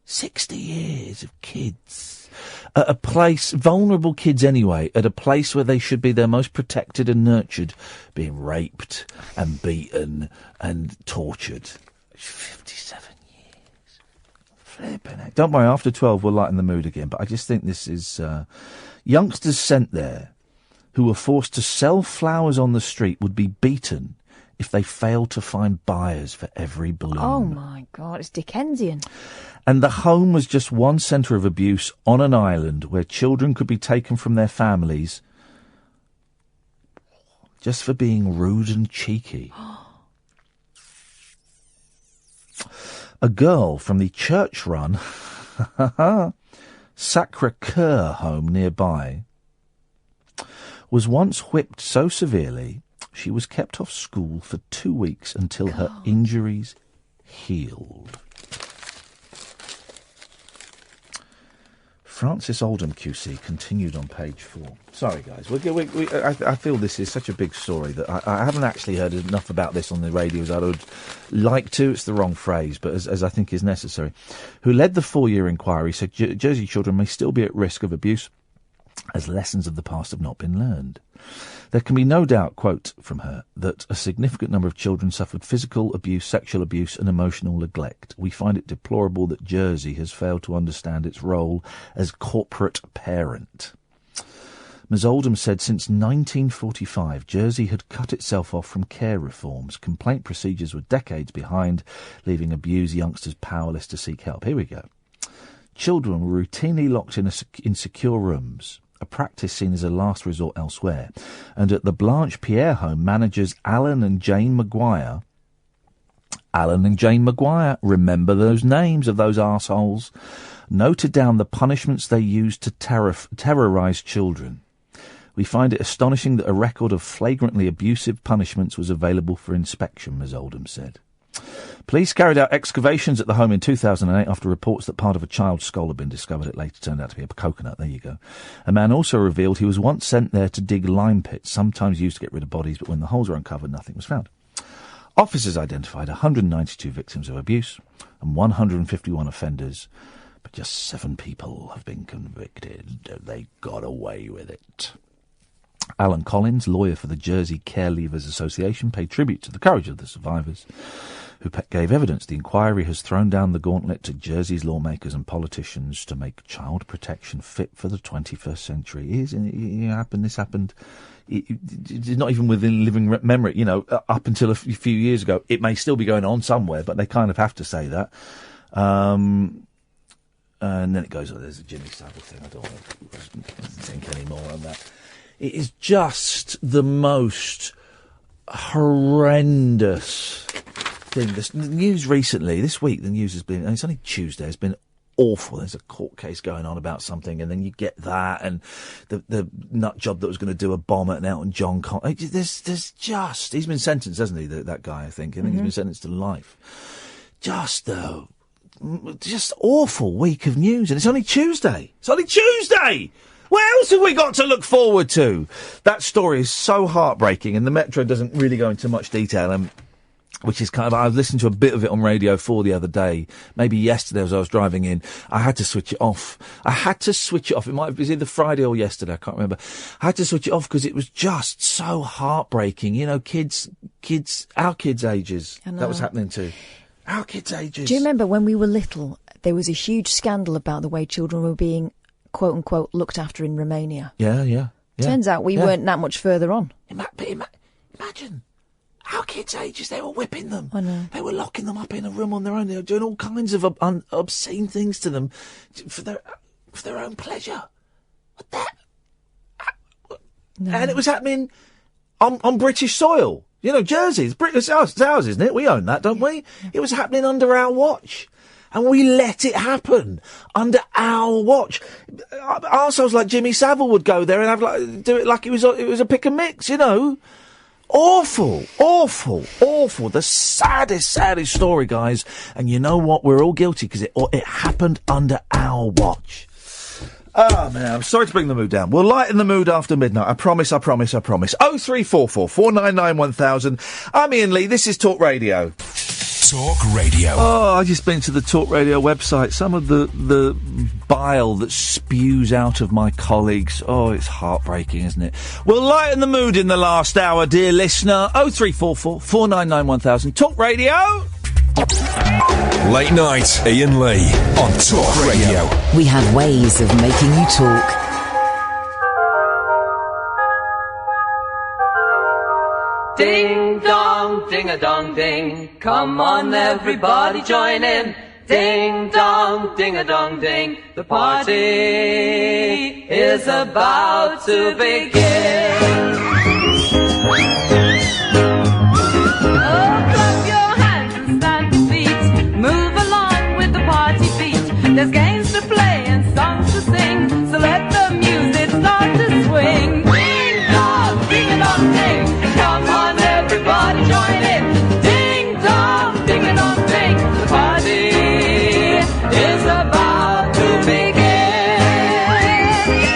Speaker 2: 60 years of kids. At a place, vulnerable kids anyway, at a place where they should be their most protected and nurtured, being raped and beaten and tortured. 57 years. Flipping heck. Don't worry, after 12 we'll lighten the mood again, but I just think this is... youngsters sent there who were forced to sell flowers on the street would be beaten if they failed to find buyers for every balloon.
Speaker 5: Oh, my God, it's Dickensian.
Speaker 2: And the home was just one centre of abuse on an island where children could be taken from their families just for being rude and cheeky. A girl from the church-run Sacré-Cœur home nearby was once whipped so severely she was kept off school for 2 weeks until her injuries healed. Francis Oldham QC continued on page 4. Sorry, guys. I feel this is such a big story that I haven't actually heard enough about this on the radio as I would like to. It's the wrong phrase, but as I think is necessary. Who led the 4-year inquiry said Jersey children may still be at risk of abuse as lessons of the past have not been learned. There can be no doubt, quote from her, that a significant number of children suffered physical abuse, sexual abuse and emotional neglect. We find it deplorable that Jersey has failed to understand its role as corporate parent. Ms Oldham said since 1945, Jersey had cut itself off from care reforms. Complaint procedures were decades behind, leaving abused youngsters powerless to seek help. Here we go. Children were routinely locked in secure rooms, a practice seen as a last resort elsewhere. And at the Blanche Pierre home, managers Alan and Jane Maguire, remember those names of those arseholes, noted down the punishments they used to terrorise children. We find it astonishing that a record of flagrantly abusive punishments was available for inspection, Ms Oldham said. Police carried out excavations at the home in 2008 after reports that part of a child's skull had been discovered. It later turned out to be a coconut. There you go. A man also revealed he was once sent there to dig lime pits, sometimes used to get rid of bodies, but when the holes were uncovered, nothing was found. Officers identified 192 victims of abuse and 151 offenders, but just 7 people have been convicted. They got away with it. Alan Collins, lawyer for the Jersey Care Leavers Association, paid tribute to the courage of the survivors who gave evidence. The inquiry has thrown down the gauntlet to Jersey's lawmakers and politicians to make child protection fit for the 21st century. This happened. It's not even within living memory, up until a few years ago. It may still be going on somewhere, but they kind of have to say that. And then it goes, there's a Jimmy Savile thing. I don't want to think any more on that. It is just the most horrendous thing. The news recently, this week, the news has been, and it's only Tuesday, has been awful. There's a court case going on about something, and then you get that, and the nut job that was going to do a bomb at an Elton John concert. There's just, he's been sentenced, hasn't he, that guy, I think he's been sentenced to life. Just awful week of news, and it's only Tuesday. What else have we got to look forward to? That story is so heartbreaking, and the Metro doesn't really go into much detail, which is kind of, I listened to a bit of it on Radio 4 the other day, maybe yesterday as I was driving in. I had to switch it off. It might have been either Friday or yesterday, I can't remember. I had to switch it off because it was just so heartbreaking. You know, our kids' ages, that was happening to. Our kids' ages.
Speaker 5: Do you remember when we were little, there was a huge scandal about the way children were being, quote unquote, looked after in Romania?
Speaker 2: Yeah.
Speaker 5: Turns out we weren't that much further on.
Speaker 2: Imagine. Our kids' ages, they were whipping them.
Speaker 5: I know.
Speaker 2: They were locking them up in a room on their own. They were doing all kinds of obscene things to them for their own pleasure. What that? No. And it was happening on British soil. You know, Jersey. It's ours, isn't it? We own that, don't we? It was happening under our watch. And we let it happen under our watch. Arseholes like Jimmy Savile would go there and do it like it was a pick and mix, you know. Awful. The saddest story, guys. And you know what? We're all guilty because it happened under our watch. Oh, man, I'm sorry to bring the mood down. We'll lighten the mood after midnight. I promise. 0344 499 1000. I'm Iain Lee. This is Talk Radio.
Speaker 1: Talk Radio.
Speaker 2: Oh, I just been to the Talk Radio website. Some of the bile that spews out of my colleagues. Oh, it's heartbreaking, isn't it? We'll lighten the mood in the last hour, dear listener. 0344 499 1000. Talk Radio.
Speaker 1: Late night, Iain Lee on Talk Radio.
Speaker 3: We have ways of making you talk.
Speaker 14: Ding dong, ding a dong ding. Come on, everybody, join in. Ding dong, ding a dong ding. The party is about to begin. Oh, clap your hands and stand to feet. Move along with the party beat. There's games to play and songs to sing. So let the music start to swing. Ding dong, ding a dong ding. Come on, everybody, join in. Ding dong, ding a dong ding. The party is about to begin.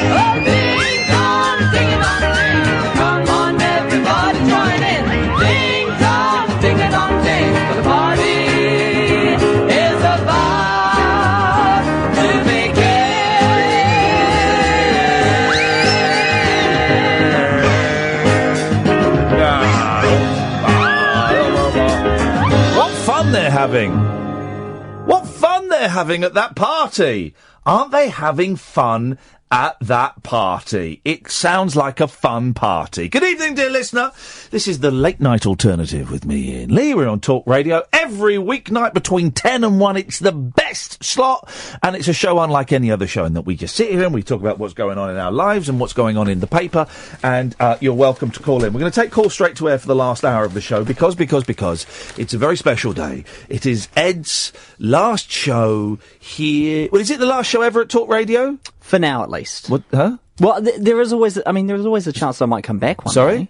Speaker 14: Oh, ding dong, ding a dong ding. Come on, everybody, join in. Ding dong, ding a dong ding. The party is about to begin.
Speaker 2: What fun they're having at that party. Aren't they having fun at that party? It sounds like a fun party. Good evening, dear listener. This is the Late Night Alternative with me, Iain Lee. We're on Talk Radio every weeknight between 10 and 1. It's the best slot, and it's a show unlike any other show in that we just sit here and we talk about what's going on in our lives and what's going on in the paper, and you're welcome to call in. We're going to take calls straight to air for the last hour of the show because it's a very special day. It is Ed's last show here. Well, is it the last show ever at Talk Radio?
Speaker 15: For now, at least.
Speaker 2: What? Huh?
Speaker 15: Well, there is always a chance I might come back one
Speaker 2: Sorry?
Speaker 15: day.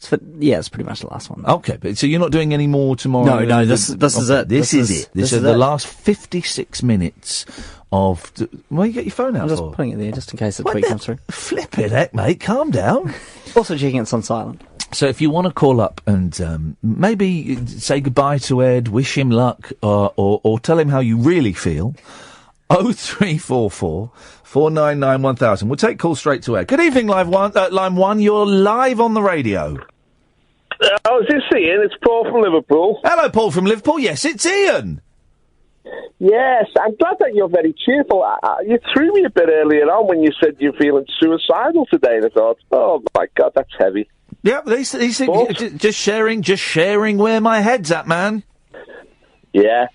Speaker 15: It's pretty much the last one.
Speaker 2: Okay, but so you're not doing any more tomorrow?
Speaker 15: No, this is it.
Speaker 2: This is it. This is the last 56 minutes of... Why you get your phone out
Speaker 15: I'm just
Speaker 2: for?
Speaker 15: putting it there just in case the tweet comes through.
Speaker 2: Flipping heck, mate. Calm down.
Speaker 15: Also checking it's on silent.
Speaker 2: So if you want to call up and maybe say goodbye to Ed, wish him luck, or tell him how you really feel... 0344 499 1000. We'll take calls straight to air. Good evening, line one. You're live on the radio.
Speaker 8: Is this Iain? It's Paul from Liverpool.
Speaker 2: Hello, Paul from Liverpool. Yes, it's Iain.
Speaker 8: Yes, I'm glad that you're very cheerful. You threw me a bit earlier on when you said you're feeling suicidal today, and I thought, oh my God, that's heavy.
Speaker 2: Yeah, just sharing where my head's at, man.
Speaker 8: Yeah.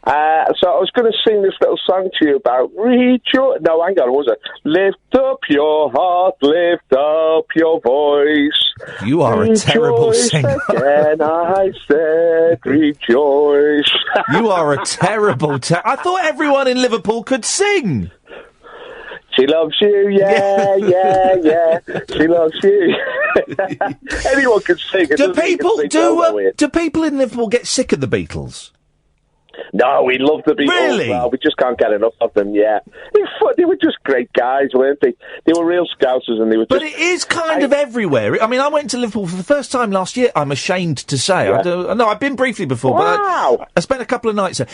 Speaker 8: So I was going to sing this little song to you about rejoice. No, hang on, what was it? Lift up your heart, lift up your voice.
Speaker 2: You are a terrible singer.
Speaker 8: Again, I said rejoice.
Speaker 2: You are a terrible. I thought everyone in Liverpool could sing.
Speaker 8: She loves you, yeah. She loves you. Anyone can sing.
Speaker 2: Do people in Liverpool get sick of the Beatles?
Speaker 8: No, we love the Beatles.
Speaker 2: Really?
Speaker 8: We just can't get enough of them, yeah. They were just great guys, weren't they? They were real scousers and they were just...
Speaker 2: But it is kind of everywhere. I mean, I went to Liverpool for the first time last year, I'm ashamed to say.
Speaker 8: Yeah.
Speaker 2: No, I've been briefly before, but I spent a couple of nights there.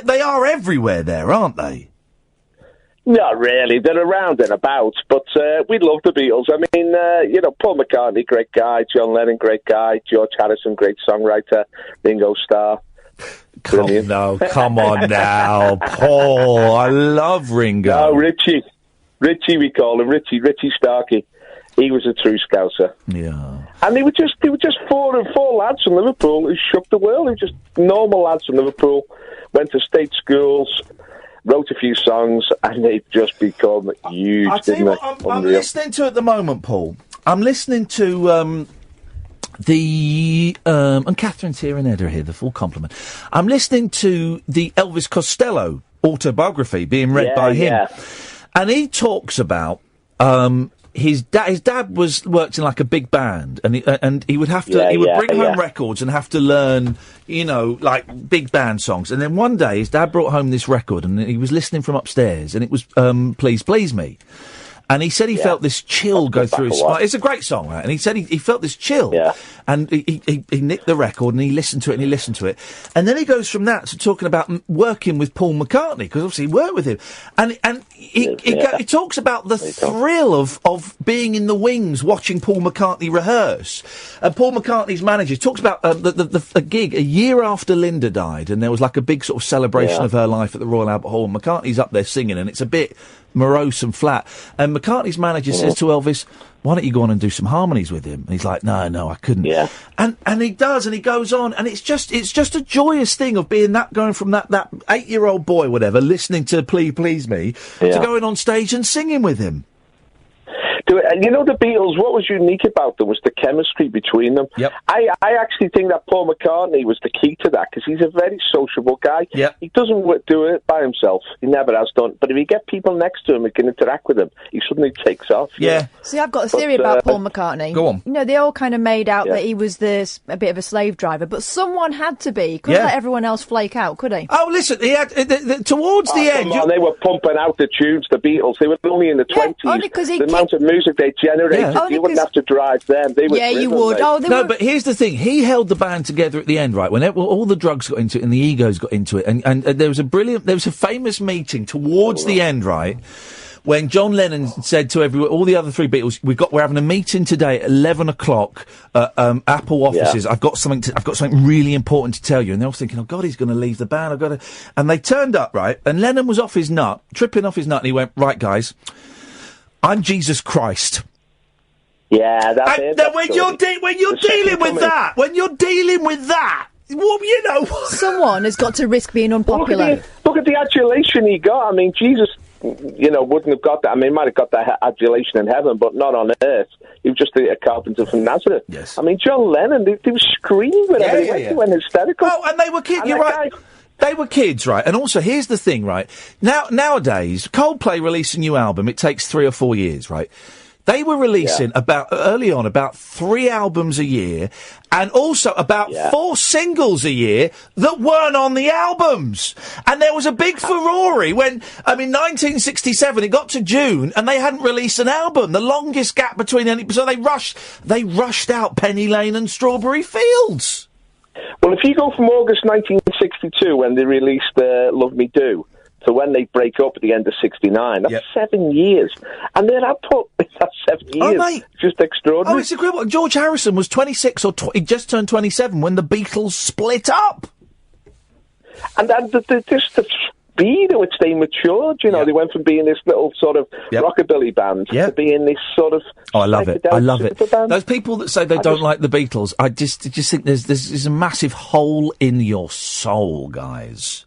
Speaker 2: They are everywhere there, aren't they?
Speaker 8: Not really. They're around and about, but we love the Beatles. I mean, Paul McCartney, great guy. John Lennon, great guy. George Harrison, great songwriter. Ringo Starr.
Speaker 2: Come on now, Paul. I love Ringo.
Speaker 8: Oh, Richie we call him. Richie Starkey. He was a true Scouser.
Speaker 2: Yeah.
Speaker 8: And they were just four lads from Liverpool who shook the world. They were just normal lads from Liverpool, went to state schools, wrote a few songs, and they've just become huge.
Speaker 2: I'll tell you what I'm listening to at the moment, Paul. I'm listening to and Catherine's here and Ed are here, the full complement. I'm listening to the Elvis Costello autobiography being read by him. Yeah. And he talks about his dad worked in like a big band, and he would have to he would bring home records and have to learn, like big band songs. And then one day his dad brought home this record, and he was listening from upstairs, and it was Please Please Me. And he said he felt this chill go through his spine. It's a great song, right? And he said he felt this chill. Yeah. And he nicked the record and he listened to it. And then he goes from that to talking about working with Paul McCartney, because obviously he worked with him. And he talks about the thrill of being in the wings watching Paul McCartney rehearse. And Paul McCartney's manager talks about a gig a year after Linda died, and there was like a big sort of celebration of her life at the Royal Albert Hall. And McCartney's up there singing, and it's a bit morose and flat. And McCartney's manager says to Elvis, why don't you go on and do some harmonies with him? And he's like, no, I couldn't. Yeah. And he does, and he goes on, and it's just a joyous thing of going from that 8-year-old boy, whatever, listening to Please Me, to going on stage and singing with him.
Speaker 8: The Beatles, what was unique about them was the chemistry between them. Yep. I actually think that Paul McCartney was the key to that, because he's a very sociable guy. Yep. He doesn't do it by himself. He never has done. But if you get people next to him who can interact with him, he suddenly takes off.
Speaker 2: Yeah.
Speaker 5: See, I've got a theory about Paul McCartney.
Speaker 2: Go on.
Speaker 5: They all kind of made out that he was a bit of a slave driver, but someone had to be. Couldn't let everyone else flake out, could he?
Speaker 2: Oh, listen, he had towards the end.
Speaker 8: They were pumping out the tunes, the Beatles. They were only in the 20s.
Speaker 5: Only because
Speaker 8: the amount of music they generated, you wouldn't have to drive them. They were
Speaker 5: you would.
Speaker 2: But here's the thing. He held the band together at the end, right? When all the drugs got into it and the egos got into it, and there was a famous meeting towards the end, right? When John Lennon said to all the other three Beatles, we're having a meeting today at 11 o'clock at Apple offices. Yeah. I've got something really important to tell you. And they're all thinking, oh God, he's going to leave the band. And they turned up, right? And Lennon was tripping off his nut, and he went, right, guys, I'm Jesus Christ.
Speaker 8: Yeah, that's it.
Speaker 2: When you're dealing with that, well,
Speaker 5: someone has got to risk being unpopular.
Speaker 8: Look at the adulation he got. I mean, Jesus, wouldn't have got that. I mean, he might have got that adulation in heaven, but not on earth. He was just a carpenter from Nazareth. Yes. I mean, John Lennon, they were screaming with him. They went hysterical.
Speaker 2: Oh, and they were kids. You're right. They were kids, right? And also, here's the thing, right? Nowadays, Coldplay release a new album, it takes 3 or 4 years, right? They were releasing early on about 3 albums a year, and also about 4 singles a year that weren't on the albums. And there was a big furore when, 1967, it got to June, and they hadn't released an album. The longest gap between any, so they rushed out Penny Lane and Strawberry Fields.
Speaker 8: Well, if you go from August 1962, when they released Love Me Do, to when they break up at the end of 69, that's 7 years. And their output in that 7 years.
Speaker 2: Oh, mate.
Speaker 8: Just extraordinary.
Speaker 2: Oh, it's incredible. George Harrison was 26 he just turned 27 when the Beatles split up.
Speaker 8: And just the speed at which they matured. You know, they went from being this little sort of rockabilly band to being this sort of.
Speaker 2: Oh, I love it. I love it.
Speaker 8: Band.
Speaker 2: Those people that say they don't like the Beatles, I just think there's a massive hole in your soul, guys.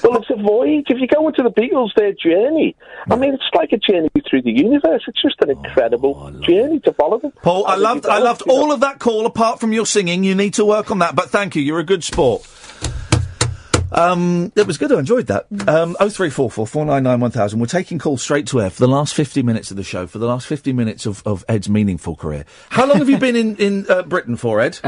Speaker 8: Well, it's a voyage. If you go into the Beatles, their journey, I mean, it's like a journey through the universe. It's just an incredible journey to follow them.
Speaker 2: Paul, I loved all of that call, apart from your singing. You need to work on that, but thank you. You're a good sport. It was good. I enjoyed that. 0344 499 1000. We're taking calls straight to air for the last 50 minutes of the show, for the last 50 minutes of Ed's meaningful career. How long have you been in Britain for, Ed?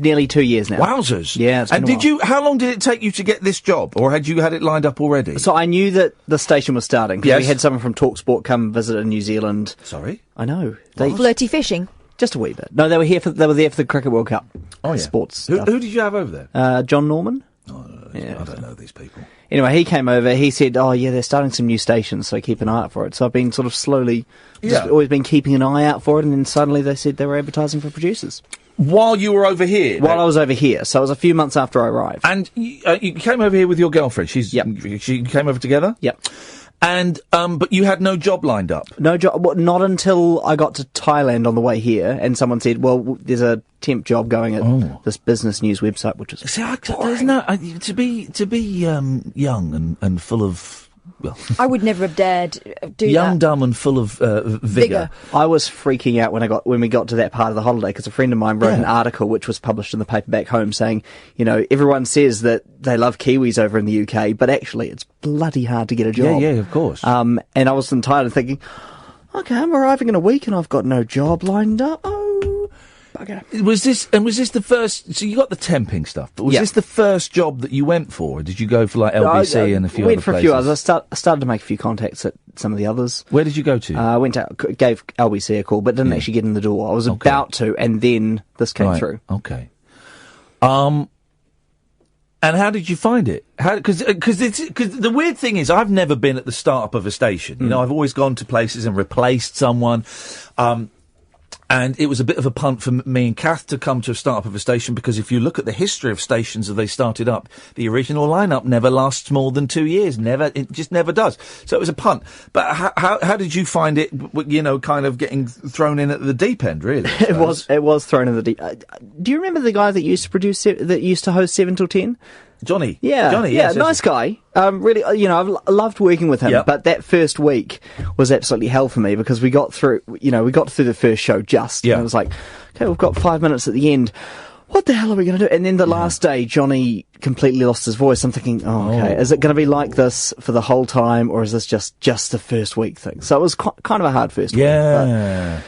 Speaker 15: Nearly 2 years now.
Speaker 2: Wowzers.
Speaker 15: Yeah, it's been
Speaker 2: and
Speaker 15: a while.
Speaker 2: how long did it take you to get this job, or had you had it lined up already?
Speaker 15: So I knew that the station was starting, because we had someone from TalkSport come visit in New Zealand.
Speaker 2: Sorry?
Speaker 15: I know.
Speaker 5: Flirty fishing?
Speaker 15: Just a wee bit. No, they were there for the Cricket World Cup.
Speaker 2: Oh, yeah.
Speaker 15: Sports
Speaker 2: Who
Speaker 15: stuff.
Speaker 2: did you have over there?
Speaker 15: John Norman.
Speaker 2: I don't know these people.
Speaker 15: Anyway, he came over, he said, oh yeah, they're starting some new stations, so keep an eye out for it. So I've been sort of slowly, just always been keeping an eye out for it, and then suddenly they said they were advertising for producers.
Speaker 2: While you were over here?
Speaker 15: While I was over here, so it was a few months after I arrived.
Speaker 2: And you came over here with your girlfriend? She came over together?
Speaker 15: Yep.
Speaker 2: And, but you had no job lined up?
Speaker 15: No job, well, not until I got to Thailand on the way here, and someone said, well, there's a temp job going at this business news website, which is
Speaker 2: there's no, to be young and full of, well...
Speaker 5: I would never have dared do
Speaker 2: young,
Speaker 5: that.
Speaker 2: dumb and full of vigour.
Speaker 15: I was freaking out when we got to that part of the holiday, because a friend of mine wrote an article which was published in the paper back home saying, you know, everyone says that they love Kiwis over in the UK, but actually it's bloody hard to get a job.
Speaker 2: Yeah, of course.
Speaker 15: And I was in Thailand thinking, okay, I'm arriving in a week and I've got no job lined up. Oh, bugger. Was this the first, so you got the temping stuff, but was this the first job that you went for? Or did you go for like LBC and a few other places? I went for a few others. I started to make a few contacts at some of the others.
Speaker 2: Where did you go to?
Speaker 15: I gave LBC a call, but didn't actually get in the door. I was about to, and then this came through.
Speaker 2: Okay. And how did you find it? Because the weird thing is, I've never been at the start-up of a station. You know, I've always gone to places and replaced someone. And it was a bit of a punt for me and Kath to come to a start-up of a station, because if you look at the history of stations as they started up, the original lineup never lasts more than 2 years. It just never does. So it was a punt. But how did you find it, you know, kind of getting thrown in at the deep end, really?
Speaker 15: It was thrown in the deep. Do you remember the guy that used to host 7 till 10?
Speaker 2: Johnny.
Speaker 15: Yeah.
Speaker 2: Johnny,
Speaker 15: yeah,
Speaker 2: yes,
Speaker 15: nice guy. Really, you know, I loved working with him, but that first week was absolutely hell for me, because we got through the first show and it was like, okay, we've got 5 minutes at the end. What the hell are we going to do? And then the last day, Johnny completely lost his voice. I'm thinking, okay, is it going to be like this for the whole time, or is this just the first week thing? So it was kind of a hard first week.
Speaker 2: Yeah.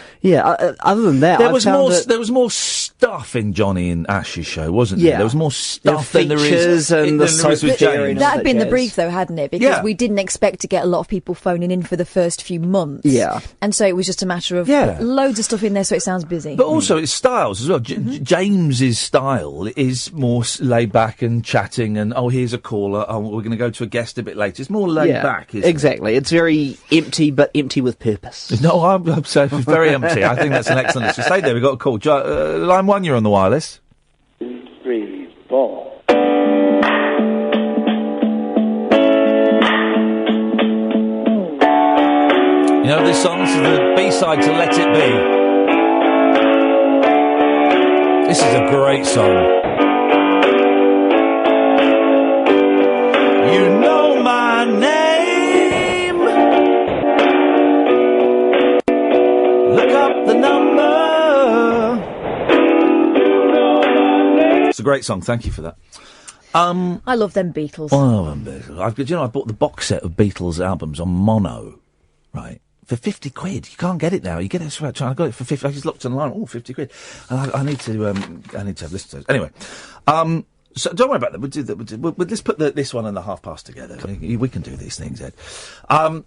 Speaker 15: Other than that,
Speaker 2: there was more stuff in Johnny and Ash's show, wasn't there? There was more stuff than there is
Speaker 15: and
Speaker 2: with James.
Speaker 5: That had been the brief, though, hadn't it? Because we didn't expect to get a lot of people phoning in for the first few months.
Speaker 15: Yeah.
Speaker 5: And so it was just a matter of loads of stuff in there, so it sounds busy.
Speaker 2: But also it's styles as well. James's style is more laid back and chatting, and here's a caller. Oh, we're going to go to a guest a bit later. It's more laid back, isn't
Speaker 15: exactly. It's very empty, but empty with purpose.
Speaker 2: No, I'm so very empty. I think that's an excellent. So stay there. We've got a call. Line 1, you're on the wireless.
Speaker 10: 2, 3, 4.
Speaker 2: You know this song? This is the B-side to Let It Be. This is a great song. You know my name. Look up the number. It's a great song. Thank you for that.
Speaker 5: I love them Beatles.
Speaker 2: I bought the box set of Beatles albums on mono, right? For 50 quid. You can't get it now. You get it I got it for 50. I just looked online. 50 quid. And I need to have listened to it. Anyway, so don't worry about that. We'll just put this one and the half past together. We can do these things, Ed.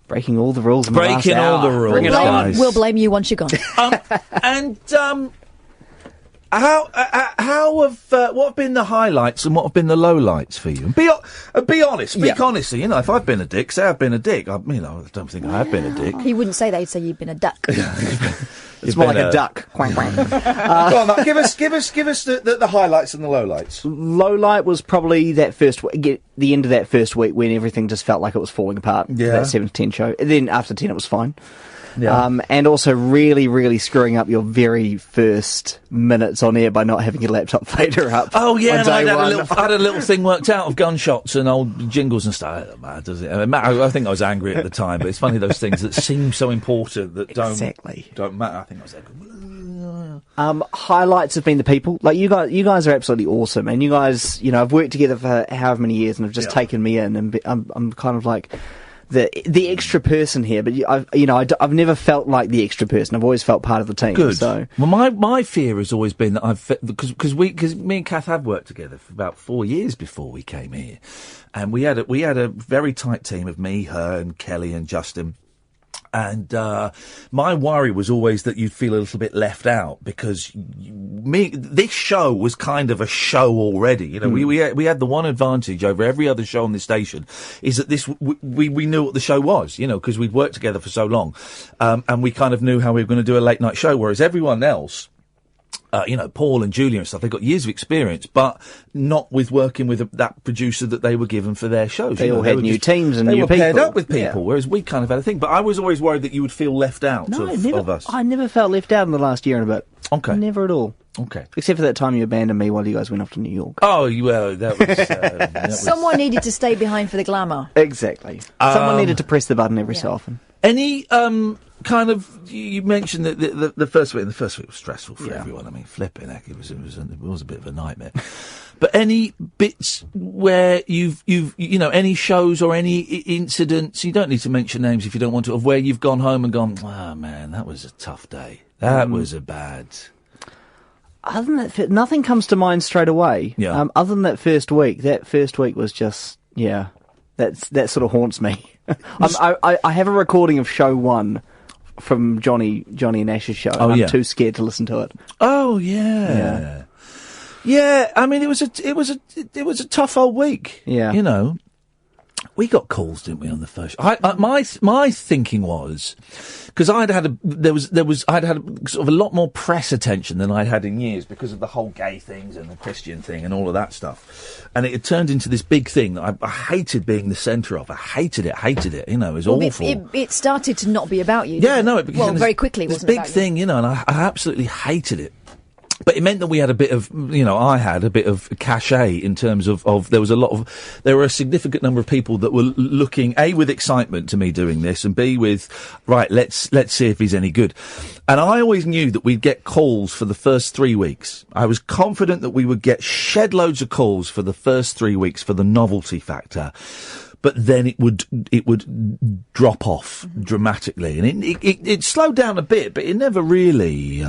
Speaker 15: Breaking all the rules.
Speaker 2: Breaking all the rules, guys.
Speaker 5: We'll blame you once you're gone.
Speaker 2: What have been the highlights and what have been the lowlights for you? Be honest. Speak honestly. You know, if I've been a dick, say I've been a dick. I don't think I have been a dick.
Speaker 5: He wouldn't say that. He'd say you've been a duck.
Speaker 15: It's more like a duck. Quang, quang.
Speaker 2: Go on, Matt, give us the highlights and the lowlights.
Speaker 15: Lowlight was probably that first the end of that first week when everything just felt like it was falling apart.
Speaker 2: Yeah.
Speaker 15: That 7 to 10 show. And then after 10 it was fine.
Speaker 2: Yeah.
Speaker 15: And also really, really screwing up your very first minutes on air by not having your laptop fader up.
Speaker 2: Oh yeah, and I
Speaker 15: on
Speaker 2: had a little thing worked out of gunshots and old jingles and stuff. It doesn't matter, does it? I think I was angry at the time, but it's funny those things that seem so important that don't matter. I think I was angry.
Speaker 15: Highlights have been the people. Like you guys are absolutely awesome, and you guys, you know, I've worked together for however many years and have just taken me in, and I'm kind of like the extra person here, but I've never felt like the extra person. I've always felt part of the team.
Speaker 2: Good.
Speaker 15: So,
Speaker 2: well, my fear has always been that because me and Kath have worked together for about 4 years before we came here, and we had a very tight team of me, her, and Kelly and Justin. And my worry was always that you'd feel a little bit left out because this show was kind of a show already. You know, we had the one advantage over every other show on this station is that we knew what the show was. You know, because we'd worked together for so long, and we kind of knew how we were going to do a late night show. Whereas everyone else, Paul and Julia and stuff, they've got years of experience, but not with working with that producer that they were given for their shows.
Speaker 15: They all had new teams and new people.
Speaker 2: They were paired up with people, whereas we kind of had a thing. But I was always worried that you would feel left out of us.
Speaker 15: I never felt left out in the last year and a bit.
Speaker 2: Okay.
Speaker 15: Never at all.
Speaker 2: Okay.
Speaker 15: Except for that time you abandoned me while you guys went off to New York.
Speaker 2: Oh, well, that was...
Speaker 5: Someone needed to stay behind for the glamour.
Speaker 15: Exactly. Someone needed to press the button every so often.
Speaker 2: Any kind of, you mentioned that the first week, and the first week was stressful for everyone. I mean, flipping heck, it was a bit of a nightmare. But any bits where you've any shows or any incidents, you don't need to mention names if you don't want to, of where you've gone home and gone, oh man, that was a tough day. That was a bad.
Speaker 15: Other than that, nothing comes to mind straight away.
Speaker 2: Yeah.
Speaker 15: Other than that first week was just, that sort of haunts me. I have a recording of show 1 from Johnny and Ash's show.
Speaker 2: Oh,
Speaker 15: I'm too scared to listen to it.
Speaker 2: Oh yeah. Yeah, I mean, it was a tough old week.
Speaker 15: Yeah.
Speaker 2: You know, we got calls, didn't we, on the first? My thinking was because I'd had sort of a lot more press attention than I'd had in years because of the whole gay things and the Christian thing and all of that stuff, and it had turned into this big thing that I hated being the centre of. I hated it. You know, it was awful.
Speaker 5: It started to not be about you.
Speaker 2: Yeah, no, it became
Speaker 5: very quickly.
Speaker 2: This big thing, you know, and I absolutely hated it. But it meant that we had a bit of, I had a bit of cachet in terms of there were a significant number of people that were looking, A, with excitement to me doing this, and B, with, right, let's see if he's any good. And I always knew that we'd get calls for the first 3 weeks. I was confident that we would get shed loads of calls for the first 3 weeks for the novelty factor. But then it would drop off dramatically. And it slowed down a bit, but it never really,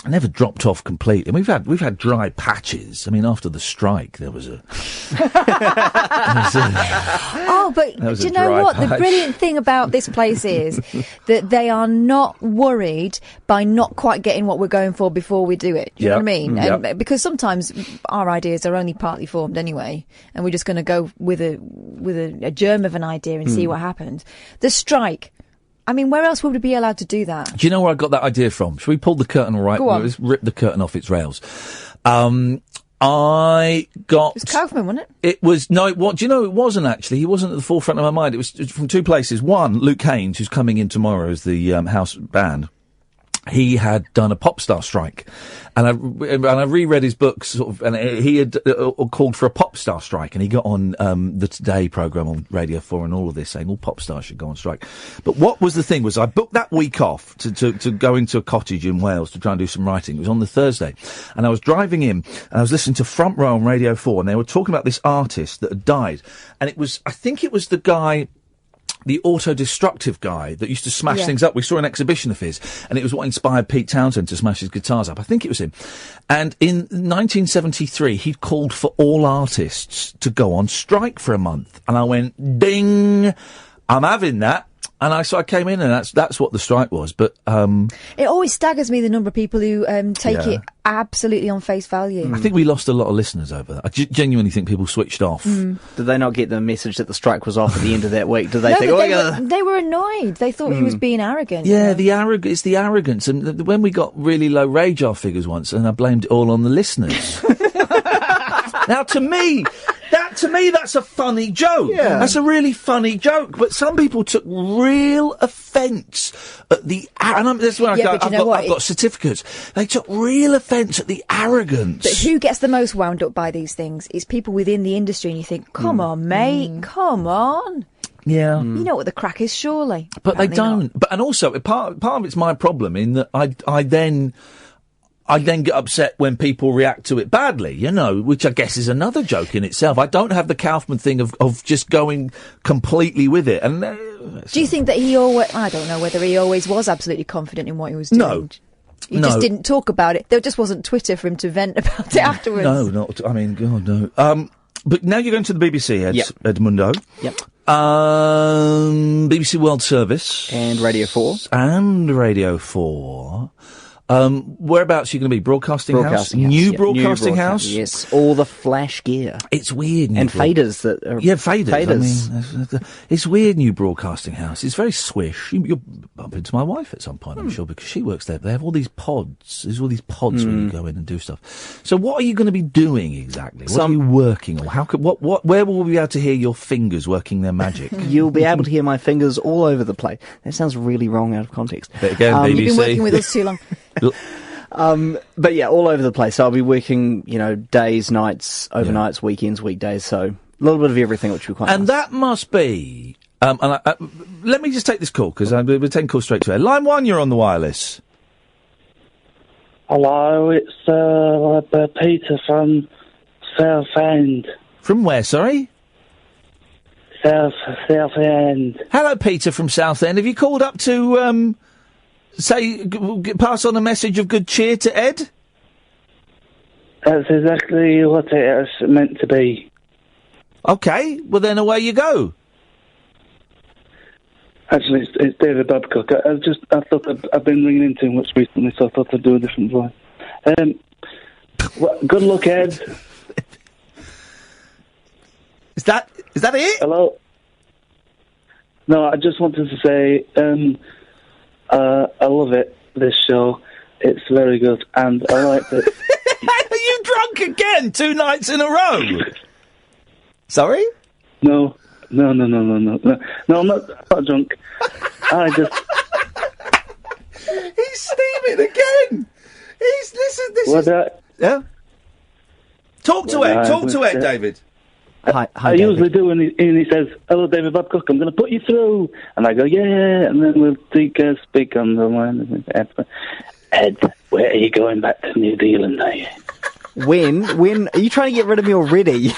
Speaker 2: never dropped off completely. And we've had dry patches. I mean, after the strike, there was a.
Speaker 5: But do you know what? The brilliant thing about this place is that they are not worried by not quite getting what we're going for before we do it. Do you know what I mean? And because sometimes our ideas are only partly formed anyway, and we're just going to go with a germ of an idea and see what happens. The strike. I mean, where else would we be allowed to do that?
Speaker 2: Do you know where I got that idea from? Should we pull the curtain right?
Speaker 5: Go on.
Speaker 2: Let's rip the curtain off its rails. I got...
Speaker 5: It was Kaufman, wasn't it?
Speaker 2: It was... No, do you know, it wasn't actually. He wasn't at the forefront of my mind. It was from two places. One, Luke Haynes, who's coming in tomorrow as the house band. He had done a pop star strike, and I reread his books, sort of, and he had called for a pop star strike, and he got on the Today programme on Radio 4 and all of this, saying all pop stars should go on strike. But what was the thing was I booked that week off to go into a cottage in Wales to try and do some writing. It was on the Thursday, and I was driving in, and I was listening to Front Row on Radio 4, and they were talking about this artist that had died, and I think it was the guy, the auto-destructive guy that used to smash things up. We saw an exhibition of his, and it was what inspired Pete Townsend to smash his guitars up. I think it was him. And in 1973, he'd called for all artists to go on strike for a month. And I went, ding, I'm having that. And so I came in, and that's what the strike was. But
Speaker 5: it always staggers me the number of people who take it absolutely on face value.
Speaker 2: I think we lost a lot of listeners over that. I genuinely think people switched off.
Speaker 15: Did they not get the message that the strike was off at the end of that week? Did they
Speaker 5: No,
Speaker 15: think,
Speaker 5: but they were annoyed. They thought he was being arrogant.
Speaker 2: Yeah, it's the arrogance. And when we got really low radar figures once, and I blamed it all on the listeners. Now, to me, that's a funny joke.
Speaker 15: Yeah.
Speaker 2: That's a really funny joke. But some people took real offence at the... And that's where I've got certificates. They took real offence at the arrogance.
Speaker 5: But who gets the most wound up by these things? It's people within the industry, and you think, come on, mate, come on.
Speaker 2: Yeah.
Speaker 5: You know what the crack is, surely.
Speaker 2: But
Speaker 5: Apparently
Speaker 2: they don't.
Speaker 5: not.
Speaker 2: But and also, part of it's my problem in that I then get upset when people react to it badly, you know, which I guess is another joke in itself. I don't have the Kaufman thing of just going completely with it. And
Speaker 5: do you think that he always... I don't know whether he always was absolutely confident in what he was doing.
Speaker 2: No.
Speaker 5: He just didn't talk about it. There just wasn't Twitter for him to vent about it afterwards.
Speaker 2: No, not... I mean, God, no. But now you're going to the BBC, Edmundo.
Speaker 15: Yep.
Speaker 2: BBC World Service.
Speaker 15: And Radio 4.
Speaker 2: And Radio 4. Whereabouts are you going to be? Broadcasting House? New Broadcasting House?
Speaker 15: Yes, all the flash gear.
Speaker 2: It's weird.
Speaker 15: And faders that are...
Speaker 2: Yeah, faders. I mean, it's weird, New Broadcasting House. It's very swish. You'll bump into my wife at some point, I'm sure, because she works there. They have all these pods. There's all these pods where you go in and do stuff. So what are you going to be doing exactly? What are you working on? Where will we be able to hear your fingers working their magic?
Speaker 15: You'll be able to hear my fingers all over the place. That sounds really wrong out of context.
Speaker 2: But again, BBC.
Speaker 5: You've been working with us too long.
Speaker 15: But yeah, all over the place. So I'll be working, days, nights, overnights, weekends, weekdays. So a little bit of everything, which will be quite nice.
Speaker 2: And that must be... let me just take this call, because we're taking calls straight to air. Line 1, you're on the wireless.
Speaker 16: Hello, it's Peter from Southend.
Speaker 2: From where, sorry?
Speaker 16: Southend.
Speaker 2: Hello, Peter from Southend. Have you called up to... pass on a message of good cheer to Ed?
Speaker 16: That's exactly what it is meant to be.
Speaker 2: Okay, well then away you go.
Speaker 16: Actually, it's David Babcock. I thought I've been ringing in too much recently, so I thought I'd do a different voice. Good luck, Ed.
Speaker 2: Is that it?
Speaker 16: Hello. No, I just wanted to say, I love it, this show. It's very good, and I like it.
Speaker 2: Are you drunk again 2 nights in a row? Sorry?
Speaker 16: No, I'm not drunk. I just...
Speaker 2: He's steaming again! Yeah? Talk to Ed, David.
Speaker 16: Hi, I usually do, and he says, "Hello, David Babcock, I'm going to put you through." And I go, "Yeah," and then we'll speak on the line. Ed, where are you going back to New Zealand, are you?
Speaker 15: When? Are you trying to get rid of me already?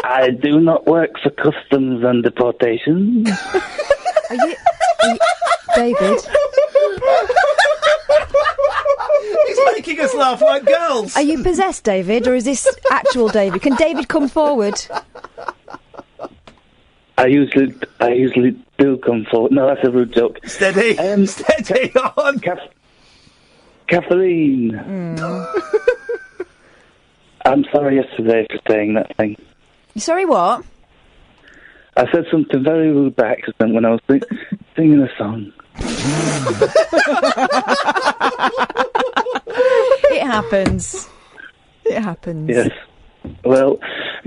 Speaker 16: I do not work for customs and deportation.
Speaker 5: Are you David?
Speaker 2: He's making us laugh like girls.
Speaker 5: Are you possessed, David, or is this actual David? Can David come forward?
Speaker 16: I usually do come forward. No, that's a rude joke.
Speaker 2: Steady on.
Speaker 16: Kathleen. I'm sorry yesterday for saying that thing.
Speaker 5: Sorry, what?
Speaker 16: I said something very rude by accident when I was singing a song.
Speaker 5: It happens.
Speaker 16: Yes. Well,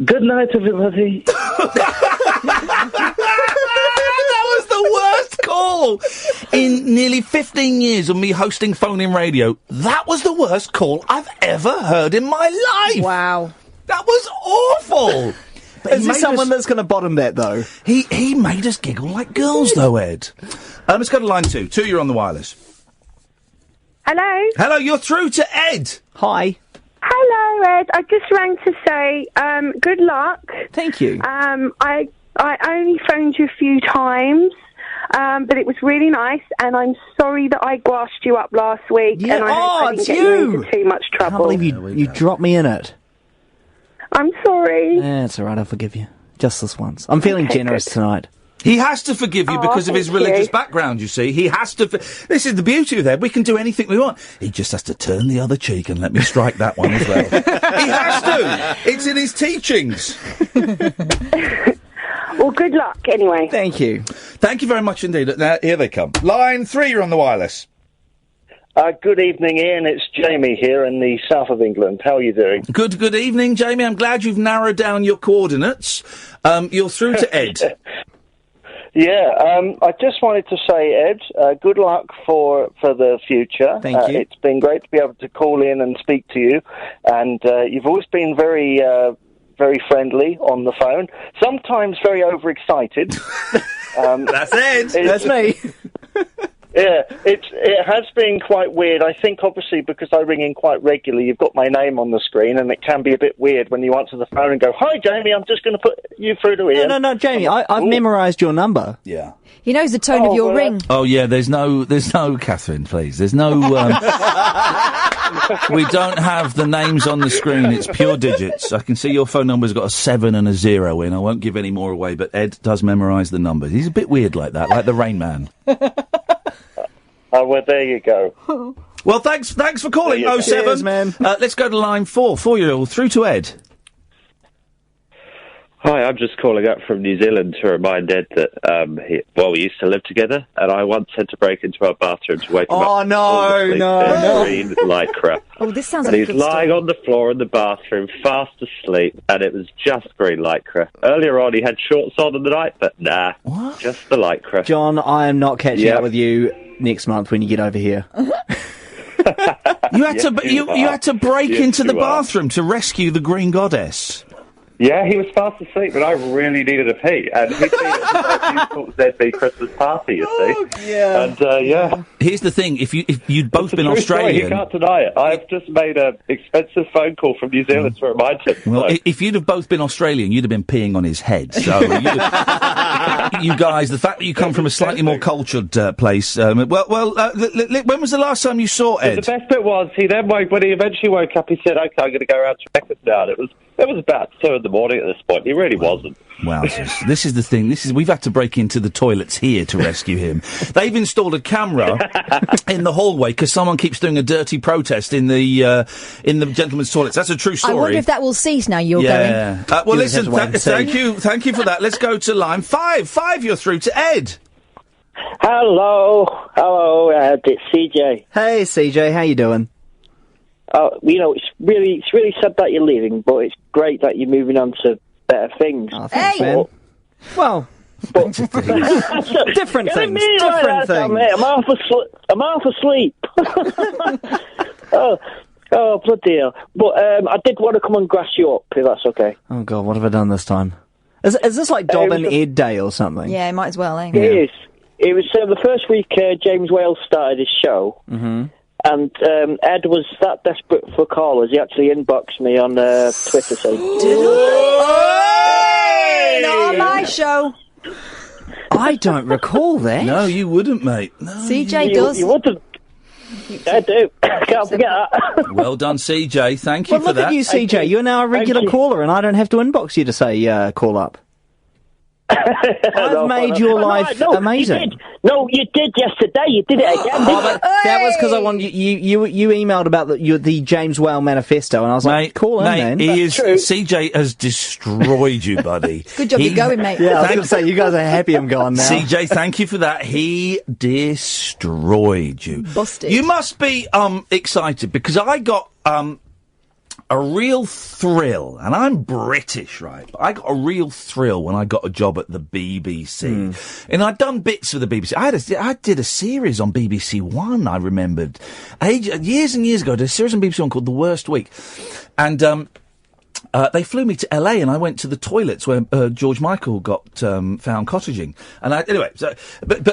Speaker 16: good night, everybody.
Speaker 2: That was the worst call in nearly 15 years of me hosting phone-in radio. That was the worst call I've ever heard in my life.
Speaker 5: Wow.
Speaker 2: That was awful.
Speaker 15: Is there someone that's going to bottom that, though?
Speaker 2: He made us giggle like girls, though, Ed. Let's go to line 2. 2, you're on the wireless.
Speaker 17: Hello?
Speaker 2: Hello, you're through to Ed.
Speaker 15: Hi.
Speaker 17: Hello, Ed. I just rang to say good luck.
Speaker 15: Thank you.
Speaker 17: I only phoned you a few times, but it was really nice, and I'm sorry that I grassed you up last week.
Speaker 15: Yeah.
Speaker 17: And I didn't get you into too much trouble.
Speaker 15: I can't believe you dropped me in it.
Speaker 17: I'm sorry.
Speaker 15: It's all right. I'll forgive you. Just this once. I'm feeling generous tonight.
Speaker 2: He has to forgive you because of his religious background, you see. He has to... This is the beauty of Ed. We can do anything we want. He just has to turn the other cheek and let me strike that one as well. He has to! It's in his teachings.
Speaker 17: Well, good luck, anyway.
Speaker 15: Thank you.
Speaker 2: Thank you very much indeed. Now, here they come. Line 3, you're on the wireless.
Speaker 18: Good evening, Ian. It's Jamie here in the south of England. How are you doing?
Speaker 2: Good evening, Jamie. I'm glad you've narrowed down your coordinates. You're through to Ed.
Speaker 18: I just wanted to say, Ed, good luck for the future.
Speaker 15: Thank you.
Speaker 18: It's been great to be able to call in and speak to you, and you've always been very friendly on the phone, sometimes very overexcited.
Speaker 2: That's Ed.
Speaker 15: That's me.
Speaker 18: Yeah, it has been quite weird. I think, obviously, because I ring in quite regularly, you've got my name on the screen, and it can be a bit weird when you answer the phone and go, "Hi, Jamie, I'm just going to put you through to Ian."
Speaker 15: No, Jamie, I've memorised your number.
Speaker 2: Yeah.
Speaker 5: He knows the tone of your ring.
Speaker 2: Oh, yeah, there's no, Catherine, please. There's no, we don't have the names on the screen. It's pure digits. I can see your phone number's got a 7 and a 0 in. I won't give any more away, but Ed does memorise the numbers. He's a bit weird like that, like the Rain Man.
Speaker 18: Well, there you go.
Speaker 2: Well, thanks for calling, 07.
Speaker 15: Cheers, man.
Speaker 2: Let's go to line 4. 4-year-old, through to Ed.
Speaker 19: Hi, I'm just calling up from New Zealand to remind Ed that, we used to live together, and I once had to break into our bathroom to wake him up.
Speaker 15: Oh, no.
Speaker 19: Green lycra.
Speaker 5: Oh, this sounds
Speaker 19: and
Speaker 5: like a
Speaker 19: he's
Speaker 5: good
Speaker 19: lying
Speaker 5: story.
Speaker 19: on the floor in the bathroom, fast asleep, and it was just green lycra. Earlier on, he had shorts on in the night, but nah, just the lycra.
Speaker 15: John, I am not catching up with you next month when you get over here.
Speaker 2: You had to break into the bathroom to rescue the Green Goddess.
Speaker 19: Yeah, he was fast asleep, but I really needed a pee. And he'd been at the ZB Christmas party, you see.
Speaker 15: Yeah.
Speaker 19: And,
Speaker 2: Here's the thing, if you'd both been
Speaker 19: True story,
Speaker 2: Australian...
Speaker 19: you can't deny it. I've just made an expensive phone call from New Zealand to remind him.
Speaker 2: Well, if you'd have both been Australian, you'd have been peeing on his head. So, you guys, the fact that you come from a slightly more cultured place... when was the last time you saw Ed?
Speaker 19: The best bit was, when he eventually woke up, he said, "Okay, I'm going to go around to breakfast now." And it was about 2 in the morning at this point. He really wasn't.
Speaker 2: Wowzers. This is the thing. We've had to break into the toilets here to rescue him. They've installed a camera in the hallway because someone keeps doing a dirty protest in the gentlemen's toilets. That's a true story.
Speaker 5: I wonder if that will cease now you're
Speaker 2: going.
Speaker 5: You'll
Speaker 2: listen, thank you for that. Let's go to line 5. 5, you're through to Ed.
Speaker 20: Hello, Ed. It's CJ.
Speaker 15: Hey, CJ, how you doing?
Speaker 20: It's really sad that you're leaving, but it's great that you're moving on to better things.
Speaker 15: Oh, thanks, man. Well, different things. Different things.
Speaker 20: I'm half asleep. Oh, bloody hell. But I did want to come and grass you up, if that's okay.
Speaker 15: Oh, God, what have I done this time? Is this like Dobbin Ed Day or something?
Speaker 5: Yeah, might as well, eh?
Speaker 20: It is. It was the first week James Wales started his show.
Speaker 15: Mm-hmm.
Speaker 20: And Ed was that desperate for callers, he actually inboxed me on Twitter saying...
Speaker 5: Not on my show.
Speaker 15: I don't recall that.
Speaker 2: No, you wouldn't, mate. No,
Speaker 5: CJ does.
Speaker 20: You wouldn't. I do. Can't forget that.
Speaker 2: Well done, CJ. Thank you for
Speaker 15: look
Speaker 2: that.
Speaker 15: at you, CJ. You're now a regular caller, and I don't have to inbox you to say call up. I've made your life amazing.
Speaker 20: You did yesterday. You did it again.
Speaker 15: That was because I wanted you emailed about the James Whale manifesto, and I was like, "Call in, man."
Speaker 2: CJ has destroyed you, buddy.
Speaker 5: Good job, you're going, mate.
Speaker 15: Yeah, I was going to say you guys are happy I'm gone now.
Speaker 2: CJ, thank you for that. He destroyed you.
Speaker 5: Busted.
Speaker 2: You must be excited because I got a real thrill, and I'm British, right? But I got a real thrill when I got a job at the BBC. And I'd done bits for the BBC. I did a series on BBC One, I remembered. Years and years ago, I did a series on BBC One called The Worst Week. And they flew me to LA, and I went to the toilets where George Michael got found cottaging. And but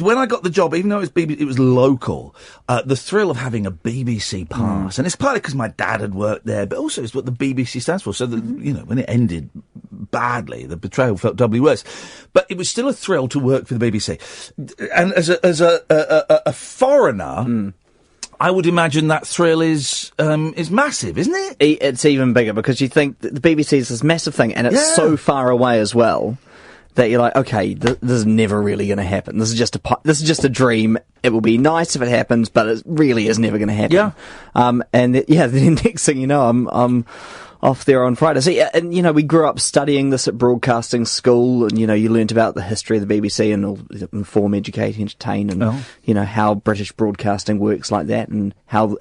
Speaker 2: when I got the job, even though it was local, the thrill of having a BBC pass, and it's partly because my dad had worked there, but also it's what the BBC stands for. So that when it ended badly, the betrayal felt doubly worse. But it was still a thrill to work for the BBC, and as a foreigner. I would imagine that thrill is massive, isn't it?
Speaker 15: It's even bigger because you think that the BBC is this massive thing, and it's so far away as well. that you're like, okay, this is never really going to happen. This is just a dream. It will be nice if it happens, but it really is never going to happen.
Speaker 2: Yeah.
Speaker 15: The next thing you know, I'm off there on Friday. So, and, we grew up studying this at broadcasting school, and, you learnt about the history of the BBC and all, inform, educate, entertain, and, how British broadcasting works like that, and how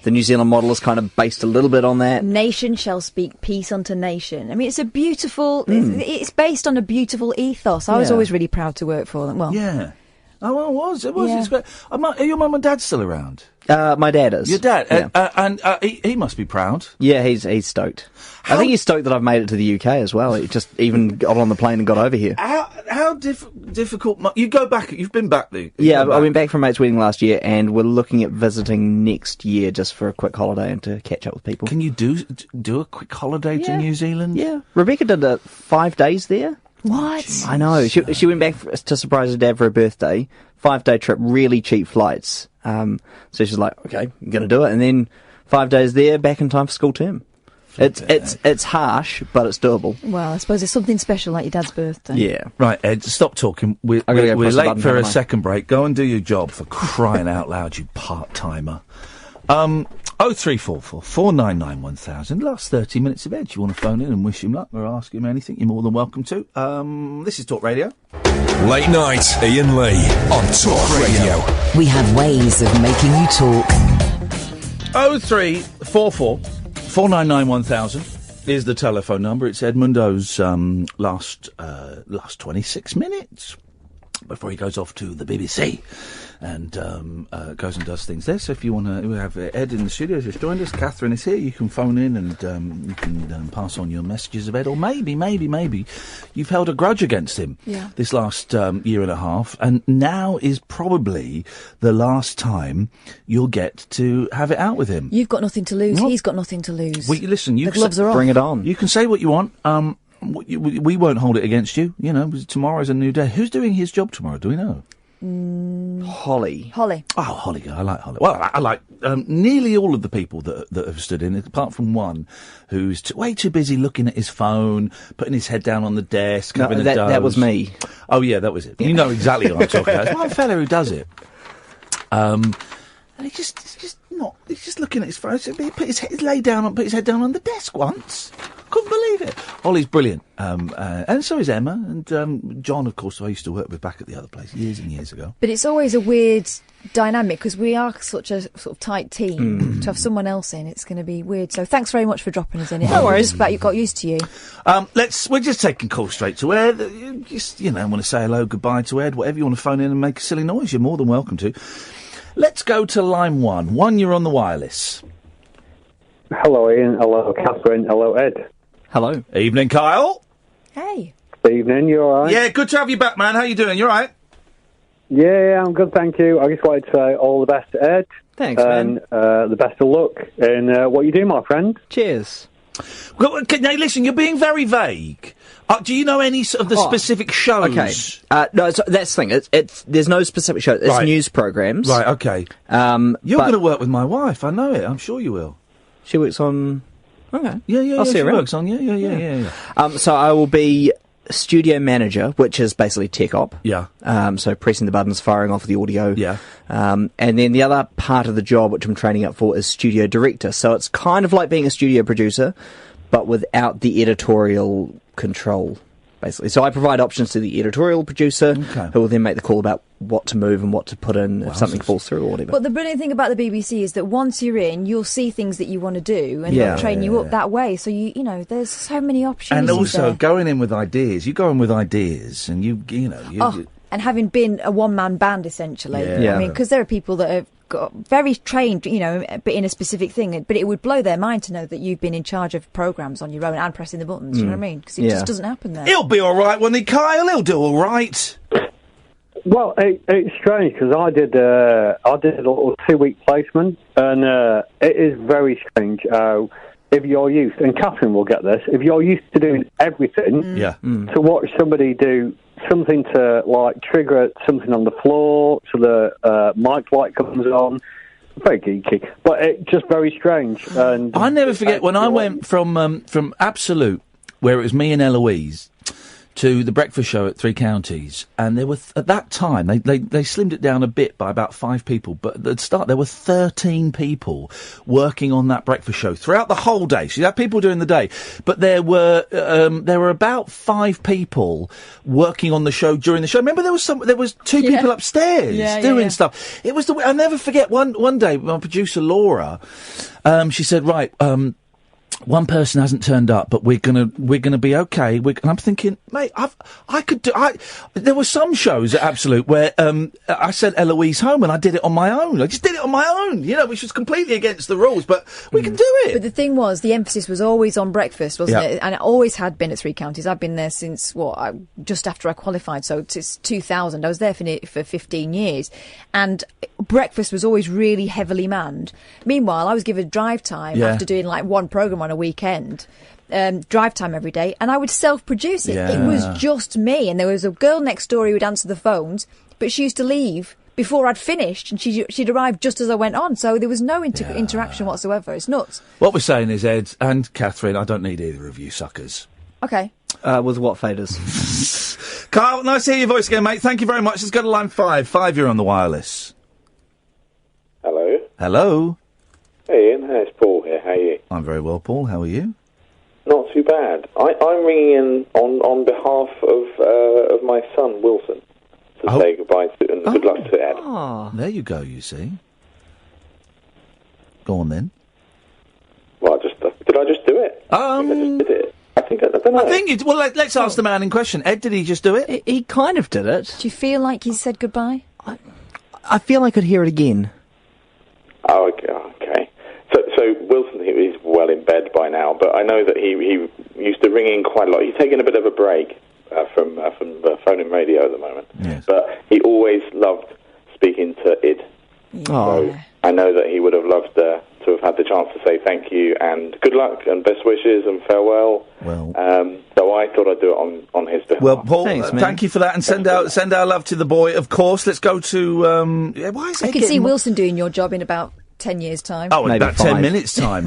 Speaker 15: the New Zealand model is kind of based a little bit on that.
Speaker 5: Nation shall speak peace unto nation. I mean, it's a beautiful, it's based on a beautiful ethos. I was always really proud to work for them. Well,
Speaker 2: yeah. Oh, well, it was. Yeah. It's great. Are your mum and dad still around?
Speaker 15: My dad is.
Speaker 2: Your dad?
Speaker 15: Yeah.
Speaker 2: And he must be proud.
Speaker 15: Yeah, he's stoked. I think he's stoked that I've made it to the UK as well. He just even got on the plane and got over here.
Speaker 2: How difficult... You go back... You've been back there.
Speaker 15: I went back from mate's wedding last year, and we're looking at visiting next year just for a quick holiday and to catch up with people.
Speaker 2: Can you do a quick holiday to New Zealand?
Speaker 15: Yeah. Rebecca did 5 days there.
Speaker 5: What?
Speaker 15: I know. She went back to surprise her dad for her birthday. 5-day trip, really cheap flights. So she's like, okay, I'm going to do it. And then 5 days there, back in time for school term. It's harsh, but it's doable.
Speaker 5: Well, I suppose it's something special like your dad's birthday.
Speaker 15: Yeah.
Speaker 2: Right, Ed, stop talking. We're late for a second break. Go and do your job, for crying out loud, you part-timer. 0344 499 1000. Last 30 minutes of Ed. You want to phone in and wish him luck or ask him anything, you're more than welcome to. This is Talk Radio.
Speaker 1: Late night, Iain Lee on Talk Radio.
Speaker 3: We have ways of making you talk.
Speaker 2: 0344 499 1000 is the telephone number. It's Edmundo's last 26 minutes before he goes off to the BBC and goes and does things there. So if you want to, we have Ed in the studio, just joined us. Catherine is here. You can phone in and you can pass on your messages of Ed, or maybe you've held a grudge against him this last year and a half, and now is probably the last time you'll get to have it out with him.
Speaker 5: You've got nothing to lose. He's got nothing to lose.
Speaker 2: Well, listen,
Speaker 5: the gloves are off.
Speaker 15: Bring it on.
Speaker 2: You can say what you want. We won't hold it against you. Tomorrow's a new day. Who's doing his job tomorrow? Do we know?
Speaker 15: Holly.
Speaker 5: Oh,
Speaker 2: Holly. I like Holly. Well, I like nearly all of the people that have stood in, apart from one who's way too busy looking at his phone, putting his head down on the desk, having a doze.
Speaker 15: That was me.
Speaker 2: Oh, yeah, that was it. You know exactly what I'm talking about. It's one fella who does it. And he's just looking at his phone. So he put his head down on the desk once. Couldn't believe it. Holly's brilliant. And so is Emma. And John, of course, who I used to work with back at the other place years and years ago.
Speaker 5: But it's always a weird dynamic because we are such a sort of tight team. To have someone else in, it's going to be weird. So thanks very much for dropping us in.
Speaker 2: No worries.
Speaker 5: Just about you got used to you.
Speaker 2: We're just taking calls straight to Ed. Just, want to say hello, goodbye to Ed. Whatever you want to phone in and make a silly noise, you're more than welcome to. Let's go to line one. One, you're on the wireless.
Speaker 21: Hello, Ian. Hello, Catherine. Hello, Ed.
Speaker 15: Hello.
Speaker 2: Evening, Kyle.
Speaker 5: Hey.
Speaker 21: Evening, you all right?
Speaker 2: Yeah, good to have you back, man. How you doing? You all right?
Speaker 21: Yeah, I'm good, thank you. I just wanted to say all the best to Ed.
Speaker 15: Thanks, man.
Speaker 21: And the best of luck in what you do, my friend.
Speaker 15: Cheers.
Speaker 2: Well, now, listen, you're being very vague. Do you know any of the specific shows?
Speaker 15: Okay. No, that's the thing. There's no specific show. It's news programs.
Speaker 2: Right, okay. You're going to work with my wife. I know it. I'm sure you will.
Speaker 15: She works on... Okay.
Speaker 2: Yeah.
Speaker 15: I'll see her
Speaker 2: she works on. Yeah.
Speaker 15: So I will be studio manager, which is basically tech op.
Speaker 2: Yeah.
Speaker 15: So pressing the buttons, firing off the audio.
Speaker 2: Yeah.
Speaker 15: And then the other part of the job, which I'm training up for, is studio director. So it's kind of like being a studio producer, but without the editorial control, basically. So I provide options to the editorial producer, who will then make the call about what to move and what to put in if something falls through or whatever.
Speaker 5: But the brilliant thing about the BBC is that once you're in, you'll see things that you want to do, and they'll train you up that way. So you know, there's so many options.
Speaker 2: And also going in with ideas. You go in with ideas, and you
Speaker 5: and having been a one-man band essentially, I mean, because there are people that have got very trained, but in a specific thing. But it would blow their mind to know that you've been in charge of programmes on your own and pressing the buttons. You know what I mean? Because it just doesn't happen there.
Speaker 2: He'll be all right, won't he, Kyle? He'll do all right.
Speaker 21: Well, it's strange because I did a little 2-week placement, and it is very strange. If you're used, and Catherine will get this, if you're used to doing everything, to watch somebody do something to trigger something on the floor, so the mic light comes on. Very geeky, but it's just very strange. And
Speaker 2: I never forget when I went from Absolute, where it was me and Eloise, to the breakfast show at Three Counties, and there were at that time they slimmed it down a bit by about 5 people, but at the start there were 13 people working on that breakfast show throughout the whole day. So you had people during the day, but there were about 5 people working on the show during the show. Remember there was 2 people upstairs doing stuff. It was I'll never forget one day my producer Laura, she said, right, one person hasn't turned up, but we're gonna be okay. And I'm thinking, mate, there were some shows at Absolute where I sent Eloise home and I did it on my own. I just did it on my own, which was completely against the rules, but we can do it.
Speaker 5: But the thing was, the emphasis was always on breakfast, wasn't it? And it always had been at Three Counties. I've been there since just after I qualified, so it's 2000. I was there for 15 years, and breakfast was always really heavily manned. Meanwhile, I was given drive time after doing like one programme on a weekend, drive time every day, and I would self-produce it. It was just me, and there was a girl next door who would answer the phones, but she used to leave before I'd finished, and she'd arrive just as I went on, so there was no interaction whatsoever. It's nuts.
Speaker 2: What we're saying is, Ed and Catherine, I don't need either of you suckers.
Speaker 5: Okay.
Speaker 15: With what faders?
Speaker 2: Carl, nice to hear your voice again, mate. Thank you very much. Let's go to line 5. 5, you're on the wireless.
Speaker 7: Hello.
Speaker 2: Hello.
Speaker 7: Hey, Ian. It's Paul here. How are you?
Speaker 2: I'm very well, Paul. How are you?
Speaker 7: Not too bad. I'm ringing in on behalf of my son, Wilson, to say goodbye to and good luck to Ed.
Speaker 2: Oh, there you go, you see. Go on, then.
Speaker 7: Well, did I just do it? I think I just did it. I don't know.
Speaker 2: Let's ask the man in question. Ed, did he just do it?
Speaker 15: He kind of did it.
Speaker 5: Do you feel like he said goodbye?
Speaker 15: I feel I could hear it again.
Speaker 7: Oh, okay. So Wilson, he's well in bed by now, but I know that he used to ring in quite a lot. He's taking a bit of a break from the phone and radio at the moment.
Speaker 2: Yes.
Speaker 7: But he always loved speaking to Id.
Speaker 15: Oh.
Speaker 7: So I know that he would have loved to have had the chance to say thank you and good luck and best wishes and farewell.
Speaker 2: Well,
Speaker 7: so I thought I'd do it on his behalf.
Speaker 2: Well, Paul, thank you for that, and send our love to the boy, of course. Let's go to. Why is
Speaker 5: I can see Wilson doing your job in about 10 years' time.
Speaker 2: Oh, in about 10 minutes' time.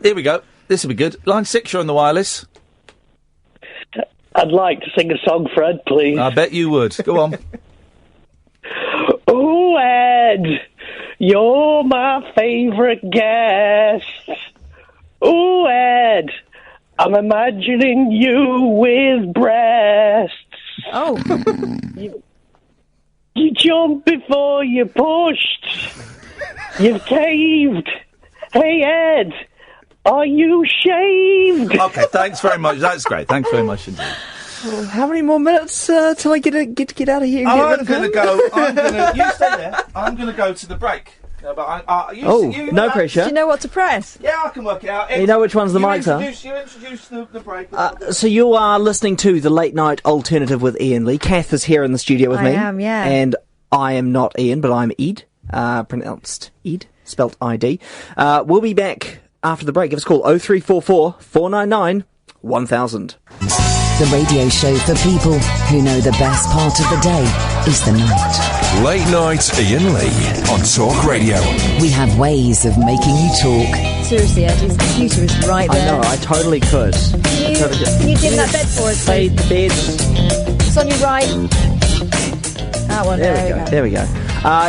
Speaker 2: Here we go. This will be good. Line 6, you're on the wireless.
Speaker 10: I'd like to sing a song for Ed, please.
Speaker 2: I bet you would. Go on.
Speaker 10: Oh, Ed, you're my favourite guest. Oh, Ed, I'm imagining you with breasts.
Speaker 5: Oh.
Speaker 10: You jumped before you pushed. You've caved. Hey, Ed, are you shaved?
Speaker 2: Okay, thanks very much. That's great. Thanks very much indeed.
Speaker 15: Well, how many more minutes till I get out of here?
Speaker 2: I'm going to go. You stay there. I'm going to go to the break.
Speaker 15: No pressure.
Speaker 5: Do you know what to press?
Speaker 2: Yeah, I can work it out.
Speaker 15: You know which ones the mics are?
Speaker 2: You introduce the break.
Speaker 15: So you are listening to the Late Night Alternative with Iain Lee. Kath is here in the studio with me.
Speaker 5: I am, yeah.
Speaker 15: And I am not Ian, but I'm Ed. Pronounced Ed, spelt ID. We'll be back after the break. Give us a call 0344 499 1000.
Speaker 3: The radio show for people who know the best part of the day is the night.
Speaker 1: Late Night Iain Lee on Talk Radio.
Speaker 3: We have ways of making you talk.
Speaker 5: Seriously, Ed, his computer is right there.
Speaker 15: I know, I totally could.
Speaker 5: Can you dim that bed for us, please?
Speaker 15: Fade the bed.
Speaker 5: It's on your right. That one,
Speaker 15: There we go.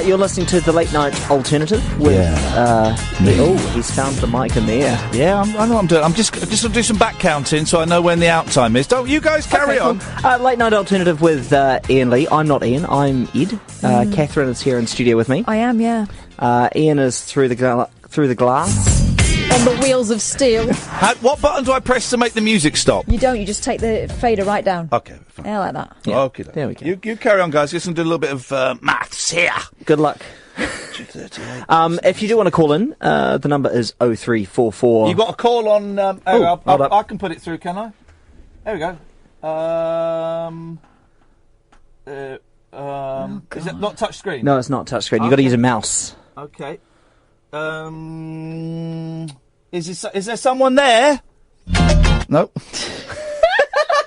Speaker 15: You're listening to the Late Night Alternative with he's found the mic in there.
Speaker 2: Yeah, I know what I'm doing. I'm just going to do some back counting so I know when the out time is. Don't you guys carry on.
Speaker 15: Cool. Late Night Alternative with Iain Lee. I'm not Ian, I'm Ed. Catherine is here in studio with me.
Speaker 5: I am, yeah.
Speaker 15: Ian is through the glass.
Speaker 5: On the wheels of steel.
Speaker 2: What button do I press to make the music stop?
Speaker 5: You don't, you just take the fader right down.
Speaker 2: Okay, fine.
Speaker 5: Yeah, like that.
Speaker 2: Yeah. Okay,
Speaker 15: there we go.
Speaker 2: You carry on, guys. Just going to do a little bit of maths here.
Speaker 15: Good luck. If you do want to call in, the number is 0344.
Speaker 2: You got a call on... I can put it through, can I? There we go. Is it not touch screen?
Speaker 15: No, it's not touch screen. You've got to use a mouse.
Speaker 2: Okay. Is there someone there? No.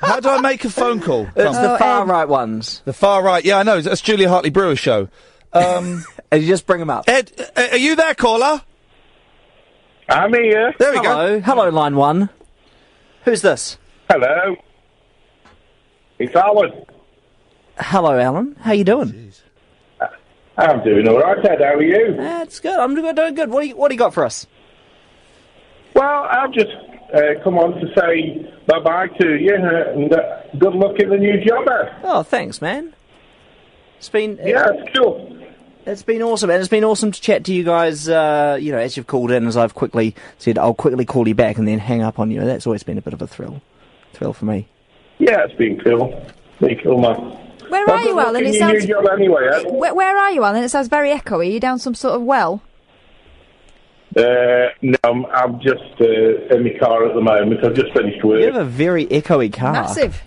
Speaker 2: How do I make a phone call?
Speaker 15: It's the far right ones.
Speaker 2: The far right, yeah, I know. That's Julia Hartley-Brewer's show.
Speaker 15: And you just bring them up.
Speaker 2: Ed, are you there, caller?
Speaker 7: I'm here.
Speaker 2: There we go.
Speaker 15: Hello, line 1. Who's this?
Speaker 7: Hello.
Speaker 6: It's Alan.
Speaker 15: Hello, Alan. How you doing?
Speaker 6: I'm doing all right, Ed. How are you?
Speaker 15: That's good. I'm doing good. What do you got for us?
Speaker 6: Well, I've just come on to say bye-bye to you and good luck in the new job, Ed.
Speaker 15: Oh, thanks, man. It's been...
Speaker 6: it's cool.
Speaker 15: It's been awesome, and it's been awesome to chat to you guys, as you've called in, as I've quickly said, I'll quickly call you back and then hang up on you. That's always been a bit of a thrill for me.
Speaker 6: Yeah, it's been cool. Pretty cool, man.
Speaker 5: Where are you, Alan? It sounds...
Speaker 6: New job anyway, Ed.
Speaker 5: Where are you, Alan? It sounds very echoey. Are you down some sort of well?
Speaker 6: No, I'm just in my car at the moment. I've just finished work.
Speaker 15: You have a very echoey car.
Speaker 5: Massive.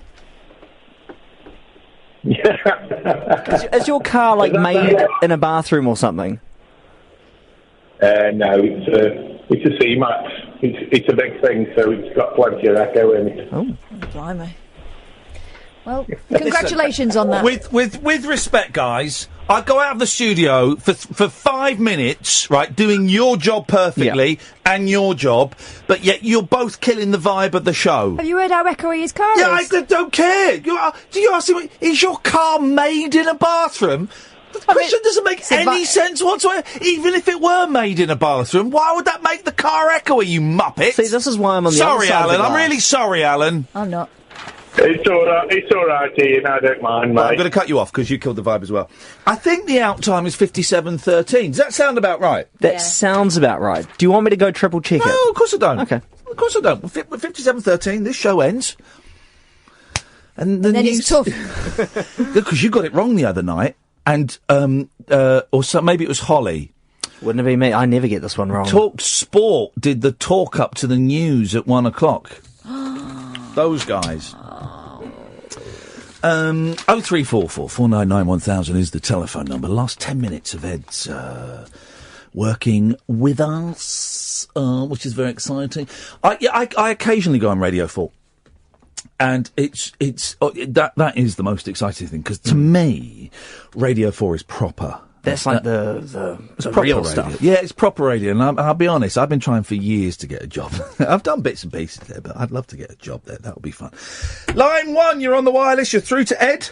Speaker 15: Is your car made in a bathroom or something?
Speaker 6: No, it's a C-Max. It's a big thing, so it's got plenty of echo in it.
Speaker 15: Oh,
Speaker 5: blimey. Well, congratulations on that.
Speaker 2: With respect, guys, I go out of the studio for 5 minutes, right, doing your job perfectly and your job, but yet you're both killing the vibe of the show.
Speaker 5: Have you heard how echoey his car is?
Speaker 2: I don't care. Do you ask him, is your car made in a bathroom? The question doesn't make any sense whatsoever. Even if it were made in a bathroom, why would that make the car echoey, you muppet?
Speaker 15: See, this is why I'm on the other
Speaker 2: Sorry,
Speaker 15: side of
Speaker 2: Alan.
Speaker 15: the
Speaker 2: I'm
Speaker 15: glass.
Speaker 2: really sorry, Alan.
Speaker 5: I'm not.
Speaker 6: It's all right, Ian. I don't mind, mate.
Speaker 2: Well, I'm going to cut you off because you killed the vibe as well. I think the out time is 57:13. Does that sound about right?
Speaker 15: That sounds about right. Do you want me to go triple check it?
Speaker 2: No, of course I don't.
Speaker 15: Okay.
Speaker 2: Of course I don't. With 57:13, this show ends. And
Speaker 5: then it's tough.
Speaker 2: Because you got it wrong the other night, and maybe it was Holly.
Speaker 15: Wouldn't it be me? I never get this one wrong.
Speaker 2: Talk Sport did the talk up to the news at 1 o'clock. Those guys. 0344 499 1000 is the telephone number. Last 10 minutes of Ed's working with us, which is very exciting. I occasionally go on Radio 4. And that is the most exciting thing, because to me, Radio 4 is proper.
Speaker 15: That's like the real
Speaker 2: radio
Speaker 15: stuff.
Speaker 2: Yeah, it's proper radio, and I'll be honest, I've been trying for years to get a job. I've done bits and pieces there, but I'd love to get a job there. That would be fun. Line 1, you're on the wireless. You're through to Ed.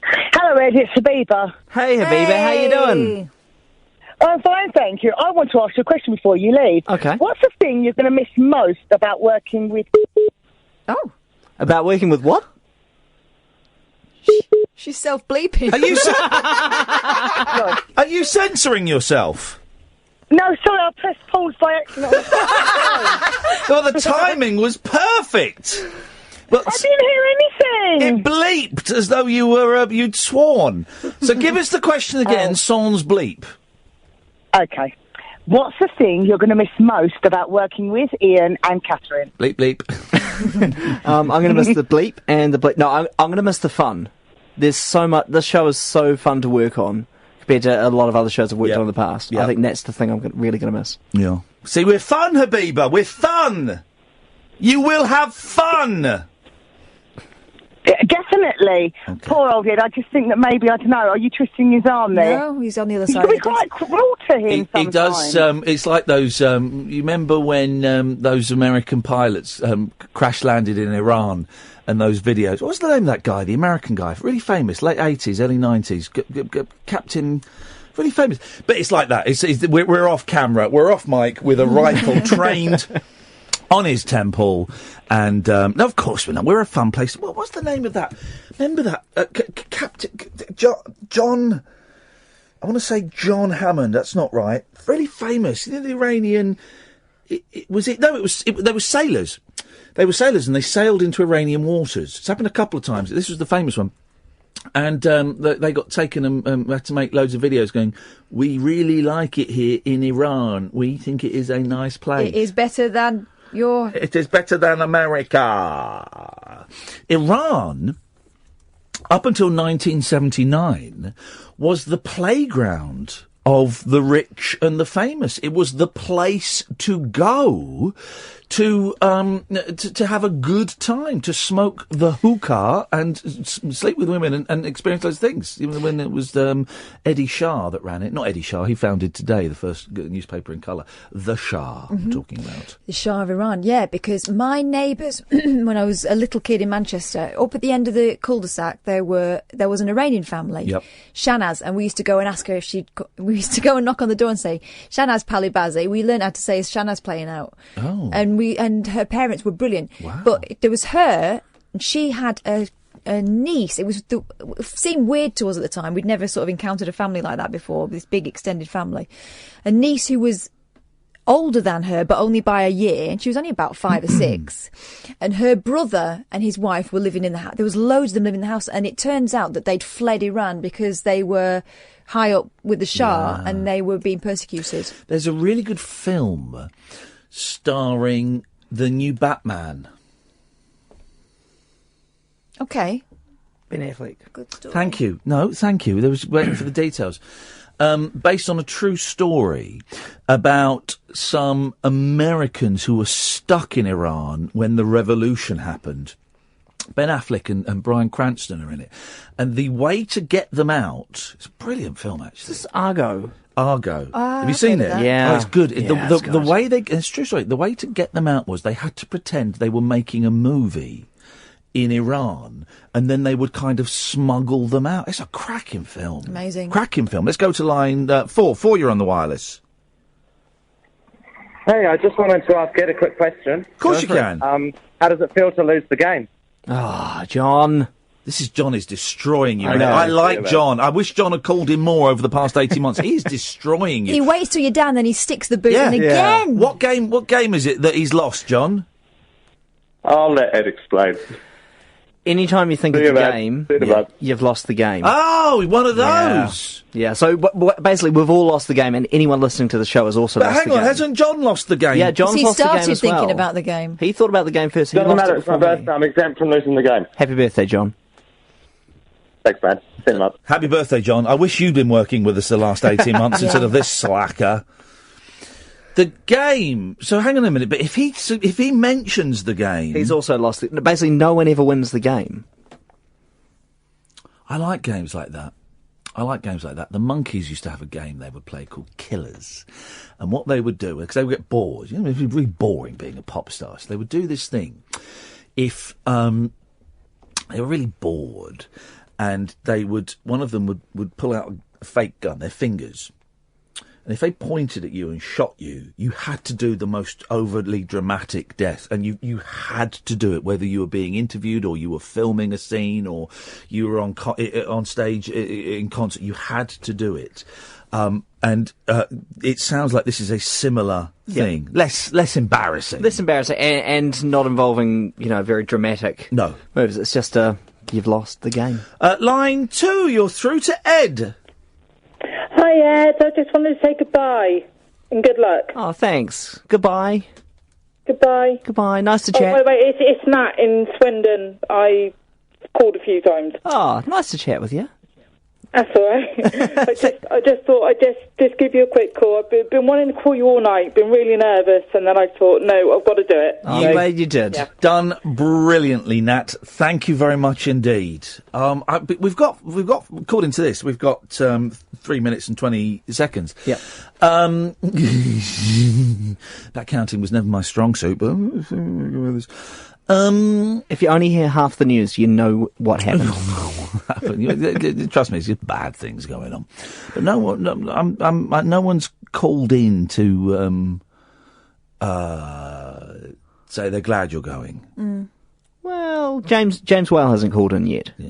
Speaker 22: Hello, Ed. It's Habiba.
Speaker 15: Hey, Habiba. How you doing?
Speaker 22: I'm fine, thank you. I want to ask you a question before you leave.
Speaker 15: Okay.
Speaker 22: What's the thing you're going to miss most about working with...
Speaker 5: Oh.
Speaker 15: About working with what?
Speaker 5: She's self-bleeping.
Speaker 2: Are you censoring yourself?
Speaker 22: No, sorry, I pressed pause by accident.
Speaker 2: Well, the timing was perfect. Well,
Speaker 22: I didn't hear anything.
Speaker 2: It bleeped as though you were you'd sworn. So give us the question again. Sans bleep.
Speaker 22: Okay. What's the thing you're going to miss most about working with Ian and Catherine?
Speaker 2: Bleep, bleep.
Speaker 15: I'm going to miss the bleep and the bleep. No, I'm going to miss the fun. There's so much. This show is so fun to work on compared to a lot of other shows I've worked on in the past. I think that's the thing I'm really going to miss.
Speaker 2: Yeah. See, we're fun, Habiba. We're fun. You will have fun.
Speaker 22: Yeah, definitely. Okay. Poor old Ed. I just think that maybe, I don't know, are you twisting his arm there?
Speaker 5: No, he's on the other
Speaker 22: side.
Speaker 5: side.
Speaker 22: It's quite cruel to him sometimes.
Speaker 2: It does. It's like those. You remember when those American pilots crash landed in Iran? And those videos. What's the name of that guy? The American guy, really famous, late 80s, early 90s, Captain, really famous. But it's like that. We're off camera, we're off mic with a rifle trained on his temple, and no, of course we're not. We're a fun place. What's the name of that? Remember that Captain John? I want to say John Hammond. That's not right. Really famous. You know, the Iranian. They were sailors. They were sailors and they sailed into Iranian waters. It's happened a couple of times. This was the famous one. And they got taken and had to make loads of videos going, we really like it here in Iran. We think it is a nice place.
Speaker 5: It is better than your...
Speaker 2: It is better than America. Iran, up until 1979, was the playground of the rich and the famous. It was the place to go to have a good time, to smoke the hookah and sleep with women and experience those things. Even when it was Eddie Shah that ran it. Not Eddie Shah, he founded Today, the first newspaper in colour. The Shah, I'm talking about.
Speaker 5: The Shah of Iran, yeah, because my neighbours, when I was a little kid in Manchester, up at the end of the cul-de-sac, there was an Iranian family, Shanaz, and we used to go and ask her if we used to go and knock on the door and say, Shanaz Palibazi. We learned how to say, is Shanaz playing out?
Speaker 2: Oh.
Speaker 5: And her parents were brilliant.
Speaker 2: Wow.
Speaker 5: But there was her, and she had a niece. It seemed weird to us at the time. We'd never sort of encountered a family like that before, this big extended family. A niece who was older than her, but only by a year, and she was only about 5 or 6. And her brother and his wife were living in the house. There was loads of them living in the house, and it turns out that they'd fled Iran because they were high up with the Shah and they were being persecuted.
Speaker 2: There's a really good film starring the new Batman.
Speaker 5: Okay.
Speaker 15: Ben Affleck.
Speaker 5: Good story.
Speaker 2: Thank you. No, thank you. There was waiting for the details. Based on a true story about some Americans who were stuck in Iran when the revolution happened. Ben Affleck and Bryan Cranston are in it. And the way to get them out... It's a brilliant film, actually.
Speaker 15: This is Argo.
Speaker 2: Have you seen it?
Speaker 15: Yeah.
Speaker 2: Oh, it's good.
Speaker 15: Yeah,
Speaker 2: The way it's true story. The way to get them out was they had to pretend they were making a movie in Iran, and then they would kind of smuggle them out. It's a cracking film.
Speaker 5: Amazing.
Speaker 2: Cracking film. Let's go to line 4. 4, you're on the wireless.
Speaker 9: Hey, I just wanted to ask Ed a quick question.
Speaker 2: Of course you can.
Speaker 9: How does it feel to lose the game?
Speaker 15: John.
Speaker 2: John is destroying you.
Speaker 9: I know.
Speaker 2: I like John. I wish John had called him more over the past 18 months. He's destroying you.
Speaker 5: He waits till you're down, then he sticks the boot in again.
Speaker 2: What game is it that he's lost, John?
Speaker 9: I'll let Ed explain.
Speaker 15: Anytime you think of the game, you've lost the game.
Speaker 2: Oh, one of those.
Speaker 15: Yeah, so basically we've all lost the game, and anyone listening to the show has also lost the game.
Speaker 2: But hang on, hasn't John lost the game?
Speaker 15: Yeah, John's lost the game as well.
Speaker 5: He started thinking about the game.
Speaker 15: He thought about the game first.
Speaker 9: Doesn't matter, it's my birthday, I'm exempt from losing the game.
Speaker 15: Happy birthday, John.
Speaker 9: Thanks, man. See you, up.
Speaker 2: Happy birthday, John. I wish you'd been working with us the last 18 months instead of this slacker. The game. So hang on a minute. But if he mentions the game,
Speaker 15: he's also lost it. Basically, no one ever wins the game.
Speaker 2: I like games like that. The Monkees used to have a game they would play called Killers. And what they would do, because they would get bored, it was really boring being a pop star, so they would do this thing. If they were really bored, and one of them would pull out a fake gun, their fingers, and if they pointed at you and shot you, you had to do the most overtly dramatic death. And you had to do it, whether you were being interviewed or you were filming a scene or you were on stage in concert. You had to do it. And it sounds like this is a similar thing. Less embarrassing.
Speaker 15: Less embarrassing and not involving, very dramatic moves. It's just you've lost the game.
Speaker 2: Line 2, you're through to Ed.
Speaker 11: Hi, Ed. I just wanted to say goodbye and good luck.
Speaker 15: Oh, thanks. Goodbye.
Speaker 11: Goodbye.
Speaker 15: Goodbye. Nice to chat.
Speaker 11: Wait. It's Nat in Swindon. I called a few times.
Speaker 15: Oh, nice to chat with you.
Speaker 11: That's all right. I just thought I'd just give you a quick call. I've been wanting to call you all night, been really nervous, and then I thought, no, I've got to do it.
Speaker 2: I'm glad you did. Yeah. Done brilliantly, Nat. Thank you very much indeed. We've got, according to this, we've got 3 minutes and 20 seconds.
Speaker 15: Yeah.
Speaker 2: That counting was never my strong suit, but
Speaker 15: if you only hear half the news, you know what happened.
Speaker 2: Trust me, it's just bad things going on. But no one's called in to say they're glad you're going.
Speaker 15: Mm. Well, James Whale hasn't called in yet.
Speaker 2: Yeah.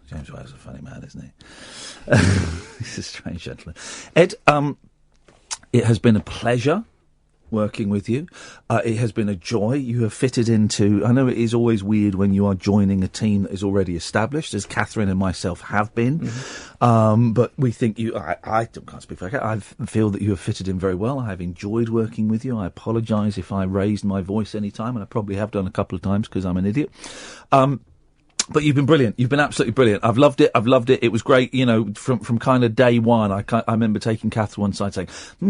Speaker 2: James Whale's a funny man, isn't he? He's a strange gentleman. Ed, it has been a pleasure working with you. It has been a joy. You have fitted into... I know it is always weird when you are joining a team that is already established, as Catherine and myself have been. Mm-hmm. But we think you... I can't speak for her. I feel that you have fitted in very well. I have enjoyed working with you. I apologise if I raised my voice any time, and I probably have done a couple of times because I'm an idiot. But you've been brilliant. You've been absolutely brilliant. I've loved it. It was great. You know, from kind of day one, I remember taking Kath to one side saying,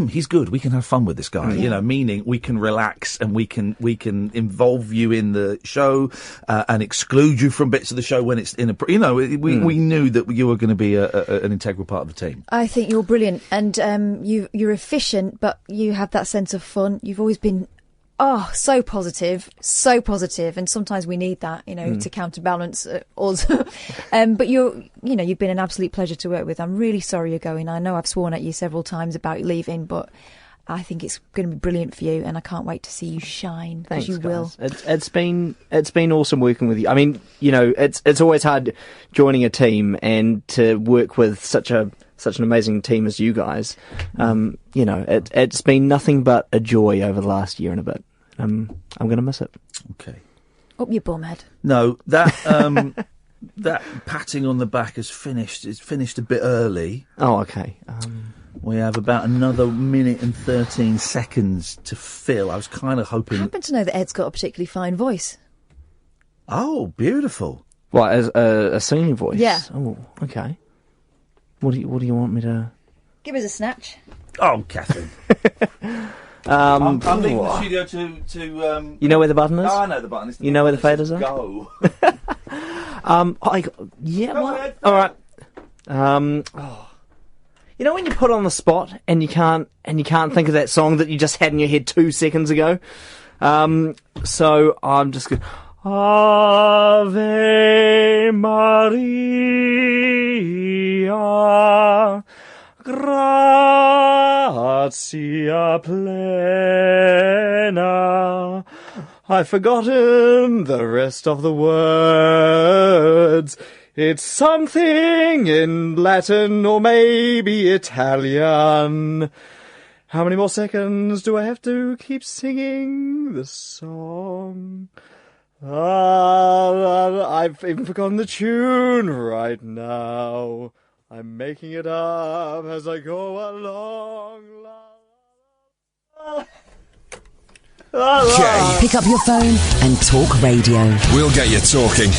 Speaker 2: he's good. We can have fun with this guy. You know, meaning we can relax and we can involve you in the show, and exclude you from bits of the show when it's in a, you know, we knew that you were going to be an integral part of the team.
Speaker 5: I think you're brilliant, and you're efficient, but you have that sense of fun. You've always been so positive, and sometimes we need that, you know, to counterbalance us. But you've been an absolute pleasure to work with. I'm really sorry you're going. I know I've sworn at you several times about leaving, but I think it's going to be brilliant for you, and I can't wait to see you shine.
Speaker 15: Thanks,
Speaker 5: you will.
Speaker 15: It's been awesome working with you. I mean, you know, it's always hard joining a team and to work with such an amazing team as you guys. You know, it's been nothing but a joy over the last year and a bit. I'm going to miss it.
Speaker 2: Okay.
Speaker 5: Up your bum head.
Speaker 2: No, that that patting on the back has finished. It's finished a bit early.
Speaker 15: Oh, okay.
Speaker 2: We have about another minute and 13 seconds to fill. I was kind of hoping.
Speaker 5: I happen to know that Ed's got a particularly fine voice.
Speaker 2: Oh, beautiful.
Speaker 15: What, as a singing voice?
Speaker 5: Yeah.
Speaker 15: Oh, okay. What do you want me to?
Speaker 5: Give us a snatch.
Speaker 2: Oh, Catherine. I'm leaving the studio to.
Speaker 15: You know where the button is?
Speaker 2: Oh, I know the button.
Speaker 15: You know where the faders are?
Speaker 2: Go.
Speaker 15: Yeah. Well, all right. You know when you put on the spot and you can't think of that song that you just had in your head 2 seconds ago. So I'm just going. Ave Maria, gratia plena. I've forgotten the rest of the words. It's something in Latin or maybe Italian. How many more seconds do I have to keep singing the song? I've even forgotten the tune right now. I'm making it up as I go along.
Speaker 3: Pick up your phone and talk radio.
Speaker 1: We'll get you talking.